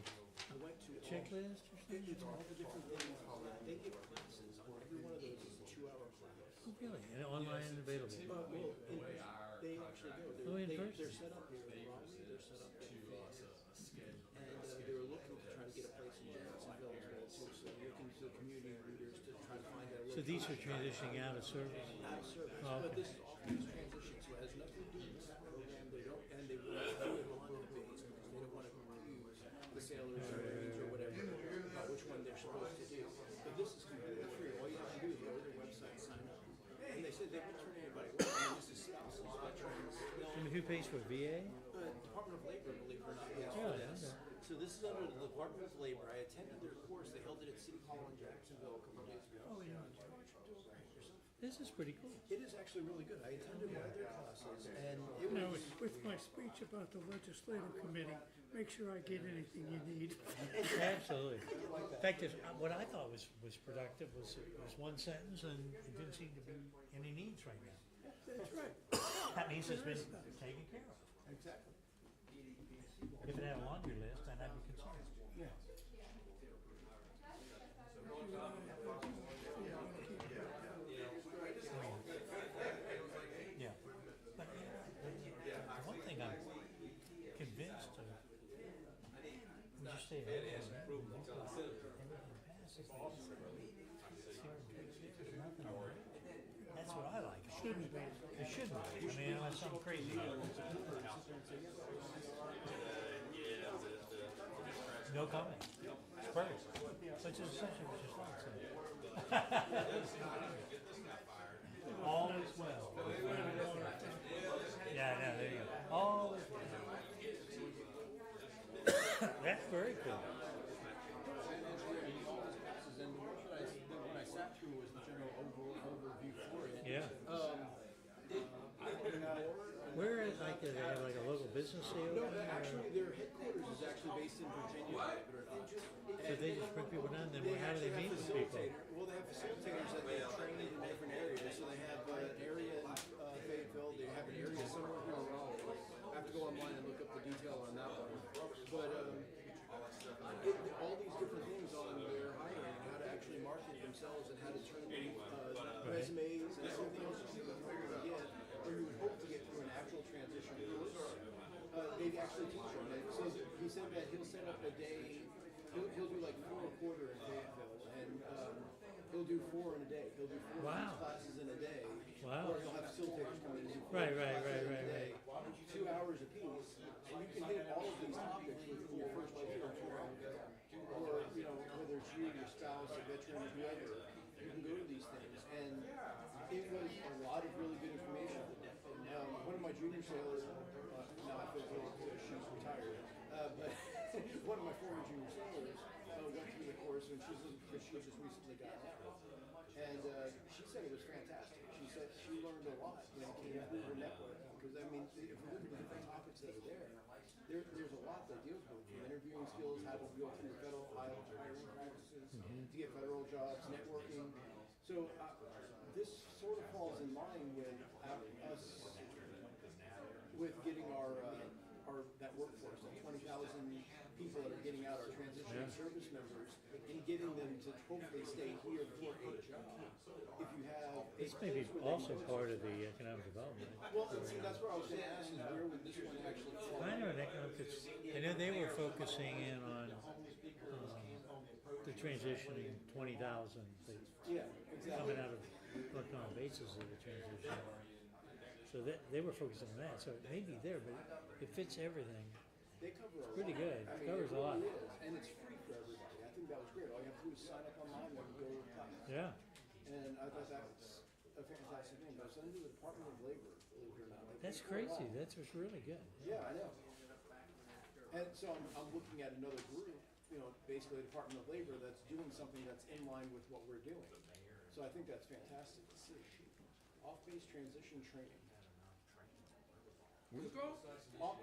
checklist or something? It's all the different things. They give classes. Every one of those is a 2-hour class. Oh, really? And online and available? Well, they actually go. Oh, in person? They're set up here in Raleigh. They're set up in Phoenix. And they were looking to try to get a place in Jacksonville as well too. So they're looking to the community leaders to try to find out. So these are transitioning out of service? Out of service. Oh, But okay. this is all phase transition, so it has nothing to do with this program. They don't, and they will do it on the base because they don't want to confuse the sailors or Marines or whatever about which one they're supposed to do. But this is completely free. All you have to do is go to their website, sign up. And they said they won't turn anybody away. I mean, this is spouses, veterans. And who pays for VA? Department of Labor, believe it or not. Yes, Oh, yes. okay. So this is under the Department of Labor. I attended their course. They held it at City Hall in Jacksonville a couple of days ago. Oh, yeah. This is pretty cool. It is actually really good. I attended one of their classes, and it Now, was. with my speech about the legislative committee, make sure I get anything you need. Absolutely. In fact, what I thought was productive was one sentence, and it didn't seem to be any needs right now. That's right. That means it's been taken care of. Exactly. If it had a laundry list, then I'd be concerned. Yeah. Yeah. But the one thing I'm convinced of, when you say everything passes, nothing. That's what I like. Shouldn't be. It shouldn't be. I mean, unless I'm crazy. No comment. Spurs. Which is essentially what you're saying. All is well. Yeah, no, there you go. All is well. That's very cool. And when I sat through was the general overview for it. Yeah. Where is, like, do they have like a local business deal? No, actually, their headquarters is actually based in Virginia, believe it or not. So they just bring people down, then how do they meet with people? Well, they have facilitators that they train in different areas. So they have an area in Fayetteville, they have an area somewhere here in Raleigh. I have to go online and look up the detail on that one. But all these different things on their hiring, how to actually market themselves and how to turn resumes and everything else that you would get, or you would hope to get through an actual transition course. They actually teach them. And so he said that he'll set up a day. He'll do like 4 a quarter in Fayetteville, and he'll do 4 in a day. He'll do 4 classes in a day. Wow. Or he'll have facilitators come in and do 4 Right. classes in a day, 2 hours apiece, and you can hit all of these topics within your first year or 2 hours. Or, you know, whether it's you, your spouse, a veteran, or whoever, you can go to these things. And it was a lot of really good information. One of my junior sailors, now I feel old because she's retired, but one of my former junior sailors went through the course, and she just recently got out. And she said it was fantastic. She said she learned a lot when it came through her network. Because, I mean, if you look at the different topics that are there's a lot that deals with interviewing skills, how to go through federal hiring practices, to get federal jobs, networking. So this sort of falls in line with us, with getting our that workforce, that 20,000 people that are getting out, our transitional service members, and getting them to hopefully stay here for a job. If you have a This may be also part of the economic development. Well, see, that's where I was gonna ask is where would this one actually fall? I know I know they were focusing in on the transitioning 20,000, Yeah, exactly. coming out of work-on basis of the transition. So they were focused on that, so it may be there, but it fits everything. They cover a lot. Pretty good. I mean, Covers a lot. It really is, and it's free for everybody. I think that was great. All you have to do is sign up online and go to the top. Yeah. And I thought that was a fantastic thing. But I was under the Department of Labor, believe it or not. Like, That's they do a crazy. lot. That's what's really good. Yeah, I know. And so I'm looking at another group, you know, basically the Department of Labor that's doing something that's in line with what we're doing. So I think that's fantastic to see. Off-base transition training. What's it called?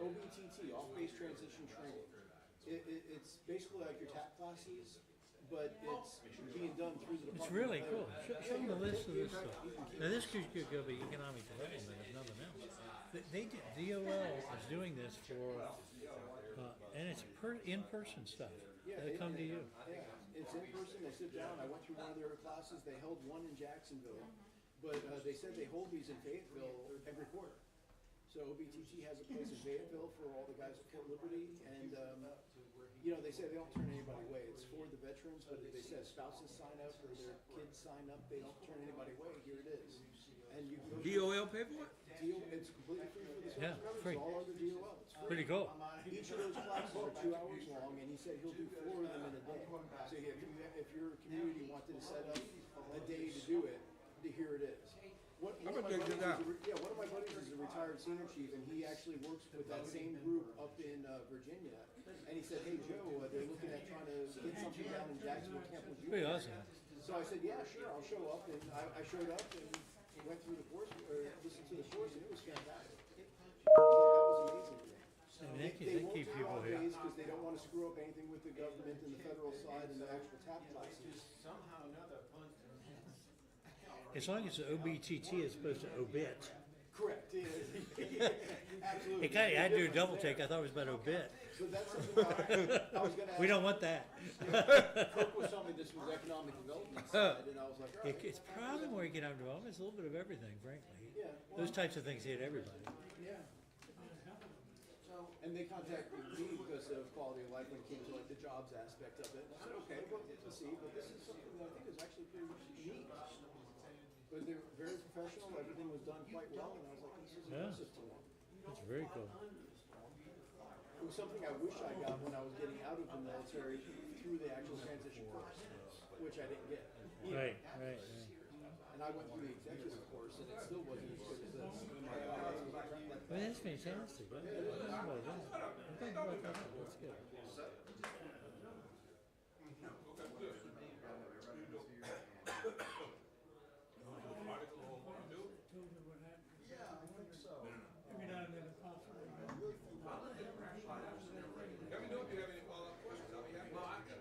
OBTT, off-base transition training. It's basically like your TAP classes, but it's being done through the Department It's really of Labor. cool. Show them the list of this stuff. Now, this could go be economic development, if nothing else. DOL is doing this for, and it's in-person stuff. They come to you. Yeah, it's in person, they sit down, I went through one of their classes, they held one in Jacksonville, but they said they hold these in Fayetteville every quarter. So OBTT has a place in Fayetteville for all the guys at Fort Liberty, and, you know, they say they don't turn anybody away, it's for the veterans, but they said spouses sign up or their kids sign up, they don't turn anybody away, here it is. And you can go. DOL pay for it? It's completely free for the Yeah, service members, free. it's all under DOL, it's free. Pretty cool. Each of those classes are 2 hours long, and he said he'll do 4 of them in a day. So if your community wanted to set up a day to do it, here it is. One of my buddies one of my buddies is a retired senior chief, and he actually works with that same group up in Virginia. And he said, hey, Joe, they're looking at trying to get something down in Jacksonville, Camp Lejeune. Pretty awesome. So I said, yeah, sure, I'll show up, and I showed up and went through the course, or listened to the course, and it was fantastic. That was amazing to me. And they won't keep do people all here. days because they don't want to screw up anything with the government and the federal side and the actual TAP classes. Somehow or another, As long as the OBTT is supposed to obit. Correct, absolutely. It kind of, I had to do a double take. I thought it was about obit. So that's something I was gonna ask. We don't want that. Kirk was telling me this was economic development side, and I was like, all right. It's probably more economic development. It's a little bit of everything, frankly. Yeah, well, Those types of things hit everybody. Yeah. And they contacted me because of quality of life when it came to like the jobs aspect of it. And I said, okay, well, we'll see, but this is something that I think is actually pretty neat. But they're very professional, everything was done quite well, and I was like, this is impressive to me. That's very cool. It was something I wish I got when I was getting out of the military through the actual transition course, which I didn't get. Right. And I went through the executive course, and it still wasn't as good as this. Well, that's fantastic. Well done. I'm glad you brought that up. That's good. Every now and then it pops up. Let me know if you have any follow-up questions. I'll be happy to answer.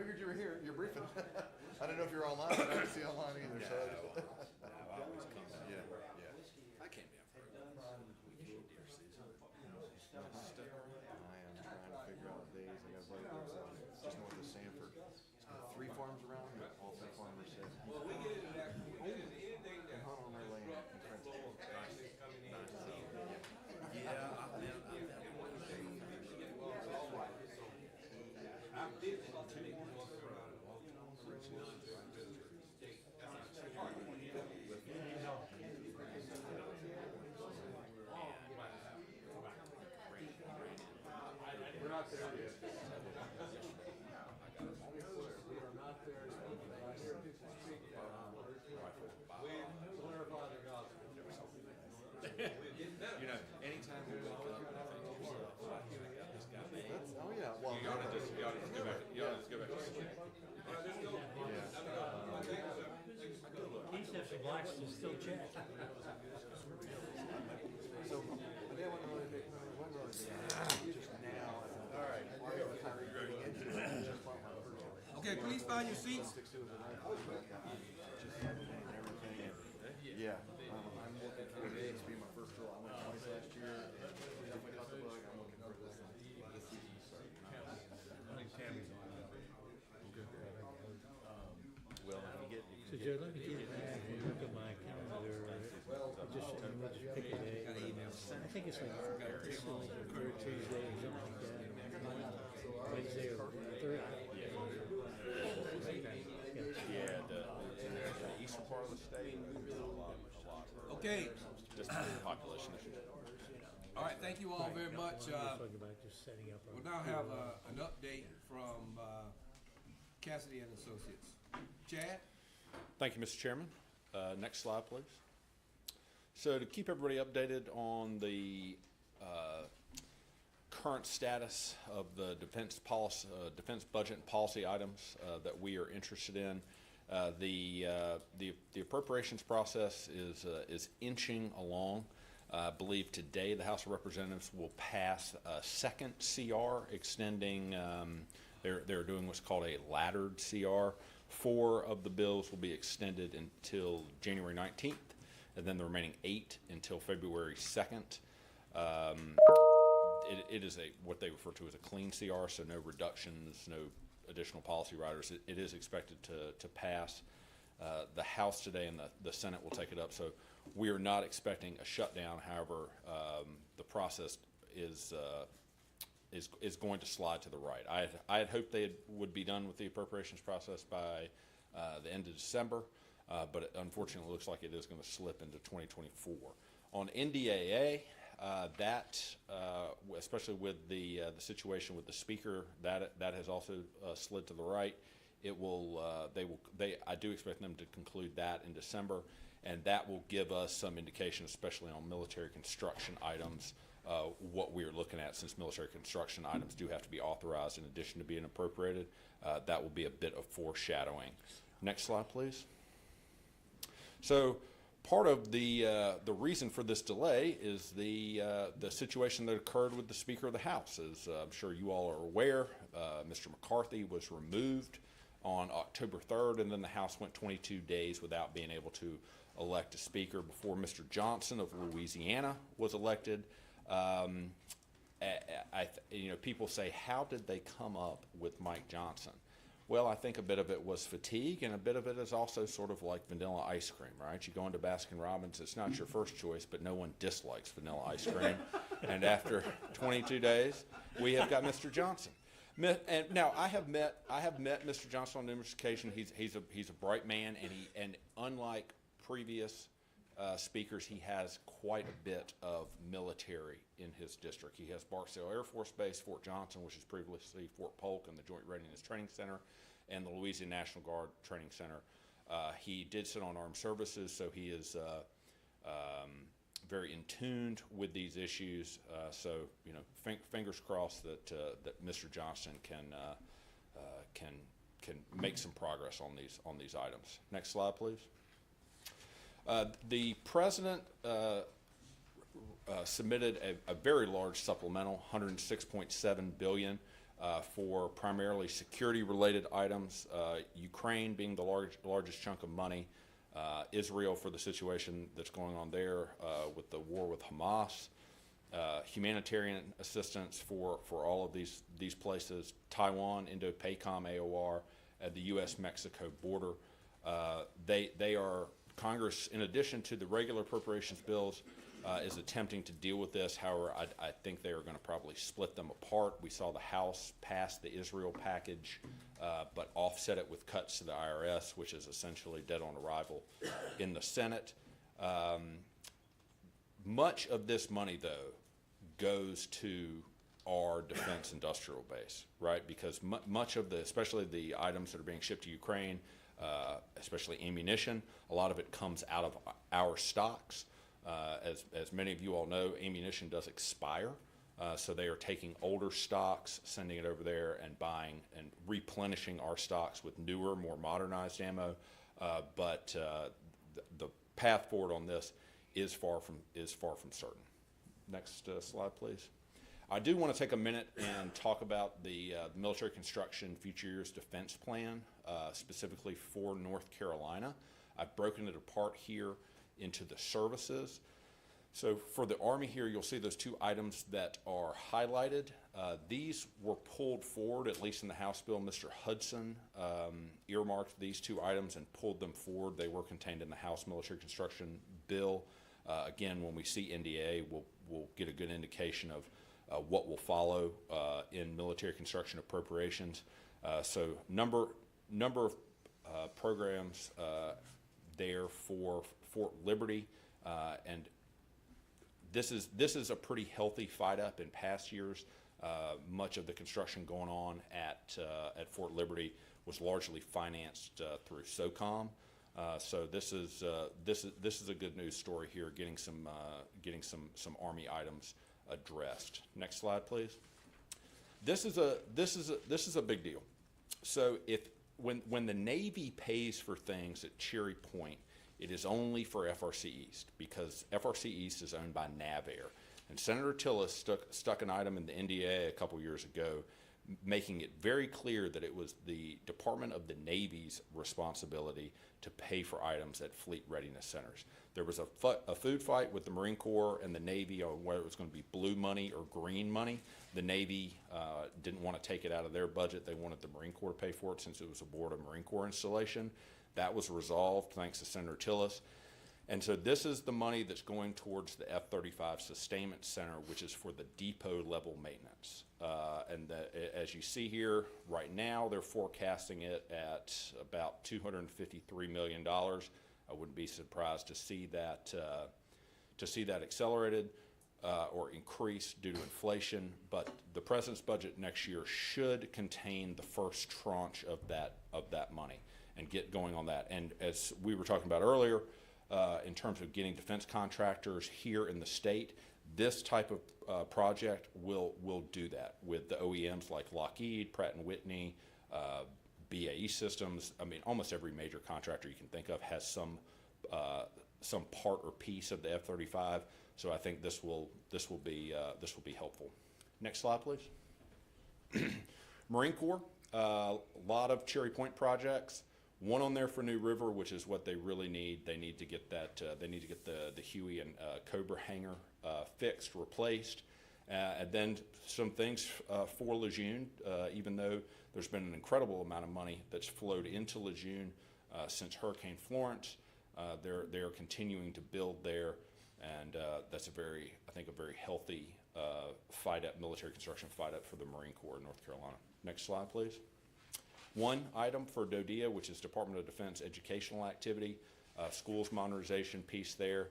Figured you were here, you're briefing. I didn't know if you were online, I didn't see you online either, so. I always come. Yeah. I can't be up for it. Deer season. I am trying to figure out days, I got a buddy lives just north of Sanford. He's got 3 farms around, and all 3 farmers said, Well, we get into that, we get into anything that. and hunt on their land in Princeton. Coming in. Yeah, I've been one of those. I did want to make this walk around and walk on Bridge Line to visit the state. not there yet. We are not there. I hear people speak now. We clarify the gospel. You know, anytime we wake up and I think to yourself, I got this guy made. Oh, yeah, well. You ought to just go back, to check. These have some blacks to still check. So, but they wouldn't really be, just now. All right. Okay, please find your seats. Yeah, I'm looking for this to be my first draw. I went twice last year. If I got the bug, I'm looking for this one. Well, if you get, So Joe, let me get back and look at my calendar. We'll just pick a day. I think it's like, it's like the third Tuesday or something like that. Wednesday or third. yeah, the eastern part of the state, a lot. Okay. Just the population issue. All right, thank you all very much. Talking about just setting up. We'll now have an update from Cassidy and Associates. Chad? Thank you, Mr. Chairman. Next slide, please. So to keep everybody updated on the current status of the defense policy, defense budget and policy items that we are interested in, the appropriations process is inching along. I believe today the House of Representatives will pass a second CR extending. They're doing what's called a laddered CR. 4 of the bills will be extended until January 19th, and then the remaining 8 until February 2nd. It is what they refer to as a clean CR, so no reductions, no additional policy riders. It is expected to pass. The House today and the Senate will take it up, so we are not expecting a shutdown. However, the process is going to slide to the right. I had hoped they would be done with the appropriations process by the end of December, but it unfortunately looks like it is going to slip into 2024. On NDAA, especially with the situation with the speaker, that has also slid to the right. I do expect them to conclude that in December, and that will give us some indication, especially on military construction items, what we are looking at, since military construction items do have to be authorized in addition to being appropriated. That will be a bit of foreshadowing. Next slide, please. So part of the reason for this delay is the situation that occurred with the Speaker of the House. As I'm sure you all are aware, Mr. McCarthy was removed on October 3rd, and then the House went 22 days without being able to elect a speaker before Mr. Johnson of Louisiana was elected. People say, how did they come up with Mike Johnson? Well, I think a bit of it was fatigue, and a bit of it is also sort of like vanilla ice cream, right? You go into Baskin-Robbins, it's not your first choice, but no one dislikes vanilla ice cream. And after 22 days, we have got Mr. Johnson. And now I have met Mr. Johnson on numerous occasions. He's a bright man, and unlike previous speakers, he has quite a bit of military in his district. He has Barksdale Air Force Base, Fort Johnson, which is previously Fort Polk, and the Joint Readiness Training Center, and the Louisiana National Guard Training Center. He did sit on Armed Services, so he is very in tune with these issues. So fingers crossed that Mr. Johnson can make some progress on these items. Next slide, please. The president submitted a very large supplemental, $106.7 billion, for primarily security-related items. Ukraine being the largest chunk of money. Israel for the situation that's going on there with the war with Hamas. Humanitarian assistance for all of these places. Taiwan, Indo-PACOM, AOR, the U.S.-Mexico border. They are. Congress, in addition to the regular appropriations bills, is attempting to deal with this. However, I think they are going to probably split them apart. We saw the House pass the Israel package, but offset it with cuts to the IRS, which is essentially dead on arrival in the Senate. Much of this money, though, goes to our defense industrial base, right? Because much of the, especially the items that are being shipped to Ukraine, especially ammunition, a lot of it comes out of our stocks. As many of you all know, ammunition does expire. So they are taking older stocks, sending it over there and buying and replenishing our stocks with newer, more modernized ammo. But the path forward on this is far from certain. Next slide, please. I do want to take a minute and talk about the Military Construction Future Years Defense Plan, specifically for North Carolina. I've broken it apart here into the services. So for the Army here, you'll see those two items that are highlighted. These were pulled forward, at least in the House bill. Mr. Hudson earmarked these two items and pulled them forward. They were contained in the House Military Construction Bill. Again, when we see NDA, we'll get a good indication of what will follow in military construction appropriations. So number of programs there for Fort Liberty, and this is a pretty healthy fight up in past years. Much of the construction going on at Fort Liberty was largely financed through SOCOM. So this is a good news story here, getting some Army items addressed. Next slide, please. This is a big deal. So when the Navy pays for things at Cherry Point, it is only for FRC East, because FRC East is owned by NAVAIR. And Senator Tillis stuck an item in the NDA a couple years ago, making it very clear that it was the Department of the Navy's responsibility to pay for items at fleet readiness centers. There was a food fight with the Marine Corps and the Navy on whether it was going to be blue money or green money. The Navy didn't want to take it out of their budget. They wanted the Marine Corps to pay for it since it was aboard a Marine Corps installation. That was resolved thanks to Senator Tillis. And so this is the money that's going towards the F-35 Sustainment Center, which is for the depot level maintenance. As you see here, right now, they're forecasting it at about $253 million. I wouldn't be surprised to see that accelerated or increased due to inflation. But the President's budget next year should contain the first tranche of that money and get going on that. And as we were talking about earlier, in terms of getting defense contractors here in the state, this type of project will do that with the OEMs like Lockheed, Pratt & Whitney, BAE Systems. I mean, almost every major contractor you can think of has some part or piece of the F-35. So I think this will be helpful. Next slide, please. Marine Corps, a lot of Cherry Point projects. One on there for New River, which is what they really need. They need to get that. They need to get the Huey and Cobra hangar fixed, replaced, and then some things for Lejeune. Even though there's been an incredible amount of money that's flowed into Lejeune since Hurricane Florence, they're continuing to build there, and that's a very healthy military construction fight up for the Marine Corps in North Carolina. Next slide, please. One item for DODEA, which is Department of Defense educational activity, schools modernization piece there,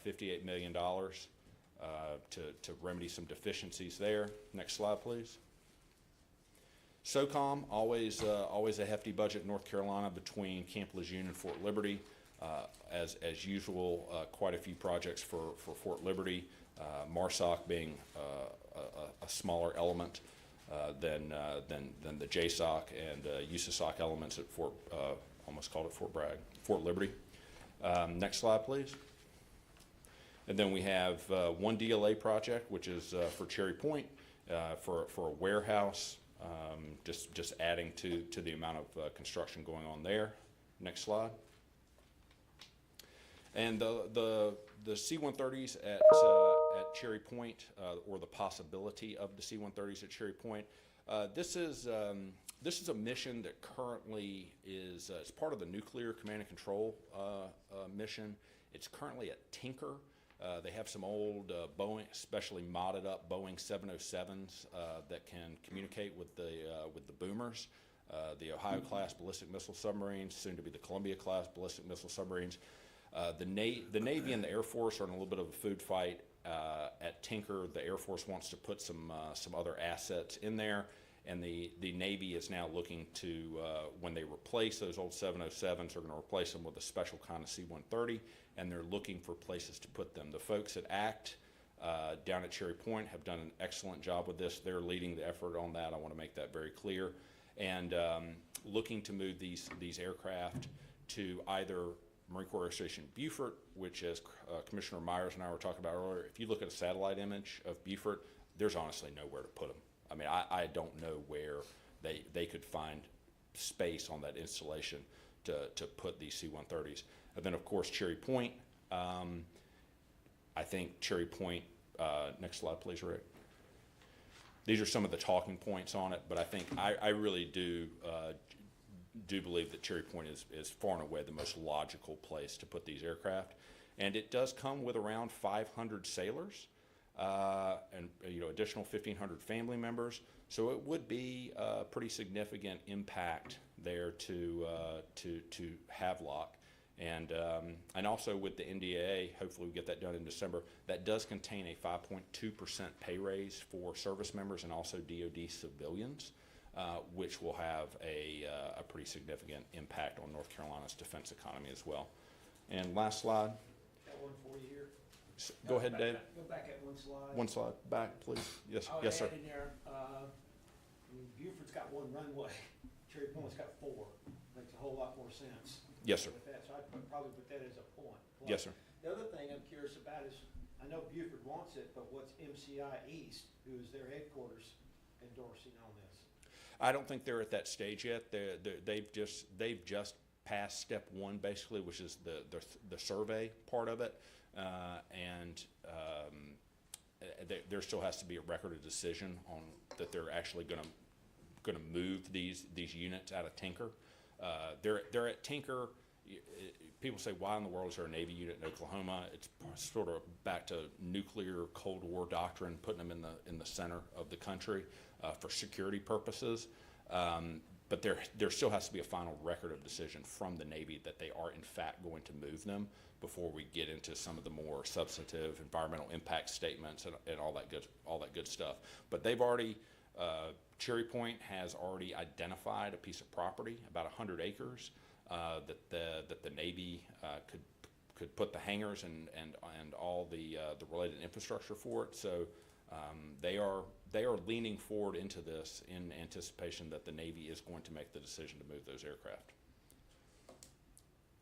$58 million to remedy some deficiencies there. Next slide, please. SOCOM, always a hefty budget in North Carolina between Camp Lejeune and Fort Liberty. As usual, quite a few projects for Fort Liberty, MARSOC being a smaller element than the JSOC and USASOC elements at Fort Liberty. Next slide, please. And then we have one DLA project, which is for Cherry Point, for a warehouse, just adding to the amount of construction going on there. Next slide. And the C-130s at Cherry Point, or the possibility of the C-130s at Cherry Point, this is a mission that currently is it's part of the Nuclear Command and Control mission. It's currently at Tinker. They have some old Boeing, especially modded up Boeing 707s that can communicate with the boomers, the Ohio-class ballistic missile submarines, soon to be the Columbia-class ballistic missile submarines. The Navy and the Air Force are in a little bit of a food fight at Tinker, the Air Force wants to put some other assets in there, and the Navy is now looking to, when they replace those old 707s, they're going to replace them with a special kind of C-130, and they're looking for places to put them. The folks at ACT down at Cherry Point have done an excellent job with this. They're leading the effort on that. I want to make that very clear. And looking to move these aircraft to either Marine Corps Air Station Beaufort, which, as Commissioner Myers and I were talking about earlier, if you look at a satellite image of Beaufort, there's honestly nowhere to put them. I mean, I don't know where they could find space on that installation to put these C-130s. And then, of course, Cherry Point. I think Cherry Point, next slide, please, Rick. These are some of the talking points on it, but I think I really do believe that Cherry Point is far and away the most logical place to put these aircraft. And it does come with around 500 sailors and additional 1,500 family members. So it would be a pretty significant impact there to Havelock. And also with the NDAA, hopefully we get that done in December, that does contain a 5.2% pay raise for service members and also DoD civilians, which will have a pretty significant impact on North Carolina's defense economy as well. And last slide. Got one for you here. Go ahead, Dave. Go back at one slide. One slide back, please. Yes, Oh, yes, sir. in there, Beaufort's got one runway, Cherry Point's got four. Makes a whole lot more sense. Yes, sir. With that, so I'd probably put that as a point. Plus, Yes, sir. The other thing I'm curious about is, I know Beaufort wants it, but what's MCI East, who is their headquarters, endorsing on this? I don't think they're at that stage yet. They've just passed step one, basically, which is the survey part of it, and there still has to be a record of decision on that they're actually going to move these units out of Tinker. They're at Tinker. People say, why in the world is there a Navy unit in Oklahoma? It's sort of back to nuclear Cold War doctrine, putting them in the center of the country for security purposes. But there still has to be a final record of decision from the Navy that they are in fact going to move them before we get into some of the more substantive environmental impact statements and all that good stuff. But they've already Cherry Point has already identified a piece of property, about 100 acres, that the Navy could put the hangars and all the related infrastructure for it. So they are leaning forward into this in anticipation that the Navy is going to make the decision to move those aircraft.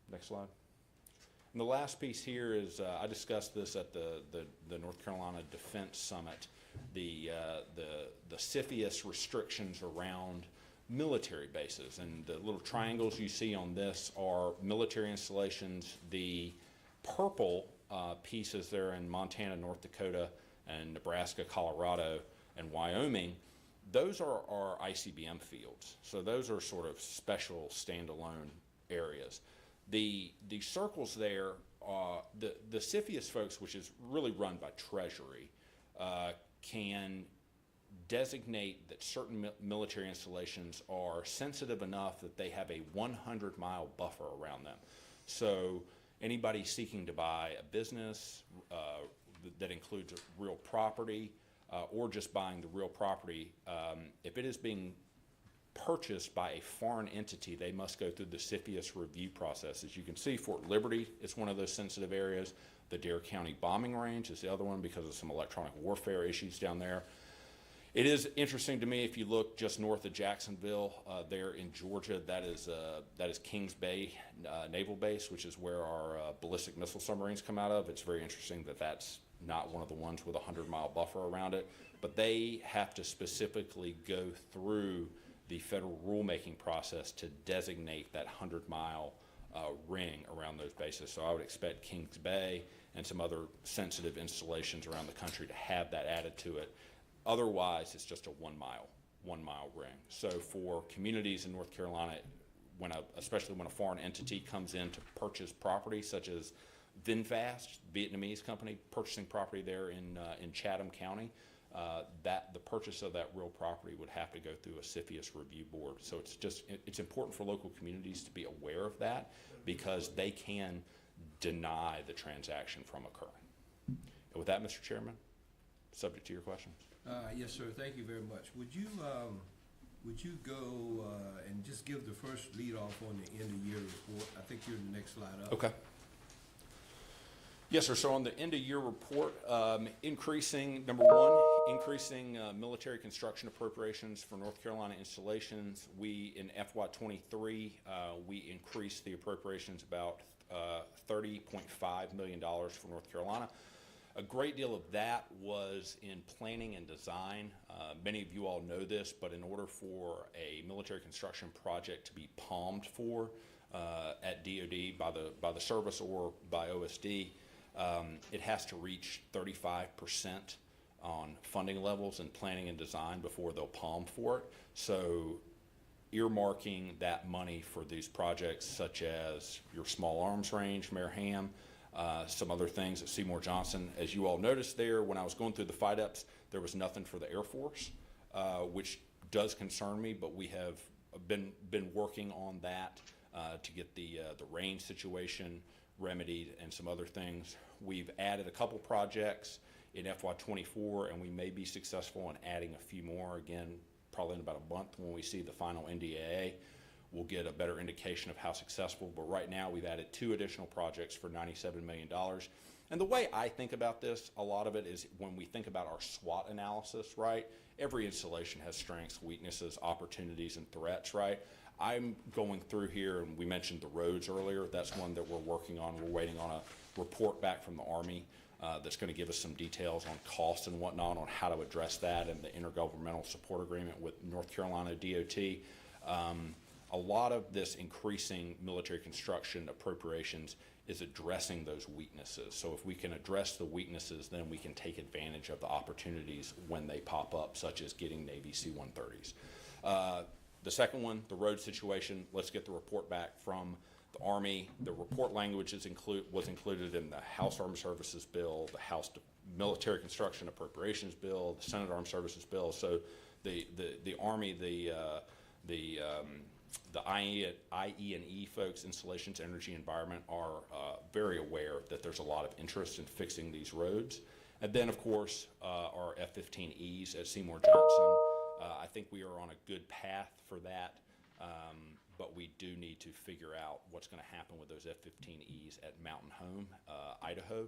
Next slide. And the last piece here is I discussed this at the North Carolina Defense Summit. The CFIUS restrictions around military bases, and the little triangles you see on this are military installations. The purple pieces there in Montana, North Dakota, and Nebraska, Colorado, and Wyoming, those are ICBM fields. So those are sort of special standalone areas. The circles there, the CFIUS folks, which is really run by Treasury, can designate that certain military installations are sensitive enough that they have a 100-mile buffer around them. So anybody seeking to buy a business that includes real property or just buying the real property, if it is being purchased by a foreign entity, they must go through the CFIUS review process. As you can see, Fort Liberty is one of those sensitive areas. The Dare County bombing range is the other one because of some electronic warfare issues down there. It is interesting to me, if you look just north of Jacksonville, there in Georgia, that is Kings Bay Naval Base, which is where our ballistic missile submarines come out of. It's very interesting that that's not one of the ones with a 100-mile buffer around it, but they have to specifically go through the federal rulemaking process to designate that 100-mile ring around those bases. So I would expect Kings Bay and some other sensitive installations around the country to have that added to it. Otherwise, it's just a one-mile ring. So for communities in North Carolina, especially when a foreign entity comes in to purchase property, such as VinFast, Vietnamese company, purchasing property there in Chatham County, that the purchase of that real property would have to go through a CFIUS review board. So it's important for local communities to be aware of that, because they can deny the transaction from occurring. With that, Mr. Chairman, subject to your questions. Yes, sir, thank you very much. Would you go and just give the first lead off on the end of year report? I think you're the next slide up. Okay. Yes, sir. So on the end of year report, increasing, number one, increasing military construction appropriations for North Carolina installations. We, in FY23, we increased the appropriations about $30.5 million for North Carolina. A great deal of that was in planning and design. Many of you all know this, but in order for a military construction project to be palmed for at DoD by the service or by OSD, it has to reach 35% on funding levels and planning and design before they'll palm for it. So earmarking that money for these projects, such as your small arms range, Mayor Ham, some other things at Seymour Johnson. As you all noticed there, when I was going through the FIDEPs, there was nothing for the Air Force, which does concern me, but we have been working on that to get the range situation remedied and some other things. We've added a couple projects in FY24, and we may be successful in adding a few more. Again, probably in about a month when we see the final NDAA, we'll get a better indication of how successful. But right now, we've added 2 additional projects for $97 million. And the way I think about this, a lot of it is when we think about our SWOT analysis, right? Every installation has strengths, weaknesses, opportunities, and threats, right? I'm going through here, and we mentioned the roads earlier. That's one that we're working on. We're waiting on a report back from the Army that's going to give us some details on cost and whatnot on how to address that and the intergovernmental support agreement with North Carolina DOT. A lot of this increasing military construction appropriations is addressing those weaknesses. So if we can address the weaknesses, then we can take advantage of the opportunities when they pop up, such as getting Navy C-130s. The second one, the road situation, let's get the report back from the Army. The report language was included in the House Armed Services Bill, the House Military Construction Appropriations Bill, the Senate Armed Services Bill. So the Army, the IE&E folks, Installations, Energy, Environment, are very aware that there's a lot of interest in fixing these roads. And then, of course, our F-15Es at Seymour Johnson. I think we are on a good path for that, but we do need to figure out what's going to happen with those F-15Es at Mountain Home, Idaho.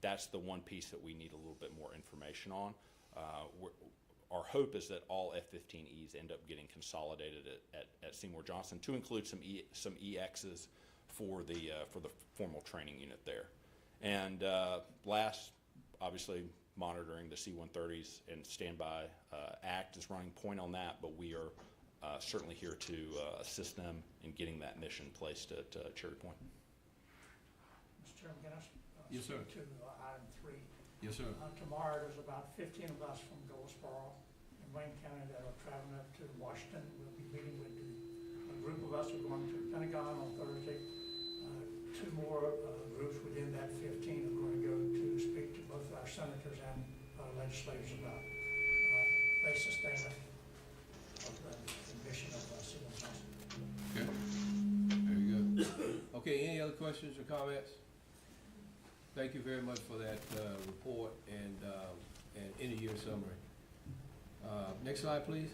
That's the one piece that we need a little bit more information on. Our hope is that all F-15Es end up getting consolidated at Seymour Johnson to include some EXs for the formal training unit there. And last, obviously, monitoring the C-130s and Standby Act is running point on that, but we are certainly here to assist them in getting that mission placed at Cherry Point. Mr. Chairman, can I Yes, sir. speak to item 3? Yes, sir. Tomorrow, there's about 15 of us from Goldsboro in Wayne County that are traveling up to Washington. We'll be meeting with a group of us who are going to the Pentagon on Thursday. 2 more groups within that 15 are going to go to speak to both our senators and legislators about base sustainment of the mission of Seymour Johnson. Okay, very good. Okay, any other questions or comments? Thank you very much for that report and end of year summary. Next slide, please.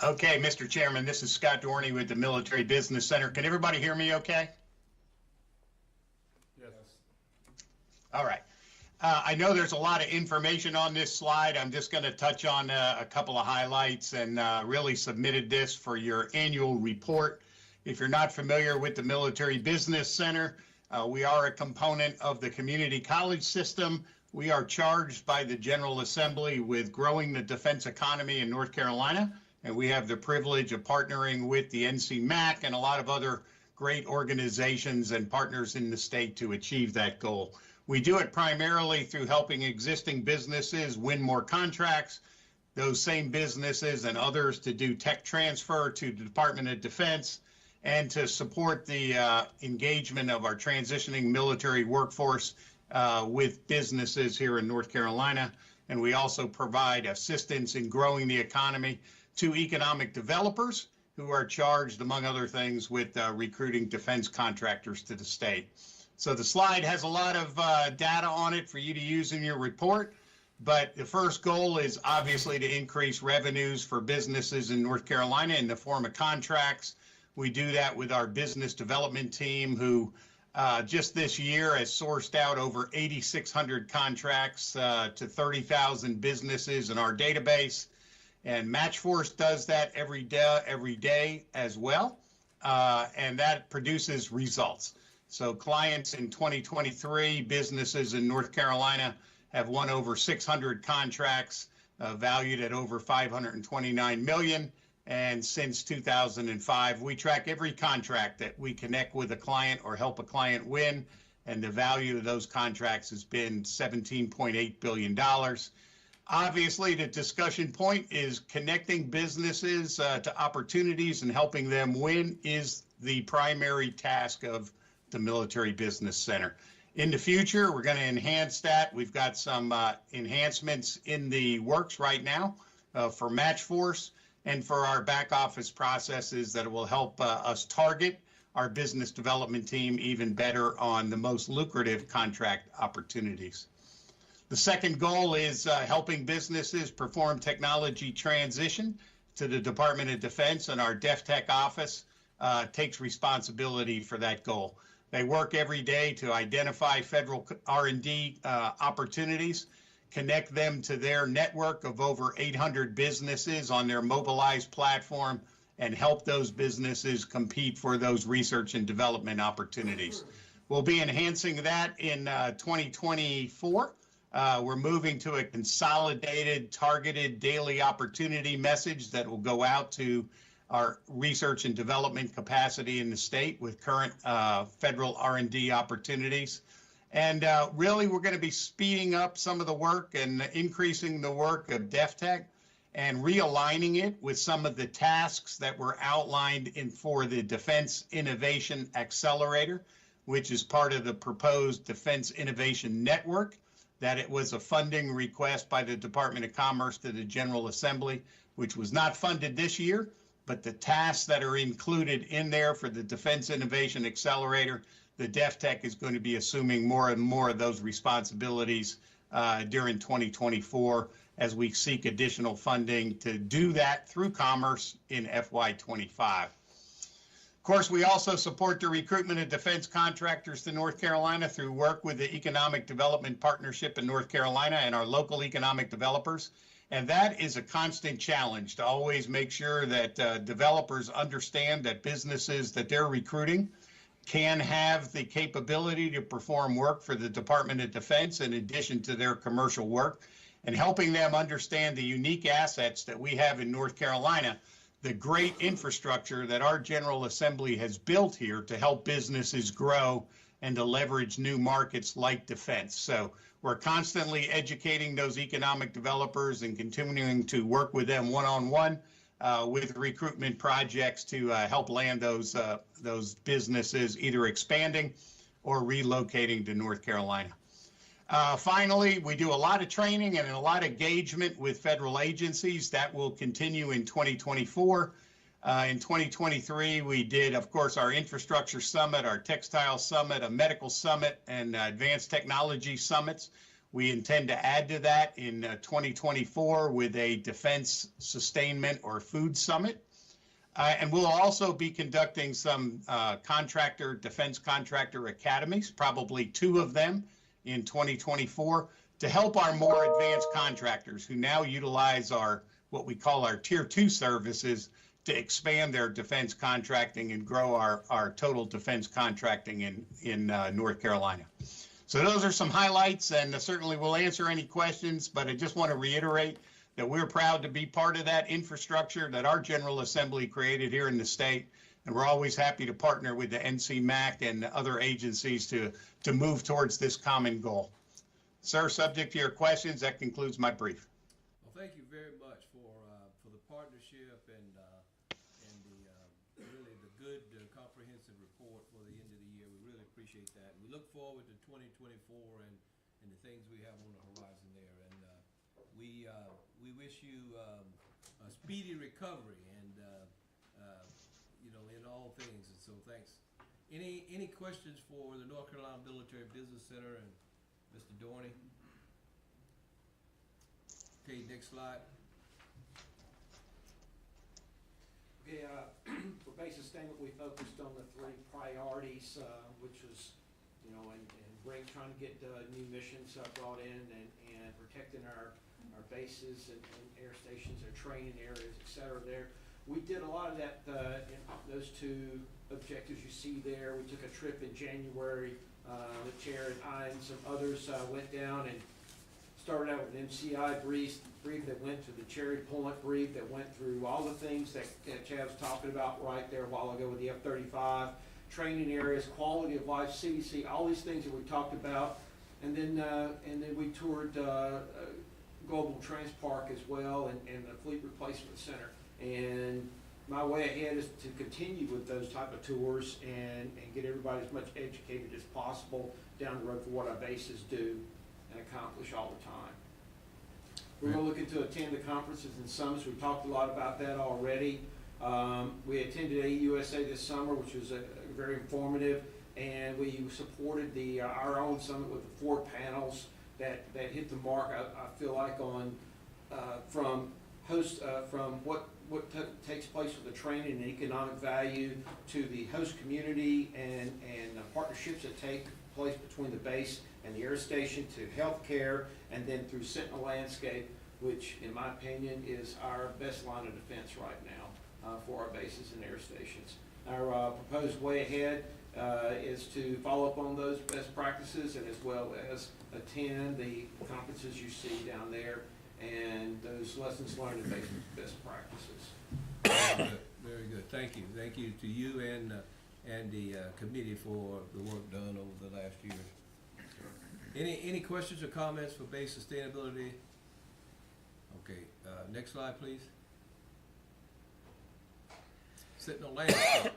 Okay, Mr. Chairman, this is Scott Dorney with the Military Business Center. Can everybody hear me okay? Yes. All right. I know there's a lot of information on this slide. I'm just going to touch on a couple of highlights and really submitted this for your annual report. If you're not familiar with the Military Business Center, we are a component of the community college system. We are charged by the General Assembly with growing the defense economy in North Carolina, and we have the privilege of partnering with the NCMAC and a lot of other great organizations and partners in the state to achieve that goal. We do it primarily through helping existing businesses win more contracts, those same businesses and others to do tech transfer to the Department of Defense, and to support the engagement of our transitioning military workforce with businesses here in North Carolina. And we also provide assistance in growing the economy to economic developers who are charged, among other things, with recruiting defense contractors to the state. So the slide has a lot of data on it for you to use in your report, but the first goal is obviously to increase revenues for businesses in North Carolina in the form of contracts. We do that with our business development team, who just this year has sourced out over 8,600 contracts to 30,000 businesses in our database. And Matchforce does that every day as well, and that produces results. So clients in 2023, businesses in North Carolina have won over 600 contracts valued at over $529 million. And since 2005, we track every contract that we connect with a client or help a client win, and the value of those contracts has been $17.8 billion. Obviously, the discussion point is connecting businesses to opportunities and helping them win is the primary task of the Military Business Center. In the future, we're going to enhance that. We've got some enhancements in the works right now for Matchforce and for our back office processes that will help us target our business development team even better on the most lucrative contract opportunities. The second goal is helping businesses perform technology transition to the Department of Defense, and our DefTech office takes responsibility for that goal. They work every day to identify federal R&D opportunities, connect them to their network of over 800 businesses on their mobilized platform, and help those businesses compete for those research and development opportunities. We'll be enhancing that in 2024. We're moving to a consolidated, targeted daily opportunity message that will go out to our research and development capacity in the state with current federal R&D opportunities. And really, we're going to be speeding up some of the work and increasing the work of DefTech and realigning it with some of the tasks that were outlined for the Defense Innovation Accelerator, which is part of the proposed Defense Innovation Network. That it was a funding request by the Department of Commerce to the General Assembly, which was not funded this year, but the tasks that are included in there for the Defense Innovation Accelerator, the DefTech is going to be assuming more and more of those responsibilities during 2024 as we seek additional funding to do that through Commerce in FY25. Of course, we also support the recruitment of defense contractors to North Carolina through work with the Economic Development Partnership in North Carolina and our local economic developers. And that is a constant challenge to always make sure that developers understand that businesses that they're recruiting can have the capability to perform work for the Department of Defense in addition to their commercial work, and helping them understand the unique assets that we have in North Carolina, the great infrastructure that our General Assembly has built here to help businesses grow and to leverage new markets like defense. So we're constantly educating those economic developers and continuing to work with them one-on-one with recruitment projects to help land those businesses either expanding or relocating to North Carolina. Finally, we do a lot of training and a lot of engagement with federal agencies. That will continue in 2024. In 2023, we did, of course, our infrastructure summit, our textile summit, a medical summit, and advanced technology summits. We intend to add to that in 2024 with a defense sustainment or food summit. And we'll also be conducting some defense contractor academies, probably 2 of them in 2024, to help our more advanced contractors who now utilize what we call our Tier 2 services to expand their defense contracting and grow our total defense contracting in North Carolina. So those are some highlights, and certainly we'll answer any questions, but I just want to reiterate that we're proud to be part of that infrastructure that our General Assembly created here in the state, and we're always happy to partner with the NCMAC and other agencies to move towards this common goal. Sir, subject to your questions, that concludes my brief. Well, thank you very much for the partnership and really the good comprehensive report for the end of the year. We really appreciate that. We look forward to 2024 and the things we have on the horizon there. And we wish you a speedy recovery and all things, and so thanks. Any questions for the North Carolina Military Business Center and Mr. Dorney? Okay, next slide. Okay, for base sustainment, we focused on the three priorities, which was, and trying to get new missions brought in and protecting our bases and air stations, our training areas, et cetera there. We did a lot of that in those two objectives you see there. We took a trip in January, the chair and I and some others went down and started out with an MCI brief that went to the Cherry Point brief that went through all the things that Chad was talking about right there a while ago with the F-35, training areas, quality of life, CDC, all these things that we talked about. And then we toured Global Trans Park as well and the Fleet Replacement Center. And my way ahead is to continue with those type of tours and get everybody as much educated as possible down the road for what our bases do and accomplish all the time. We're going to look into attend the conferences and summits. We've talked a lot about that already. We attended AUSA this summer, which was very informative, and we supported our own summit with the 4 panels that hit the mark. I feel like on from what takes place with the training and economic value to the host community and partnerships that take place between the base and the air station to healthcare, and then through Sentinel Landscape, which in my opinion is our best line of defense right now for our bases and air stations. Our proposed way ahead is to follow up on those best practices and as well as attend the conferences you see down there and those lessons learned and best practices. Very good. Thank you. Thank you to you and the committee for the work done over the last year. Any questions or comments for base sustainability? Okay, next slide, please. Sentinel Landscape.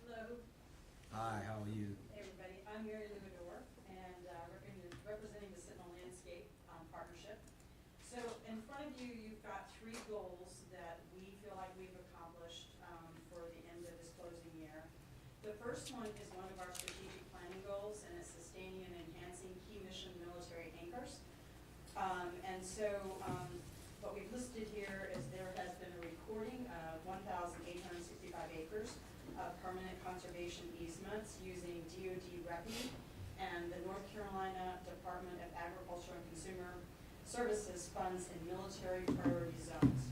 Hello. Hi, how are you? Hey everybody, I'm Mary Lumador and representing the Sentinel Landscape Partnership. So in front of you, you've got 3 goals that we feel like we've accomplished for the end of this closing year. The first one is one of our strategic planning goals, and it's sustaining and enhancing key mission military anchors. What we've listed here is there has been a recording of 1,865 acres of permanent conservation easements using DoD REPI and the North Carolina Department of Agriculture and Consumer Services funds in military priority zones.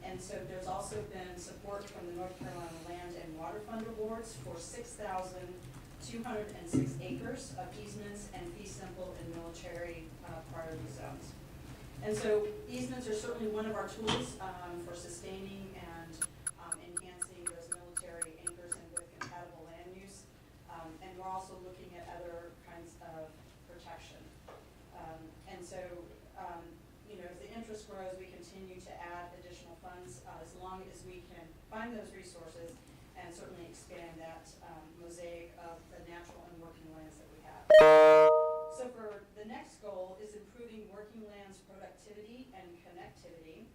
And so there's also been support from the North Carolina Land and Water Fund awards for 6,206 acres of easements and fee simple in military priority zones. And so easements are certainly one of our tools for sustaining and enhancing those military anchors and with compatible land use. And we're also looking at other kinds of protection. As the interest grows, we continue to add additional funds as long as we can find those resources and certainly expand that mosaic of the natural and working lands that we have. So for the next goal is improving working lands productivity and connectivity.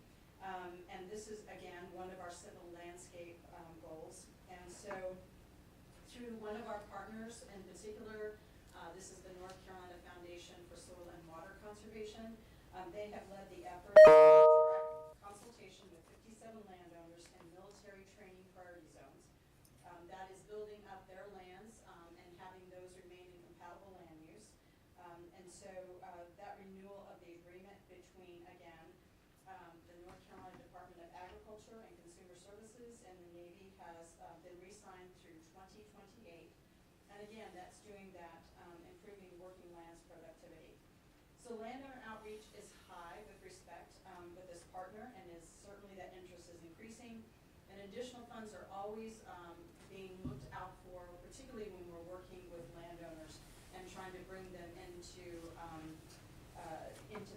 And this is, again, one of our Sentinel Landscape goals. And so through one of our partners in particular, this is the North Carolina Foundation for Soil and Water Conservation. They have led the effort in direct consultation with 57 landowners in military training priority zones. That is building up their lands and having those remain in compatible land use. That renewal of the agreement between, again, the North Carolina Department of Agriculture and Consumer Services and the Navy has been re-signed through 2028. And again, that's doing that, improving working lands productivity. So landowner outreach is high with respect with this partner, and certainly that interest is increasing. And additional funds are always being looked out for, particularly when we're working with landowners and trying to bring them into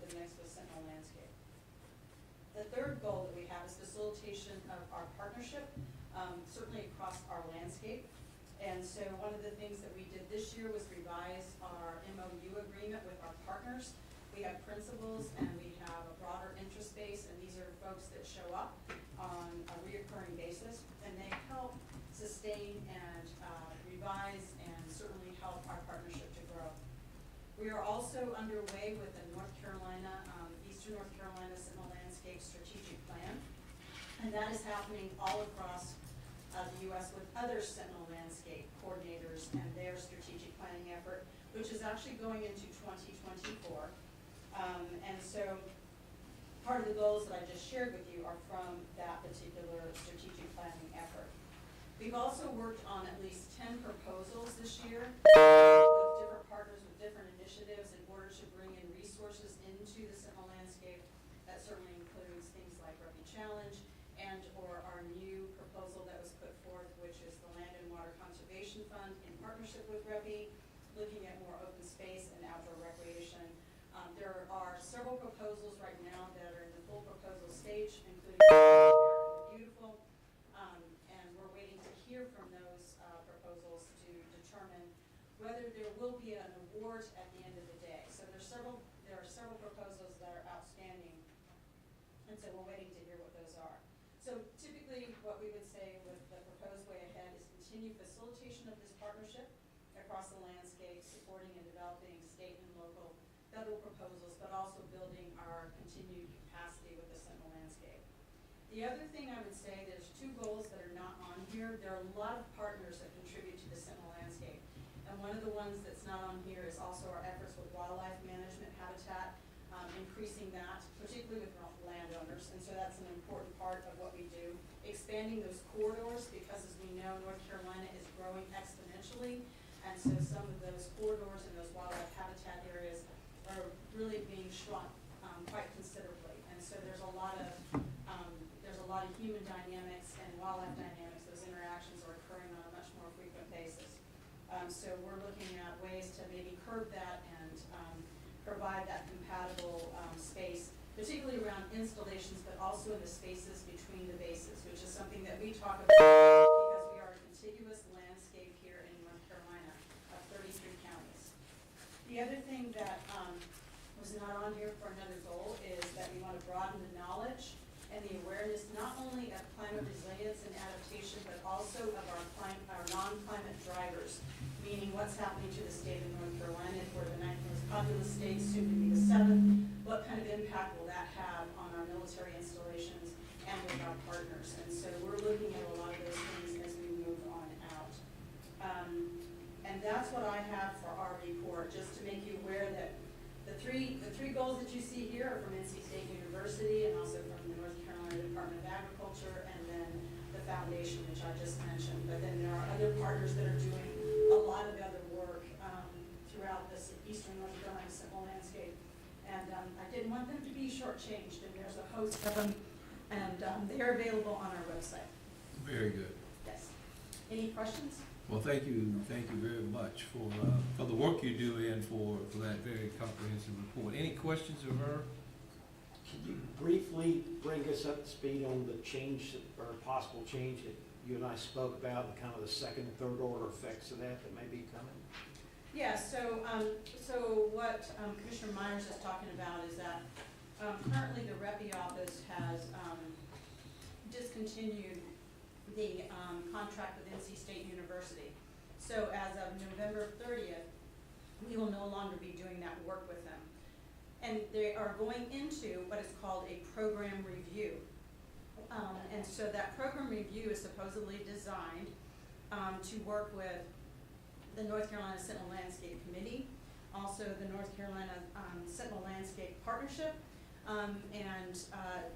the mix with Sentinel Landscape. The third goal that we have is facilitation of our partnership, certainly across our landscape. And so one of the things that we did this year was revise our MOU agreement with our partners, we have principals, and we have a broader interest base, and these are folks that show up on a reoccurring basis, and they help sustain and revise and certainly help our partnership to grow. We are also underway with the North Carolina, Eastern North Carolina Sentinel Landscape Strategic Plan, and that is happening all across the U.S. with other Sentinel Landscape coordinators and their strategic planning effort, which is actually going into 2024. And so part of the goals that I just shared with you are from that particular strategic planning effort. We've also worked on at least 10 proposals this year with different partners with different initiatives in order to bring in resources into the Sentinel Landscape. That certainly includes things like Rugby Challenge and or our new proposal that was put forth, which is the Land and Water Conservation Fund in partnership with Rugby, looking at more open space and outdoor recreation. There are several proposals right now that are in the full proposal stage, including Beautiful, and we're waiting to hear from those proposals to determine whether there will be an award at the end of the day. So there are several proposals that are outstanding, and so we're waiting to hear what those are. So typically, what we would say with the proposed way ahead is continue facilitation of this partnership across the landscape, supporting and developing state and local federal proposals, but also building our continued capacity with the Sentinel Landscape. The other thing I would say, there's two goals that are not on here. There are a lot of partners that contribute to the Sentinel Landscape. And one of the ones that's not on here is also our efforts with wildlife management habitat, increasing that, particularly with landowners. And so that's an important part of what we do. Expanding those corridors, because as we know, North Carolina is growing exponentially. And so some of those corridors and those wildlife habitat areas are really being shrunk quite considerably. And so there's a lot of human dynamics and wildlife dynamics. Those interactions are occurring on a much more frequent basis. So we're looking at ways to maybe curb that and provide that compatible space, particularly around installations, but also in the spaces between the bases, which is something that we talk about because we are a contiguous landscape here in North Carolina of 33 counties. The other thing that was not on here for another goal is that we want to broaden the knowledge and the awareness not only of climate resilience and adaptation, but also of our non-climate drivers, meaning what's happening to the state of North Carolina. We're the 9th most populous state, soon to be the 7th. What kind of impact will that have on our military installations and with our partners? And so we're looking at a lot of those things as we move on out. And that's what I have for our report, just to make you aware that the three goals that you see here are from NC State University and also from the North Carolina Department of Agriculture, and then the foundation, which I just mentioned. But then there are other partners that are doing a lot of other work throughout this Eastern North Carolina Sentinel Landscape. And I didn't want them to be shortchanged, and there's a host of them, and they're available on our website. Very good. Yes. Any questions? Well, thank you very much for the work you do and for that very comprehensive report. Any questions of her? Can you briefly bring us up to speed on the change or possible change that you and I spoke about, and kind of the second and third order effects of that may be coming? Yeah, so what Commissioner Myers is talking about is that currently the REPI office has discontinued the contract with NC State University. So as of November 30th, we will no longer be doing that work with them. And they are going into what is called a program review. And so that program review is supposedly designed to work with the North Carolina Sentinel Landscape Committee, also the North Carolina Sentinel Landscape Partnership, and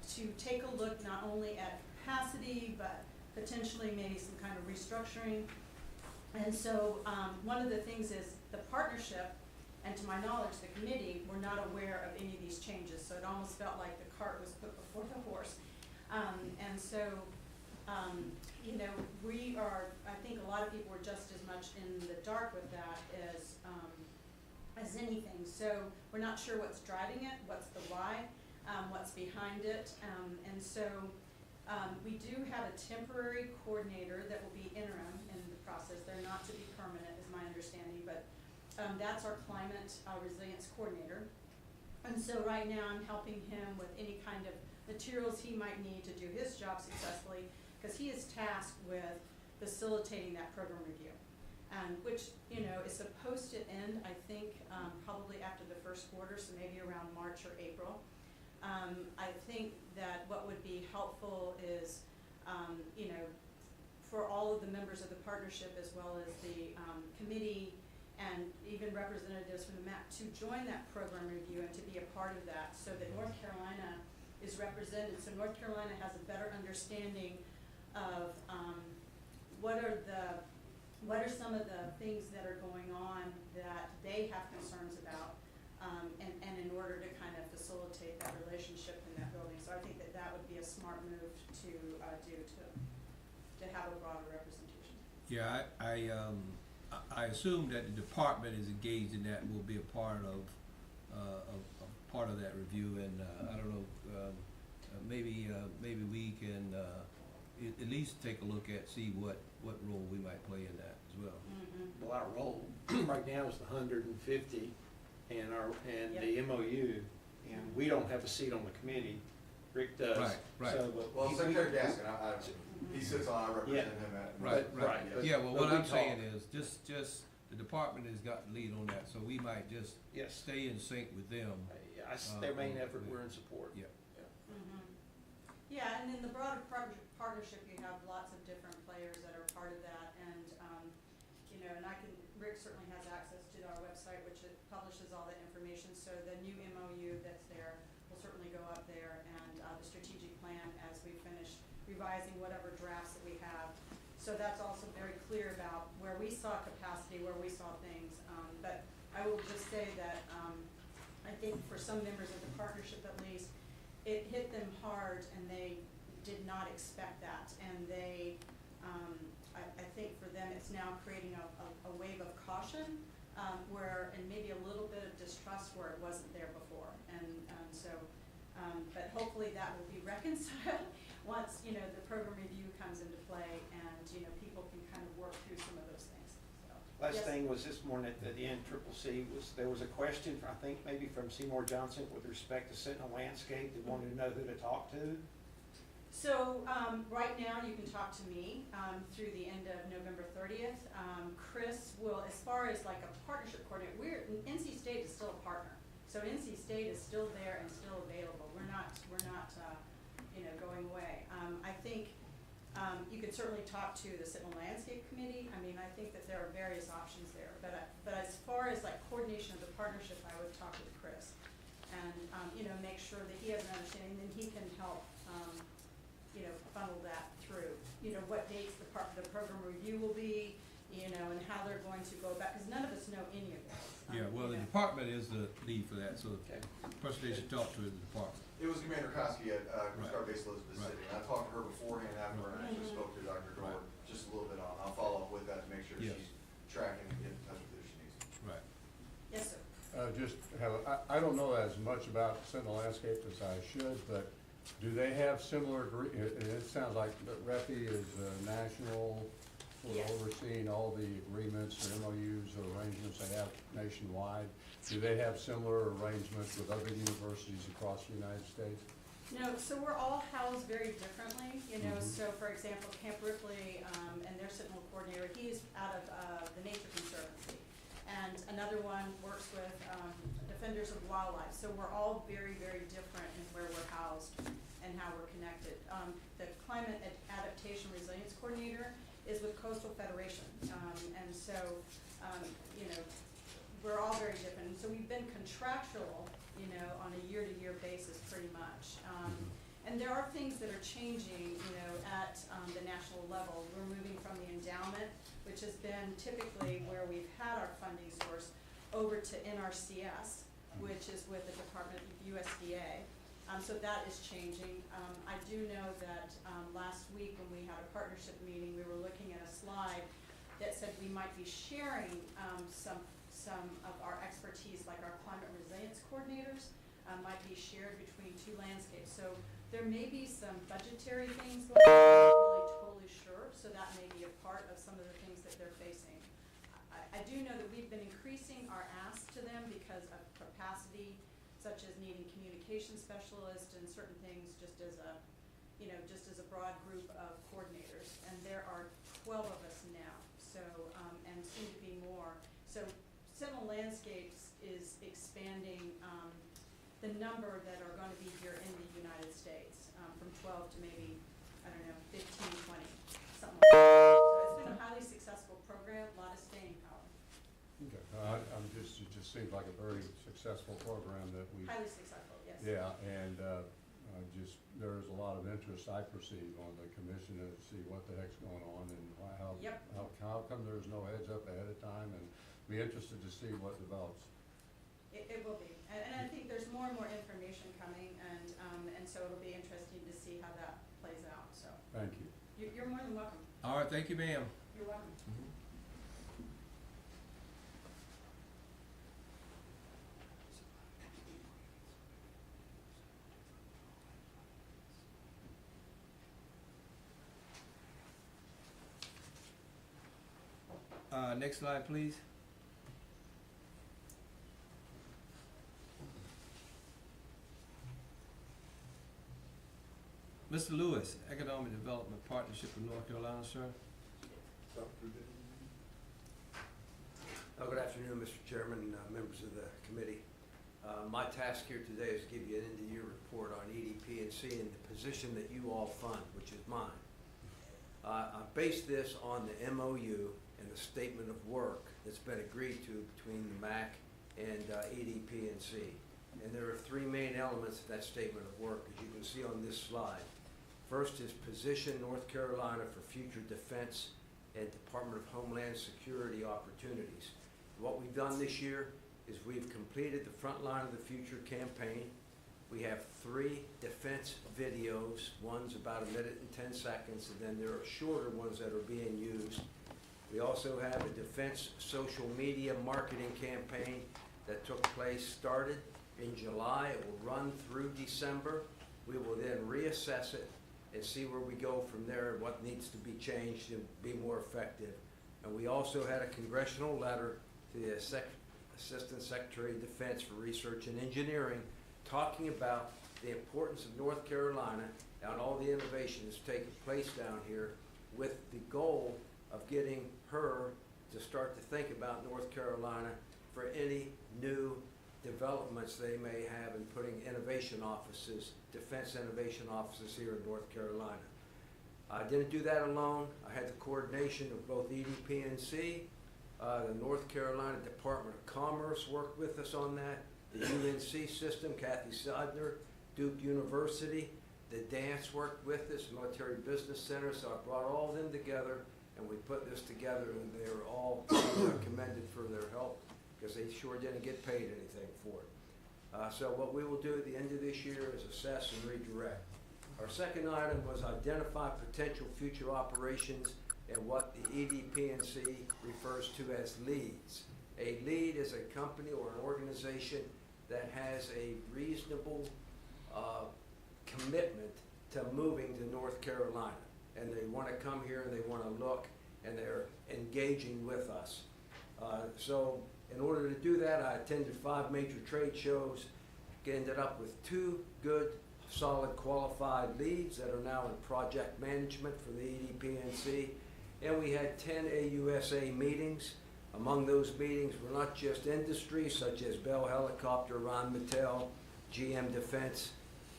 to take a look not only at capacity, but potentially maybe some kind of restructuring. And so one of the things is the partnership, and to my knowledge, the committee were not aware of any of these changes. So it almost felt like the cart was put before the horse. And so, you know, we are, I think a lot of people were just as much in the dark with that as anything. So we're not sure what's driving it, what's the why, what's behind it. And so we do have a temporary coordinator that will be interim in the process. They're not to be permanent, is my understanding, but that's our climate resilience coordinator. And so right now I'm helping him with any kind of materials he might need to do his job successfully, because he is tasked with facilitating that program review. And which, you know, is supposed to end, I think, probably after the first quarter, so maybe around March or April. I think that what would be helpful is, you know, for all of the members of the partnership as well as the committee and even representatives from the MAP to join that program review and to be a part of that, so that North Carolina is represented, so North Carolina has a better understanding of what are some of the things that are going on that they have concerns about, and in order to kind of facilitate that relationship in that building. So I think that that would be a smart move to do to have a broader representation. Yeah, I assume that the department is engaged in that and will be a part of that review, and I don't know, maybe we can at least take a look at, see what role we might play in that as well. Well, our role right now is the 150 and the MOU, and we don't have a seat on the committee. Rick does. Right. So, but Well, Secretary Gaskin, he sits on, I represent Yeah. him at. Right. But- Yeah, well, but what we I'm saying talk. is, just, the department has got the lead on that, so we might just Yes. stay in sync with them. Their main effort, we're in support. Yeah. Yeah, and in the broader partnership, you have lots of different players that are part of that, and, you know, and Rick certainly has access to our website, which it publishes all that information, so the new MOU that's there will certainly go up there, and the strategic plan as we finish revising whatever drafts that we have. So that's also very clear about where we saw capacity, where we saw things, but I will just say that, I think for some members of the partnership at least, it hit them hard and they did not expect that. And they, I think for them it's now creating a wave of caution and maybe a little bit of distrust where it wasn't there before. And so, but hopefully that will be reconciled once, you know, the program review comes into play and, you know, people can kind of work through some of those things. So, Last yes. thing was this morning at the NCCC there was a question, I think maybe from Seymour Johnson with respect to Sentinel Landscape. They wanted to know who to talk to. So right now you can talk to me through the end of November 30th. Chris will, as far as like a partnership coordinator, NC State is still a partner. So NC State is still there and still available. We're not you know, going away. I think you could certainly talk to the Sentinel Landscape Committee. I mean, I think that there are various options there. But as far as like coordination of the partnership, I would talk with Chris and you know, make sure that he has an understanding, and then he can help you know, funnel that through. You know, what dates the program review will be, you know, and how they're going to go about, because none of us know any of this. Yeah, well, the you know. department is the lead for that, so the person they should talk to is the department. It was Commander Koski at Coast Guard Base Elizabeth Right. City, and I talked to her beforehand, after, and I actually spoke to Dr. Dorr just a little bit on. I'll follow up with that to make sure Yes. she's tracking and getting in touch with her if she needs to. Right. Yes, sir. I don't know as much about Sentinel Landscape as I should, but do they have similar, it sounds like that REPI is national, sort Yes. of overseeing all the agreements or MOUs or arrangements they have nationwide. Do they have similar arrangements with other universities across the United States? No, so we're all housed very differently, you know, so for example, Camp Ripley and their Sentinel coordinator, he's out of the Nature Conservancy. And another one works with Defenders of Wildlife. So we're all very, very different in where we're housed and how we're connected. The Climate Adaptation Resilience Coordinator is with Coastal Federation. And so, you know, we're all very different. And so we've been contractual, you know, on a year-to-year basis pretty much. And there are things that are changing, you know, at the national level. We're moving from the endowment, which has been typically where we've had our funding source, over to NRCS, which is with the Department of USDA. So that is changing. I do know that last week when we had a partnership meeting, we were looking at a slide that said we might be sharing some of our expertise, like our climate resilience coordinators, might be shared between two landscapes. So there may be some budgetary things going on, I'm not really totally sure, so that may be a part of some of the things that they're facing. I do know that we've been increasing our ask to them because of capacity. such as needing communication specialists and certain things just as a, just as a broad group of coordinators. And there are 12 of us now, so, and soon to be more. So Sentinel Landscapes is expanding the number that are going to be here in the United States, from 12 to maybe, I don't know, 15, 20, something like that. So it's been a highly successful program, a lot of staying power. Okay. It just seems like a very successful program that we. Highly successful, yes. Yeah, and there's a lot of interest I perceive on the commission to see what the heck's going on and Yep. how come there's no heads up ahead of time, and be interested to see what develops. It will be, and I think there's more and more information coming, and so it'll be interesting to see how that plays out, so. Thank you. You're more than welcome. All right, thank you, ma'am. You're welcome. Next slide, please. Mr. Lewis, Economic Development Partnership of North Carolina, sir. Good afternoon, Mr. Chairman, members of the committee. My task here today is to give you an end-of-year report on EDP&C and the position that you all fund, which is mine. I based this on the MOU and the statement of work that's been agreed to between the MAC and EDP&C. And there are three main elements of that statement of work, as you can see on this slide. First is position North Carolina for future defense and Department of Homeland Security opportunities. What we've done this year is we've completed the Front Line of the Future campaign. We have 3 defense videos. One's about 1 minute and 10 seconds, and then there are shorter ones that are being used. We also have a defense social media marketing campaign that started in July. It will run through December. We will then reassess it and see where we go from there, what needs to be changed to be more effective. And we also had a congressional letter to the Assistant Secretary of Defense for Research and Engineering talking about the importance of North Carolina and all the innovation that's taking place down here, with the goal of getting her to start to think about North Carolina for any new developments they may have in putting innovation offices, defense innovation offices here in North Carolina. I didn't do that alone. I had the coordination of both EDP&C, the North Carolina Department of Commerce worked with us on that, the UNC system, Kathy Sadner, Duke University, the dance worked with us, Military Business Center, so I brought all of them together and we put this together, and they were all commended for their help because they sure didn't get paid anything for it. So what we will do at the end of this year is assess and redirect. Our second item was identify potential future operations and what the EDP&C refers to as leads. A lead is a company or an organization that has a reasonable commitment to moving to North Carolina. And they want to come here and they want to look, and they're engaging with us. So in order to do that, I attended 5 major trade shows, ended up with 2 good, solid, qualified leads that are now in project management for the EDP&C. And we had 10 AUSA meetings. Among those meetings were not just industries such as Bell Helicopter, Rheinmetall, GM Defense,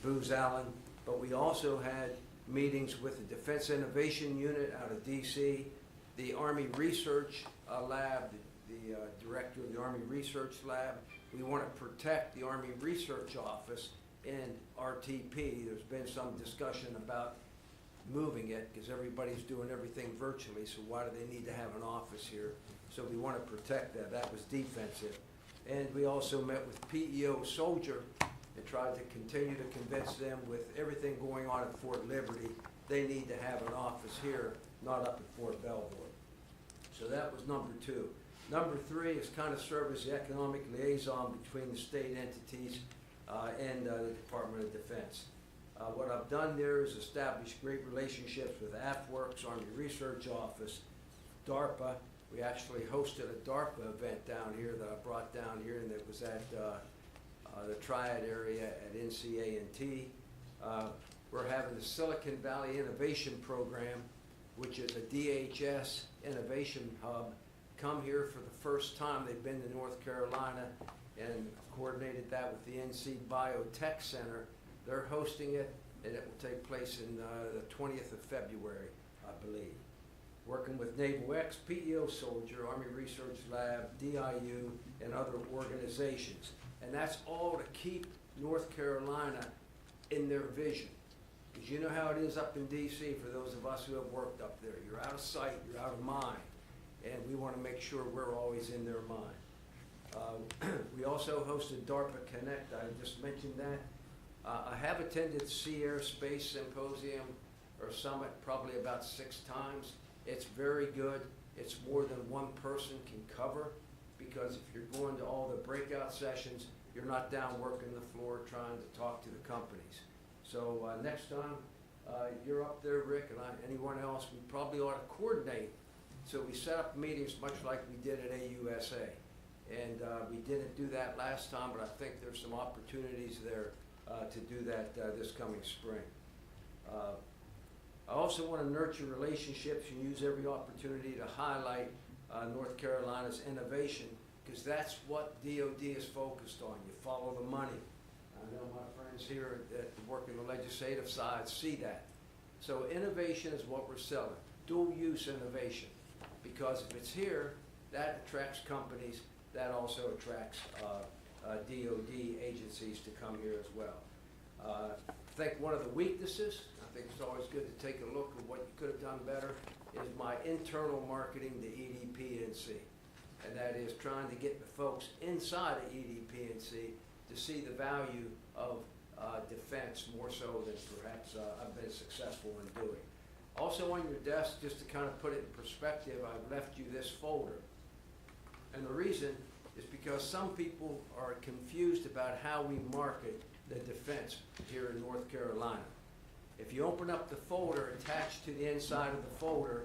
Booz Allen, but we also had meetings with the Defense Innovation Unit out of DC, the Army Research Lab, the director of the Army Research Lab. We want to protect the Army Research Office and RTP. There's been some discussion about moving it because everybody's doing everything virtually, so why do they need to have an office here? So we want to protect that. That was defensive. And we also met with PEO Soldier and tried to continue to convince them, with everything going on at Fort Liberty, they need to have an office here, not up at Fort Belvoir. So that was number 2. Number 3 is kind of serve as the economic liaison between the state entities and the Department of Defense. What I've done there is establish great relationships with AFWorks, Army Research Office, DARPA. We actually hosted a DARPA event down here that I brought down here, and it was at the Triad area at NCA&T. We're having the Silicon Valley Innovation Program, which is a DHS innovation hub, come here for the first time. They've been to North Carolina and coordinated that with the NC Biotech Center. They're hosting it, and it will take place in the 20th of February, I believe. Working with Naval X, PEO Soldier, Army Research Lab, DIU, and other organizations. And that's all to keep North Carolina in their vision. Because you know how it is up in D.C. for those of us who have worked up there. You're out of sight, you're out of mind. And we want to make sure we're always in their mind. We also hosted DARPA Connect, I just mentioned that. I have attended Sea Air Space Symposium or Summit probably about 6 times. It's very good. It's more than one person can cover, because if you're going to all the breakout sessions, you're not down working the floor trying to talk to the companies. So next time you're up there, Rick, and anyone else, we probably ought to coordinate. So we set up meetings much like we did at AUSA. And we didn't do that last time, but I think there's some opportunities there to do that this coming spring. I also want to nurture relationships and use every opportunity to highlight North Carolina's innovation, because that's what DOD is focused on. You follow the money. I know my friends here that work in the legislative side see that. So innovation is what we're selling. Dual use innovation, because if it's here, that attracts companies. That also attracts DOD agencies to come here as well. I think one of the weaknesses, I think it's always good to take a look at what you could have done better, is my internal marketing to EDP&C. And that is trying to get the folks inside of EDP&C to see the value of defense more so than perhaps I've been successful in doing. Also on your desk, just to kind of put it in perspective, I've left you this folder. And the reason is because some people are confused about how we market the defense here in North Carolina. If you open up the folder, attached to the inside of the folder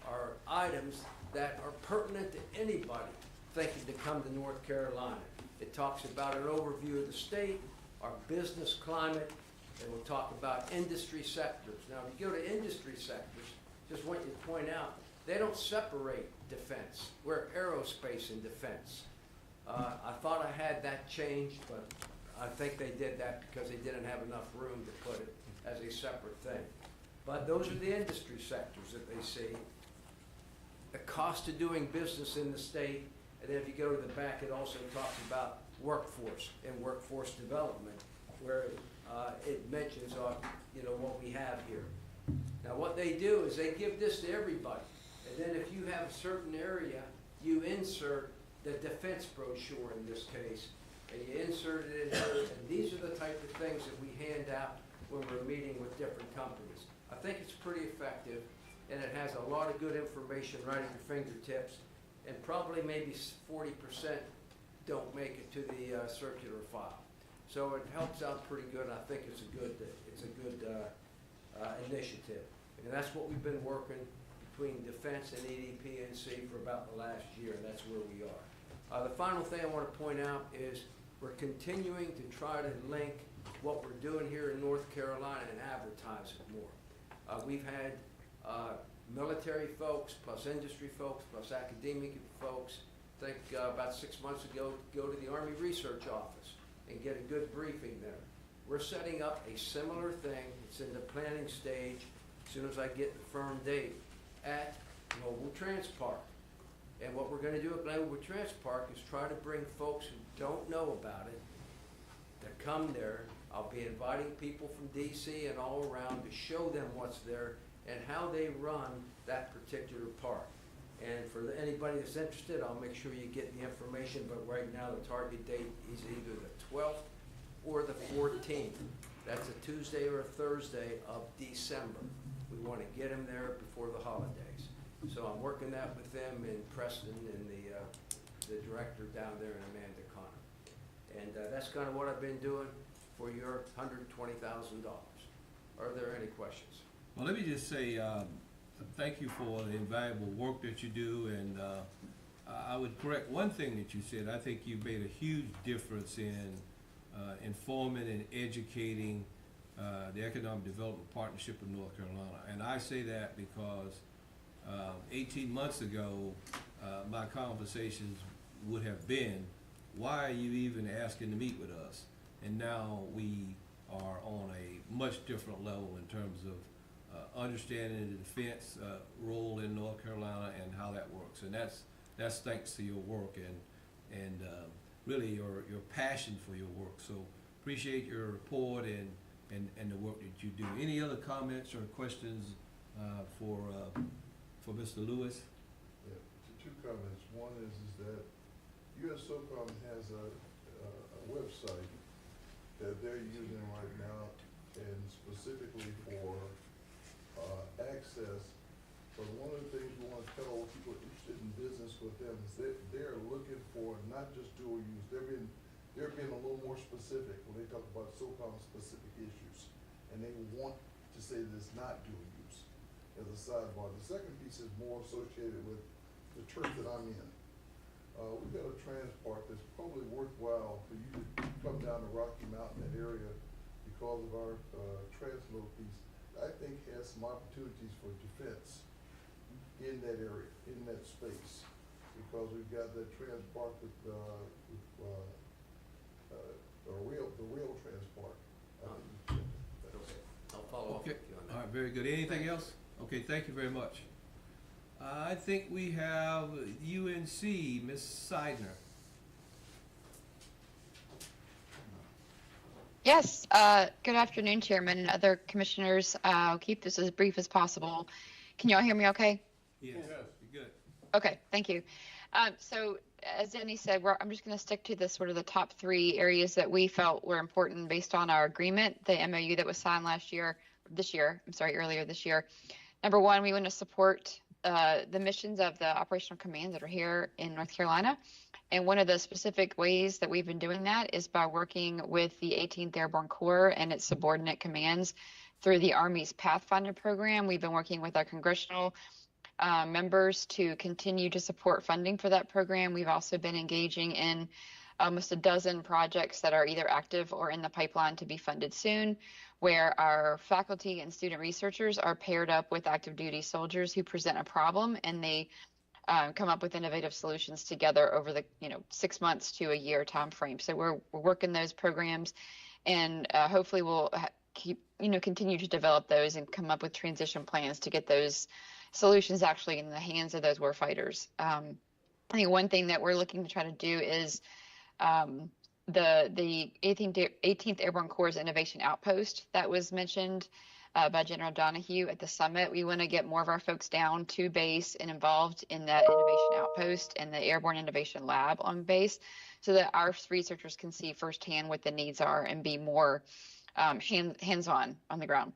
are items that are pertinent to anybody thinking to come to North Carolina. It talks about an overview of the state, our business climate, and we'll talk about industry sectors. Now, if you go to industry sectors, just want you to point out, they don't separate defense. We're aerospace and defense. I thought I had that changed, but I think they did that because they didn't have enough room to put it as a separate thing. But those are the industry sectors that they see. The cost of doing business in the state, and then if you go to the back, it also talks about workforce and workforce development, where it mentions what we have here. Now what they do is they give this to everybody. And then if you have a certain area, you insert the defense brochure in this case, and you insert it in here, and these are the type of things that we hand out when we're meeting with different companies. I think it's pretty effective, and it has a lot of good information right at your fingertips, and probably maybe 40% don't make it to the circular file. So it helps out pretty good, and I think it's a good initiative. And that's what we've been working between Defense and EDP&C for about the last year, and that's where we are. The final thing I want to point out is we're continuing to try to link what we're doing here in North Carolina and advertise it more. We've had military folks, plus industry folks, plus academic folks, I think about 6 months ago, go to the Army Research Office and get a good briefing there. We're setting up a similar thing. It's in the planning stage. As soon as I get the firm date, at Global Transpark. And what we're going to do at Global Transpark is try to bring folks who don't know about it to come there. I'll be inviting people from DC and all around to show them what's there and how they run that particular park. And for anybody that's interested, I'll make sure you get the information, but right now the target date is either the 12th or the 14th. That's a Tuesday or a Thursday of December. We want to get them there before the holidays. So I'm working that with them and Preston and the director down there and Amanda Connor. And that's kind of what I've been doing for your $120,000. Are there any questions? Well, let me just say thank you for the invaluable work that you do, and I would correct one thing that you said. I think you've made a huge difference in informing and educating the Economic Development Partnership of North Carolina. And I say that because 18 months ago, my conversations would have been, why are you even asking to meet with us? And now we are on a much different level in terms of understanding the defense role in North Carolina and how that works. And that's thanks to your work and really your passion for your work. So appreciate your report and the work that you do. Any other comments or questions for Mr. Lewis? Yeah, two comments. One is that USSOCOM has a website that they're using right now, and specifically for access. But one of the things we want to tell people interested in business with them is that they're looking for not just dual use. They're being a little more specific when they talk about SOCOM specific issues, and they want to say that it's not dual use as a sidebar. The second piece is more associated with the church that I'm in. We've got a transport that's probably worthwhile for you to come down the Rocky Mountain area because of our transload piece. I think has some opportunities for defense in that area, in that space, because we've got that transport with the rail transport. I'll follow up with you on that. All right, very good. Anything else? Okay, thank you very much. I think we have UNC, Ms. Seidner. Yes, good afternoon, Chairman and other commissioners. I'll keep this as brief as possible. Can y'all hear me okay? Yes, you're good. Okay, thank you. So as Denny said, I'm just going to stick to the sort of the top 3 areas that we felt were important based on our agreement, the MOU that was signed earlier this year. Number 1, we want to support the missions of the operational commands that are here in North Carolina. And one of the specific ways that we've been doing that is by working with the 18th Airborne Corps and its subordinate commands through the Army's Pathfinder program. We've been working with our congressional members to continue to support funding for that program. We've also been engaging in almost a dozen projects that are either active or in the pipeline to be funded soon, where our faculty and student researchers are paired up with active duty soldiers who present a problem, and they come up with innovative solutions together over the 6 months to a year time frame. So we're working those programs, and hopefully we'll continue to develop those and come up with transition plans to get those solutions actually in the hands of those warfighters. I think one thing that we're looking to try to do is the 18th Airborne Corps Innovation Outpost that was mentioned by General Donahue at the summit. We want to get more of our folks down to base and involved in that innovation outpost and the Airborne Innovation Lab on base, so that our researchers can see firsthand what the needs are and be more hands-on on the ground.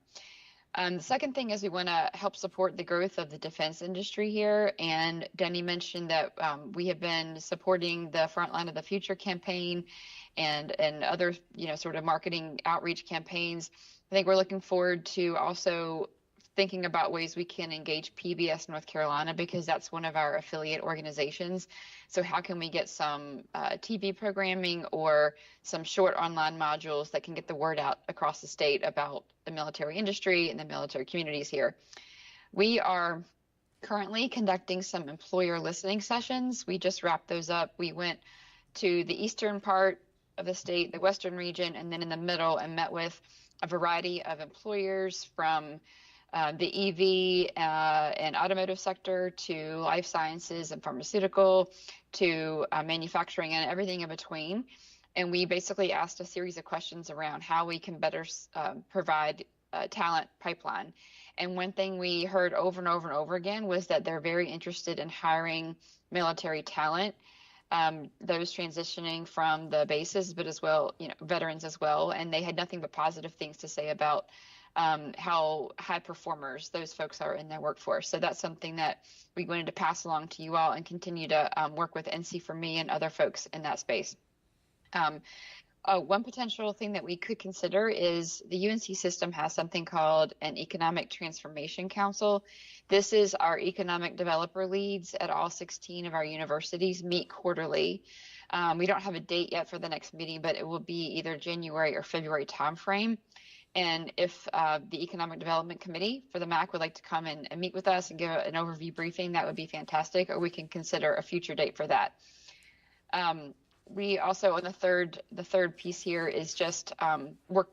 The second thing is we want to help support the growth of the defense industry here. And Denny mentioned that we have been supporting the Frontline of the Future campaign and other, sort of marketing outreach campaigns. I think we're looking forward to also thinking about ways we can engage PBS North Carolina, because that's one of our affiliate organizations. So how can we get some TV programming or some short online modules that can get the word out across the state about the military industry and the military communities here? We are currently conducting some employer listening sessions. We just wrapped those up. We went to the eastern part of the state, the western region, and then in the middle, and met with a variety of employers from the EV and automotive sector to life sciences and pharmaceutical to manufacturing and everything in between. And we basically asked a series of questions around how we can better provide a talent pipeline. And one thing we heard over and over and over again was that they're very interested in hiring military talent, those transitioning from the bases, but as well, veterans as well. And they had nothing but positive things to say about how high performers those folks are in their workforce. So that's something that we wanted to pass along to you all and continue to work with NC4Me and other folks in that space. One potential thing that we could consider is the UNC system has something called an Economic Transformation Council. This is our economic developer leads at all 16 of our universities meet quarterly. We don't have a date yet for the next meeting, but it will be either January or February timeframe. And if the Economic Development Committee for the MAC would like to come and meet with us and give an overview briefing, that would be fantastic, or we can consider a future date for that. We also, on the third piece here is just work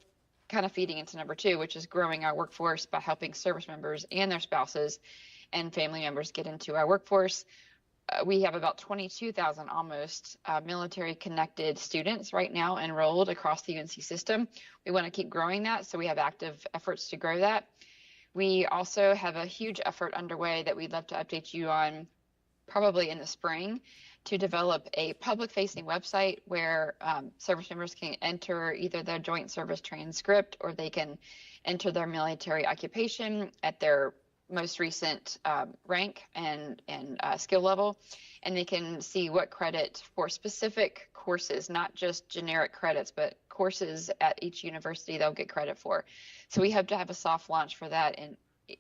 kind of feeding into number 2, which is growing our workforce by helping service members and their spouses and family members get into our workforce. We have about 22,000 almost military connected students right now enrolled across the UNC system. We want to keep growing that, so we have active efforts to grow that. We also have a huge effort underway that we'd love to update you on probably in the spring, to develop a public-facing website where service members can enter either their joint service transcript, or they can enter their military occupation at their most recent rank and skill level, and they can see what credit for specific courses, not just generic credits, but courses at each university they'll get credit for. So we hope to have a soft launch for that in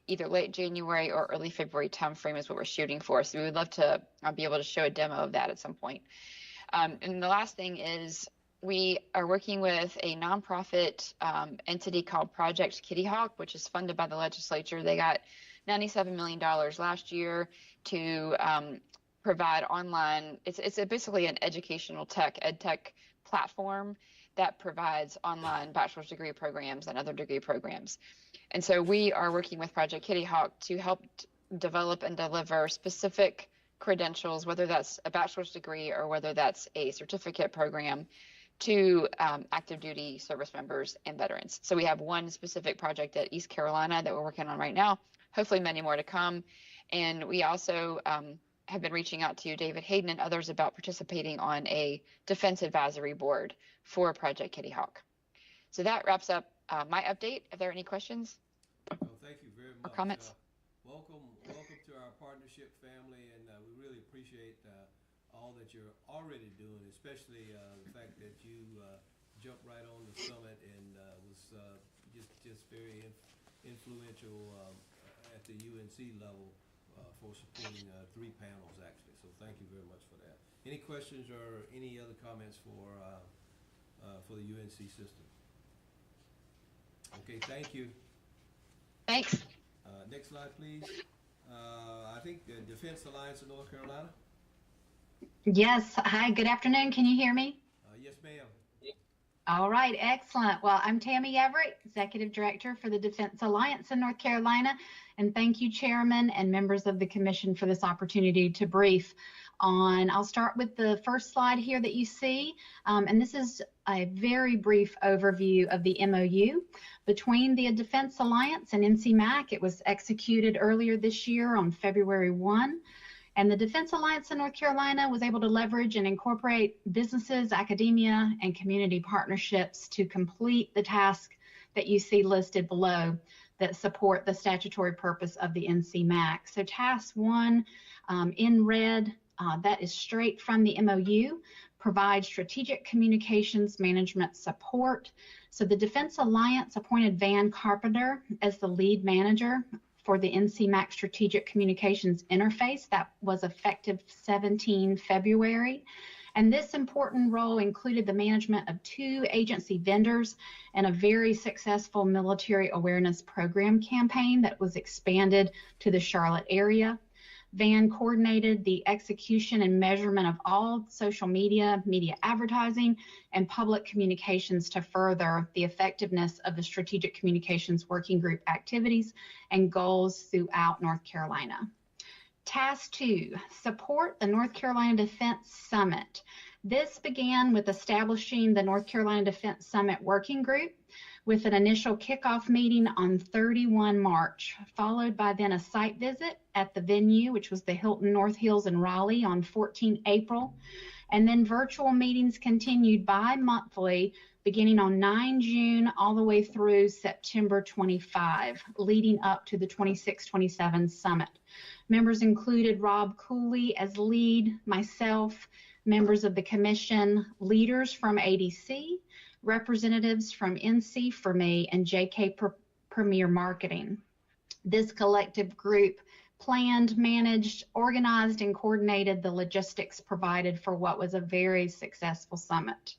either late January or early February timeframe is what we're shooting for. So we would love to be able to show a demo of that at some point. And the last thing is we are working with a nonprofit entity called Project Kitty Hawk, which is funded by the legislature. They got $97 million last year to provide online. It's basically an educational ed tech platform that provides online bachelor's degree programs and other degree programs. And so we are working with Project Kitty Hawk to help develop and deliver specific credentials, whether that's a bachelor's degree or whether that's a certificate program, to active duty service members and veterans. So we have one specific project at East Carolina that we're working on right now, hopefully many more to come. And we also have been reaching out to David Hayden and others about participating on a defense advisory board for Project Kitty Hawk. So that wraps up my update. Are there any questions? Well, thank you very much. Or comments? Welcome to our partnership family, and we really appreciate all that you're already doing, especially the fact that you jumped right on the summit and was just very influential at the UNC level for supporting 3 panels actually. So thank you very much for that. Any questions or any other comments for the UNC system? Okay, thank you. Thanks. Next slide, please. I think the Defense Alliance of North Carolina. Yes. Hi, good afternoon. Can you hear me? Yes, ma'am. All right, excellent. Well, I'm Tammy Everett, Executive Director for the Defense Alliance in North Carolina. And thank you, Chairman and members of the Commission, for this opportunity to brief on. I'll start with the first slide here that you see. And this is a very brief overview of the MOU between the Defense Alliance and NCMAC. It was executed earlier this year on February 1. And the Defense Alliance in North Carolina was able to leverage and incorporate businesses, academia, and community partnerships to complete the task that you see listed below that support the statutory purpose of the NCMAC. So task 1 in red, that is straight from the MOU, provides strategic communications management support. So the Defense Alliance appointed Van Carpenter as the lead manager for the NCMAC Strategic Communications Interface. That was effective 17 February. And this important role included the management of 2 agency vendors and a very successful military awareness program campaign that was expanded to the Charlotte area. Van coordinated the execution and measurement of all social media, media advertising, and public communications to further the effectiveness of the Strategic Communications Working Group activities and goals throughout North Carolina. Task 2, support the North Carolina Defense Summit. This began with establishing the North Carolina Defense Summit Working Group with an initial kickoff meeting on 31 March, followed by then a site visit at the venue, which was the Hilton North Hills in Raleigh, on 14 April. And then virtual meetings continued bi-monthly beginning on 9 June all the way through September 25, leading up to the 26-27 summit. Members included Rob Cooley as lead, myself, members of the commission, leaders from ADC, representatives from NC for Me and JK Premier Marketing. This collective group planned, managed, organized, and coordinated the logistics provided for what was a very successful summit.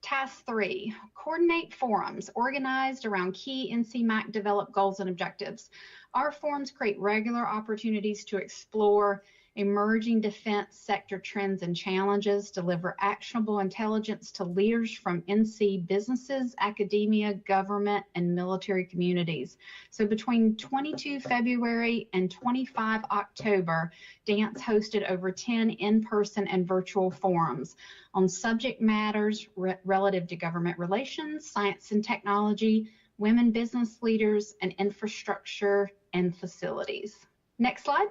Task 3, coordinate forums organized around key NCMAC developed goals and objectives. Our forums create regular opportunities to explore emerging defense sector trends and challenges, deliver actionable intelligence to leaders from NC businesses, academia, government, and military communities. So between 22 February and 25 October, DANCE hosted over 10 in-person and virtual forums on subject matters relative to government relations, science and technology, women business leaders, and infrastructure and facilities. Next slide.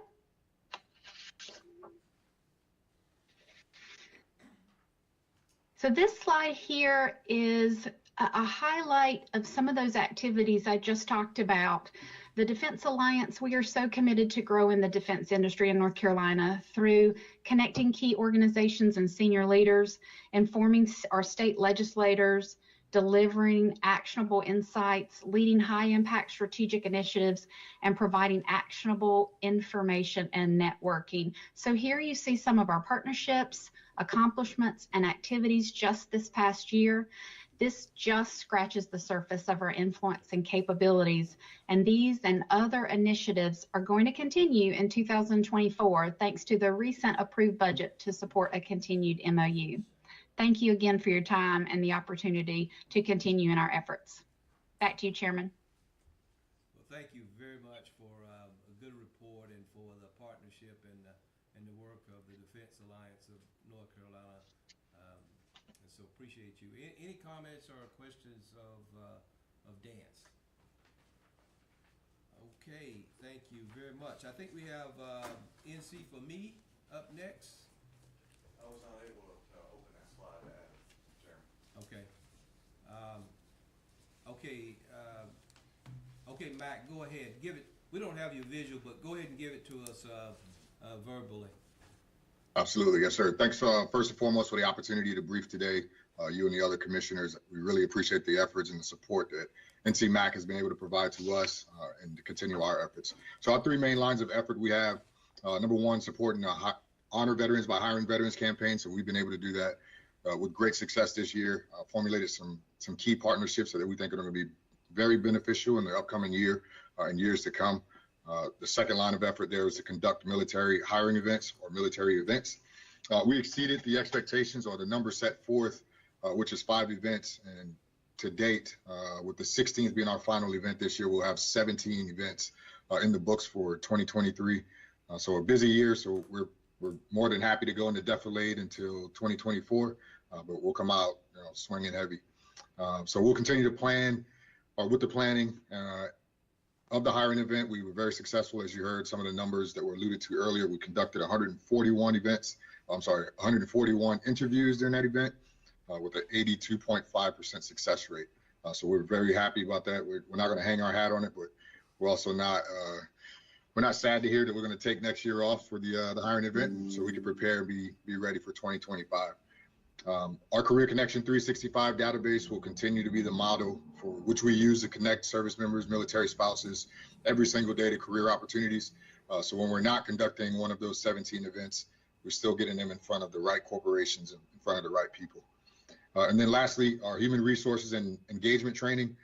So this slide here is a highlight of some of those activities I just talked about. The Defense Alliance, we are so committed to grow in the defense industry in North Carolina through connecting key organizations and senior leaders, informing our state legislators, delivering actionable insights, leading high-impact strategic initiatives, and providing actionable information and networking. So here you see some of our partnerships, accomplishments, and activities just this past year. This just scratches the surface of our influence and capabilities, and these and other initiatives are going to continue in 2024 thanks to the recent approved budget to support a continued MOU. Thank you again for your time and the opportunity to continue in our efforts. Back to you, Chairman. Well, thank you very much for a good report and for the partnership and the work of the Defense Alliance of North Carolina. And so appreciate you. Any comments or questions of DANCE? Okay, thank you very much. I think we have NC for Me up next. I was not able to open that slide, Chairman. Okay. Okay, Mac, go ahead. Give it. We don't have your visual, but go ahead and give it to us verbally. Absolutely, yes, sir. Thanks first and foremost for the opportunity to brief today. You and the other commissioners, we really appreciate the efforts and the support that NCMAC has been able to provide to us and to continue our efforts. So our three main lines of effort we have, number one, supporting Honor Veterans by Hiring Veterans campaign. So we've been able to do that with great success this year, formulated some key partnerships that we think are going to be very beneficial in the upcoming year and years to come. The second line of effort there is to conduct military hiring events or military events. We exceeded the expectations or the number set forth, which is 5 events. And to date, with the 16th being our final event this year, we'll have 17 events in the books for 2023. So a busy year. So we're more than happy to go into defilade until 2024, but we'll come out swinging heavy. So we'll continue to plan with the planning of the hiring event. We were very successful, as you heard some of the numbers that were alluded to earlier. We conducted 141 interviews during that event with an 82.5% success rate. So we're very happy about that. We're not going to hang our hat on it, but we're also not we're not sad to hear that we're going to take next year off for the hiring event, so we can prepare and be ready for 2025. Our Career Connection 365 database will continue to be the model for which we use to connect service members, military spouses, every single day to career opportunities. So when we're not conducting one of those 17 events, we're still getting them in front of the right corporations and in front of the right people. And then lastly, our human resources and engagement training.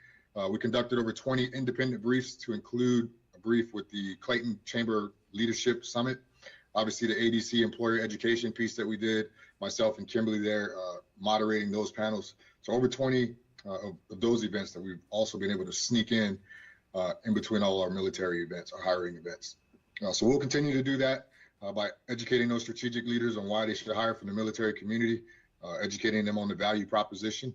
We conducted over 20 independent briefs to include a brief with the Clayton Chamber Leadership Summit. Obviously, the ADC employer education piece that we did, myself and Kimberly there moderating those panels. So over 20 of those events that we've also been able to sneak in between all our military events, our hiring events. So we'll continue to do that by educating those strategic leaders on why they should hire from the military community, educating them on the value proposition.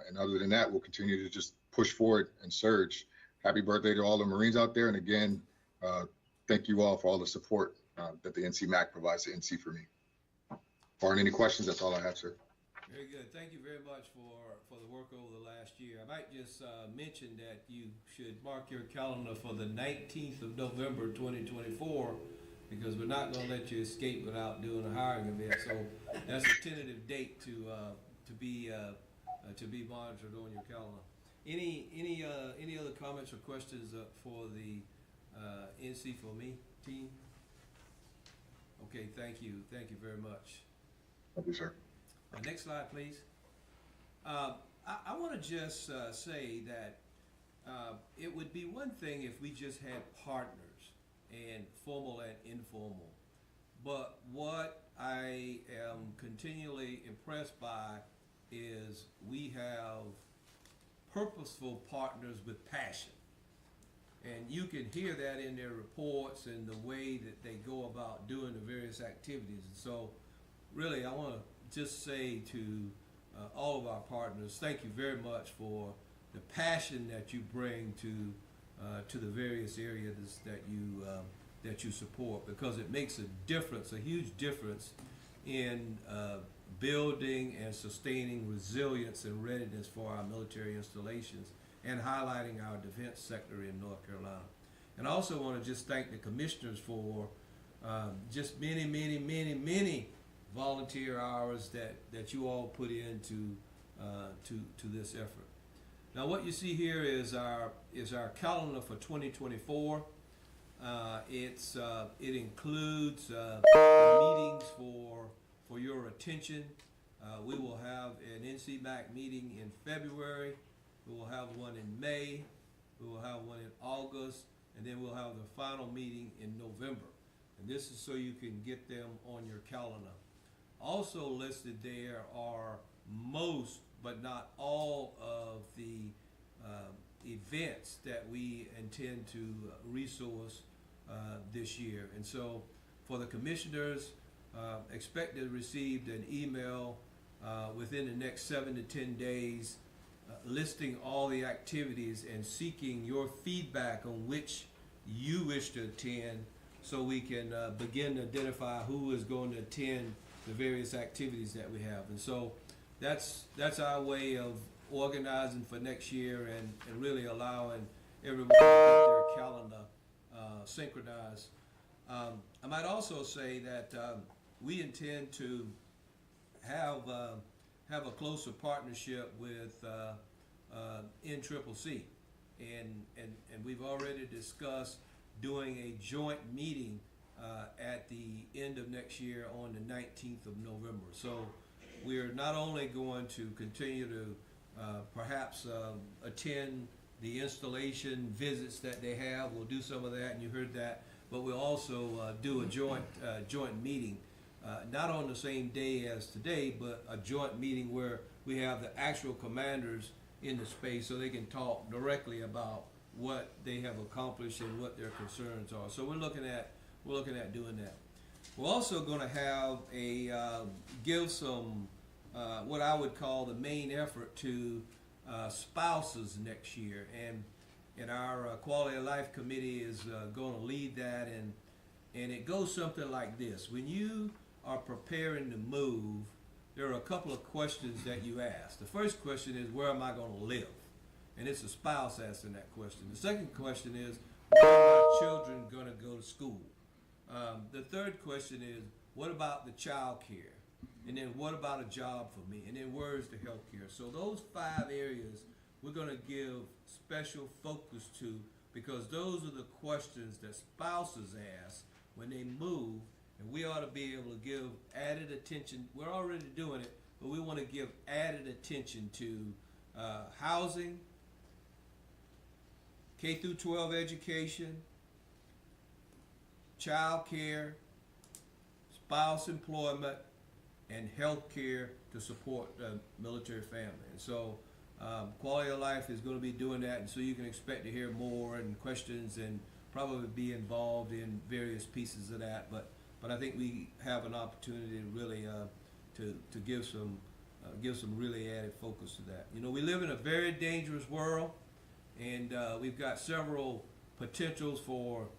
And other than that, we'll continue to just push forward and surge. Happy birthday to all the Marines out there. And again, thank you all for all the support that the NCMAC provides to NC for Me. Barring any questions, that's all I have, sir. Very good. Thank you very much for the work over the last year. I might just mention that you should mark your calendar for the 19th of November 2024, because we're not going to let you escape without doing a hiring event. So that's a tentative date to be to be monitored on your calendar. Any other comments or questions for the NC for Me team? Okay, thank you very much. Thank you, sir. Next slide, please. I want to just say that it would be one thing if we just had partners, and formal and informal. But what I am continually impressed by is we have purposeful partners with passion. And you can hear that in their reports and the way that they go about doing the various activities. And so really I want to just say to all of our partners, thank you very much for the passion that you bring to the various areas that you support, because it makes a difference, a huge difference in building and sustaining resilience and readiness for our military installations and highlighting our defense sector in North Carolina. And I also want to just thank the commissioners for just many volunteer hours that you all put into to this effort. Now what you see here is our calendar for 2024. It includes meetings for your attention. We will have an NCMAC meeting in February. We will have one in May. We will have one in August, and then we'll have the final meeting in November. And this is so you can get them on your calendar. Also listed there are most, but not all, of the events that we intend to resource this year. And so for the commissioners, expect to receive an email within the next 7 to 10 days listing all the activities and seeking your feedback on which you wish to attend, so we can begin to identify who is going to attend the various activities that we have. And so that's our way of organizing for next year and really allowing everyone to get their calendar synchronized. I might also say that we intend to have a closer partnership with NCCC, and we've already discussed doing a joint meeting at the end of next year on the 19th of November. So we're not only going to continue to perhaps attend the installation visits that they have, we'll do some of that, and you heard that, but we'll also do a joint meeting, not on the same day as today, but a joint meeting where we have the actual commanders in the space so they can talk directly about what they have accomplished and what their concerns are. So we're looking at doing that. We're also going to have give some what I would call the main effort to spouses next year, and our Quality of Life Committee is going to lead that, and it goes something like this. When you are preparing to move, there are a couple of questions that you ask. The first question is, where am I going to live? And it's a spouse asking that question. The second question is, where are my children going to go to school? The third question is, what about the child care? And then what about a job for me? And then where's the health care? So those 5 areas we're going to give special focus to, because those are the questions that spouses ask when they move, and we ought to be able to give added attention. We're already doing it, but we want to give added attention to housing, K through 12 education, child care, spouse employment, and health care to support the military family. And so Quality of Life is going to be doing that, and so you can expect to hear more and questions and probably be involved in various pieces of that. But I think we have an opportunity to really to give some really added focus to that. You know, we live in a very dangerous world, and we've got several potentials for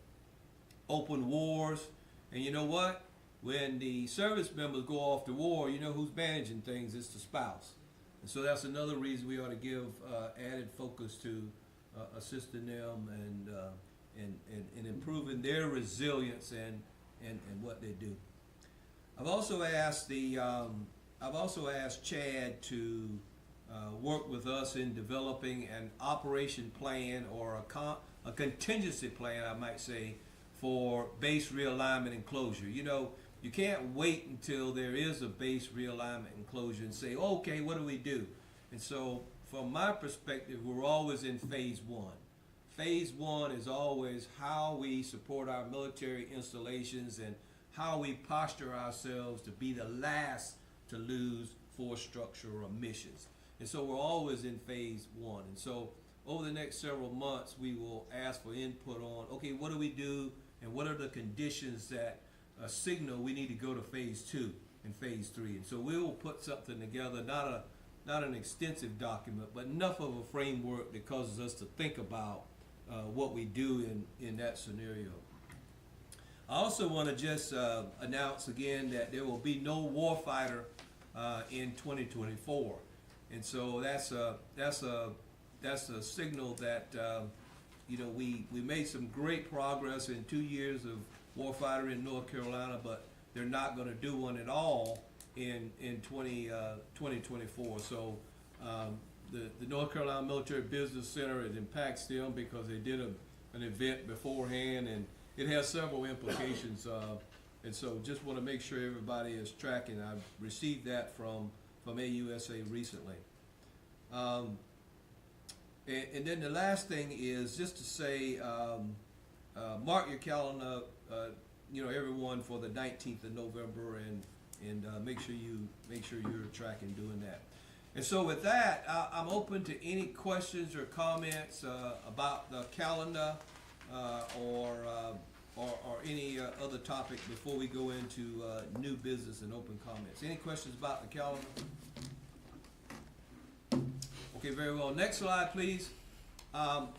open wars. And you know what? When the service members go off to war, you know who's managing things? It's the spouse. And so that's another reason we ought to give added focus to assisting them and improving their resilience and what they do. I've also asked Chad to worked with us in developing an operation plan or a contingency plan, I might say, for base realignment and closure. You know, you can't wait until there is a base realignment and closure and say, okay, what do we do? And so from my perspective, we're always in phase one. Phase one is always how we support our military installations and how we posture ourselves to be the last to lose force structure or missions. And so we're always in phase one. And so over the next several months, we will ask for input on, okay, what do we do and what are the conditions that signal we need to go to phase two and phase three. And so we will put something together, not an extensive document, but enough of a framework that causes us to think about what we do in that scenario. I also want to just announce again that there will be no warfighter in 2024, and so that's a signal that you know, we made some great progress in 2 years of warfighter in North Carolina, but they're not going to do one at all in 2024. So the North Carolina Military Business Center, it impacts them because they did an event beforehand, and it has several implications. And so just want to make sure everybody is tracking. I've received that from AUSA recently. And then the last thing is just to say, mark your calendar, you know, everyone, for the 19th of November, and make sure you're tracking doing that. And so with that, I'm open to any questions or comments about the calendar or any other topic before we go into new business and open comments. Any questions about the calendar? Okay, very well. Next slide, please.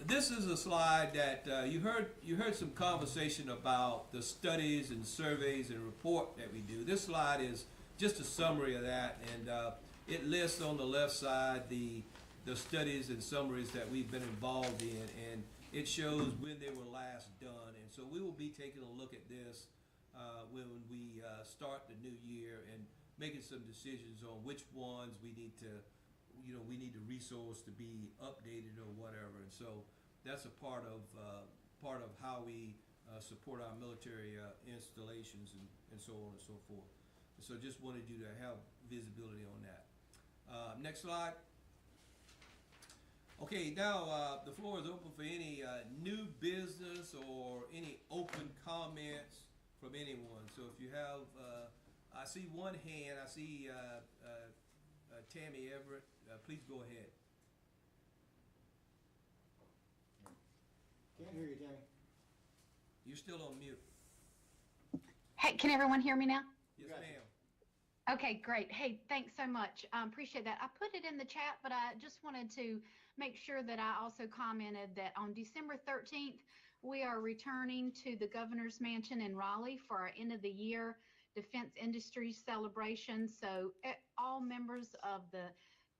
This is a slide that you heard some conversation about the studies and surveys and report that we do. This slide is just a summary of that, and it lists on the left side the studies and summaries that we've been involved in, and it shows when they were last done. And so we will be taking a look at this when we start the new year and making some decisions on which ones we need to resource to be updated or whatever. And so that's a part of how we support our military installations and so on and so forth. And so just wanted you to have visibility on that. Next slide. Okay, now the floor is open for any new business or any open comments from anyone. So if you have, I see one hand. I see Tammy Everett. Please go ahead. Can't hear you, Tammy. You're still on mute. Hey, can everyone hear me now? Yes, ma'am. Okay, great. Hey, thanks so much. Appreciate that. I put it in the chat, but I just wanted to make sure that I also commented that on December 13th, we are returning to the Governor's Mansion in Raleigh for our end of the year Defense Industry celebration. So all members of the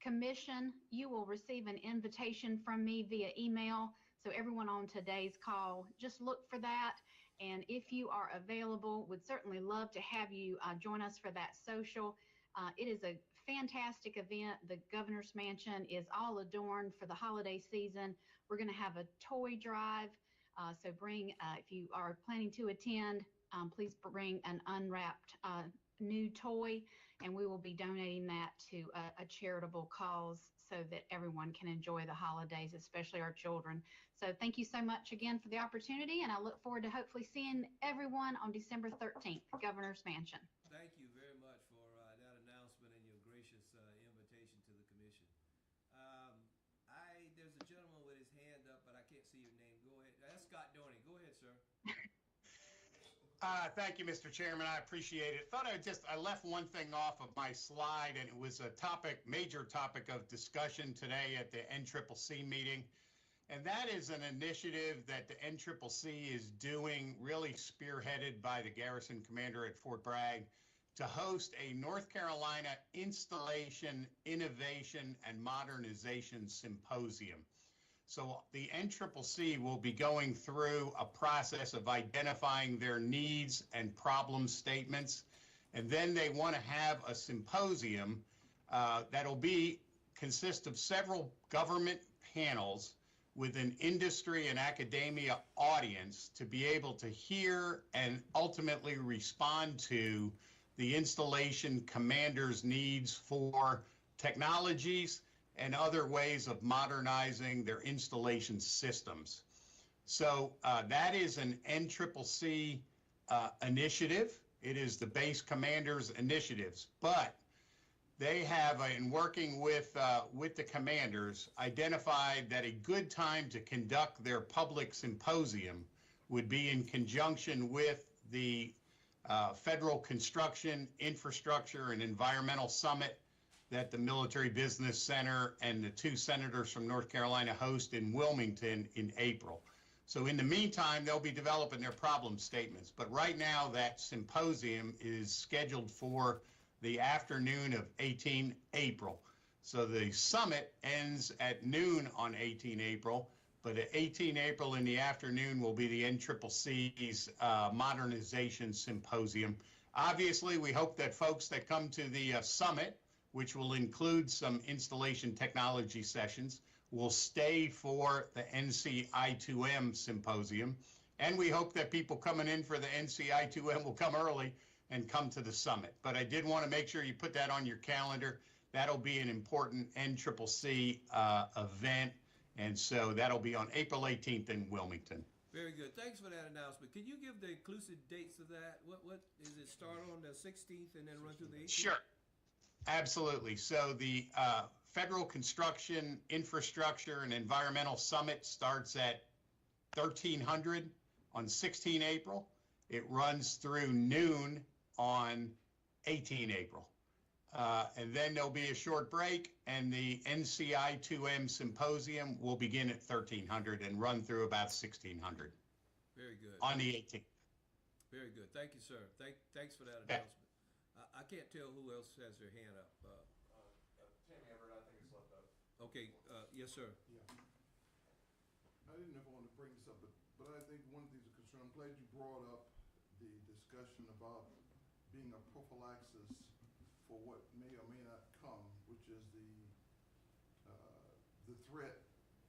commission, you will receive an invitation from me via email. So everyone on today's call, just look for that. And if you are available, would certainly love to have you join us for that social. It is a fantastic event. The Governor's Mansion is all adorned for the holiday season. We're going to have a toy drive. So bring, if you are planning to attend, please bring an unwrapped new toy, and we will be donating that to a charitable cause so that everyone can enjoy the holidays, especially our children. So thank you so much again for the opportunity, and I look forward to hopefully seeing everyone on December 13th, Governor's Mansion. Thank you very much for that announcement and your gracious invitation to the commission. There's a gentleman with his hand up, but I can't see your name. Go ahead. That's Scott Dorney. Go ahead, sir. Thank you, Mr. Chairman. I appreciate it. I left one thing off of my slide, and it was a major topic of discussion today at the NCCC meeting. And that is an initiative that the NCCC is doing, really spearheaded by the garrison commander at Fort Bragg, to host a North Carolina Installation, Innovation, and Modernization Symposium. So the NCCC will be going through a process of identifying their needs and problem statements, and then they want to have a symposium that'll be consists of several government panels with an industry and academia audience to be able to hear and ultimately respond to the installation commander's needs for technologies and other ways of modernizing their installation systems. So that is an NCCC initiative. It is the base commander's initiatives, but they have, in working with the commanders, identified that a good time to conduct their public symposium would be in conjunction with the Federal Construction, Infrastructure, and Environmental Summit that the Military Business Center and the 2 senators from North Carolina host in Wilmington in April. So in the meantime, they'll be developing their problem statements. But right now, that symposium is scheduled for the afternoon of 18 April. So the summit ends at noon on 18 April, but at 18 April in the afternoon will be the NCCC's Modernization Symposium. Obviously, we hope that folks that come to the summit, which will include some installation technology sessions, will stay for the NCI2M Symposium. And we hope that people coming in for the NCI2M will come early and come to the summit. But I did want to make sure you put that on your calendar. That'll be an important NCCC event. And so that'll be on April 18th in Wilmington. Very good. Thanks for that announcement. Can you give the inclusive dates of that? What is it, start on the 16th and then run through the 18th? Sure. Absolutely. So the Federal Construction, Infrastructure, and Environmental Summit starts at 1300 on 16 April. It runs through noon on 18 April. And then there'll be a short break, and the NCI2M Symposium will begin at 1300 and run through about 1600. Very good. On the 18th. Very good. Thank you, sir. Thanks for that announcement. I can't tell who else has their hand up. Tammy Everett, I think it's left up. Okay, yes, sir. Yeah. I didn't know if I wanted to bring this up, but I think one of the things of concern, I'm glad you brought up the discussion about being a prophylaxis for what may or may not come, which is the threat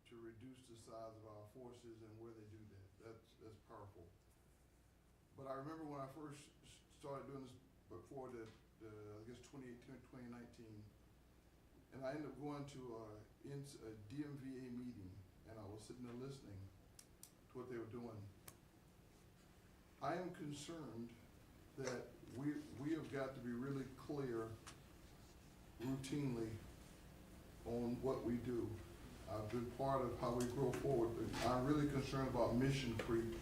to reduce the size of our forces and where they do that. That's powerful. But I remember when I first started doing this before I guess 2018 or 2019, and I ended up going to a DMVA meeting, and I was sitting there listening to what they were doing. I am concerned that we have got to be really clear routinely on what we do. I've been part of how we grow forward, but I'm really concerned about mission creep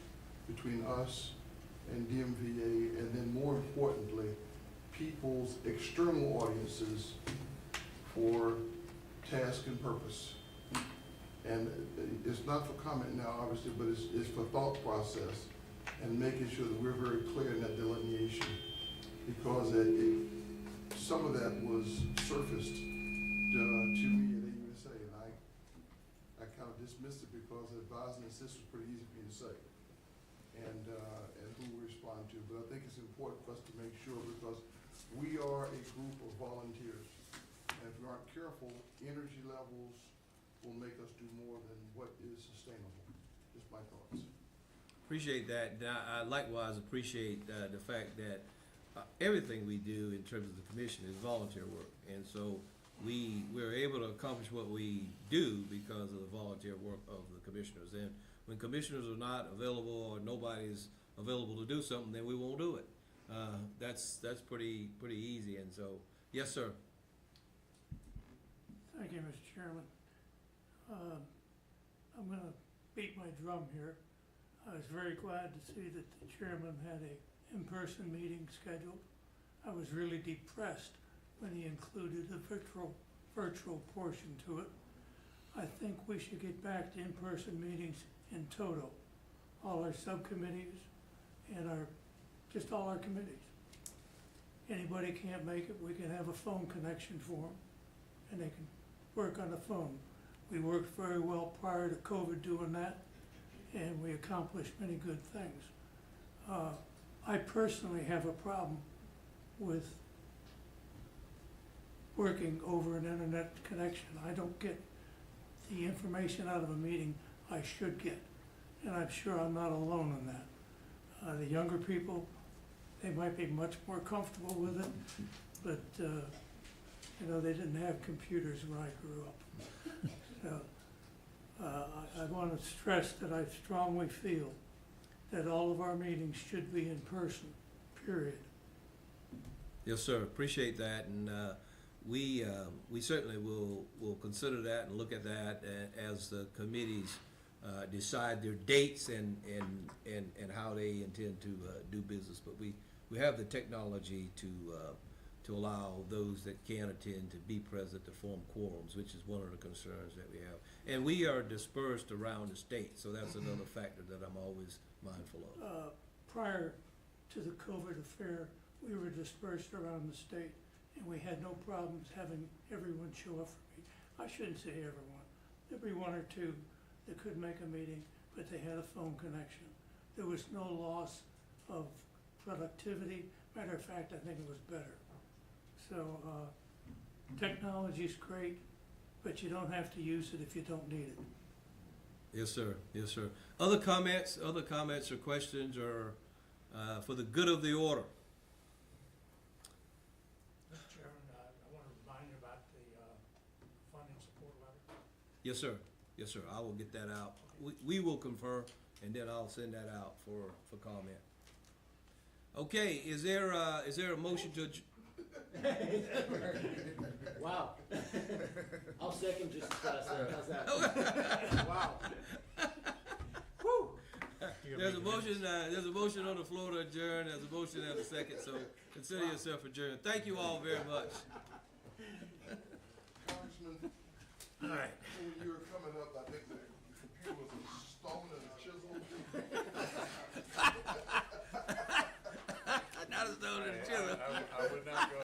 between us and DMVA, and then more importantly, people's external audiences for task and purpose. And it's not for comment now, obviously, but it's for thought process and making sure that we're very clear in that delineation, because some of that was surfaced to me at AUSA, and I kind of dismissed it because advising and assist was pretty easy for me to say, and who we respond to. But I think it's important for us to make sure, because we are a group of volunteers, and if we aren't careful, energy levels will make us do more than what is sustainable. Just my thoughts. Appreciate that. I likewise appreciate the fact that everything we do in terms of the commission is volunteer work. And so we're able to accomplish what we do because of the volunteer work of the commissioners. And when commissioners are not available or nobody's available to do something, then we won't do it. That's pretty easy. And so, yes, sir. Thank you, Mr. Chairman. I'm going to beat my drum here. I was very glad to see that the chairman had a in-person meeting scheduled. I was really depressed when he included the virtual portion to it. I think we should get back to in-person meetings in total. All our subcommittees and just all our committees. Anybody can't make it, we can have a phone connection for them, and they can work on the phone. We worked very well prior to COVID doing that, and we accomplished many good things. I personally have a problem with working over an internet connection. I don't get the information out of a meeting I should get, and I'm sure I'm not alone in that. The younger people, they might be much more comfortable with it, but, you know, they didn't have computers when I grew up. So, I want to stress that I strongly feel that all of our meetings should be in person, period. Yes, sir, appreciate that, and we certainly will consider that and look at that as the committees decide their dates and how they intend to do business. But we have the technology to allow those that can attend to be present to form quorums, which is one of the concerns that we have. And we are dispersed around the state, so that's another factor that I'm always mindful of. Prior to the COVID affair, we were dispersed around the state, and we had no problems having everyone show up for me. I shouldn't say everyone. There'd be one or two that could make a meeting, but they had a phone connection. There was no loss of productivity. Matter of fact, I think it was better. So, technology's great, but you don't have to use it if you don't need it. Yes, sir. Yes, sir. Other comments or questions, or for the good of the order? Mr. Chairman, I want to remind you about the funding support letter. Yes, sir. Yes, sir. I will get that out. We will confer, and then I'll send that out for comment. Okay, is there a motion to Wow. I'll second just as fast. How's that? Wow. Whew. There's a motion on the floor to adjourn. There's a motion and a second, so consider yourself adjourned. Thank you all very much. Congressman, All right. when you were coming up, I think the computer was a stone and a chisel. Not a stone and a chisel. I would not go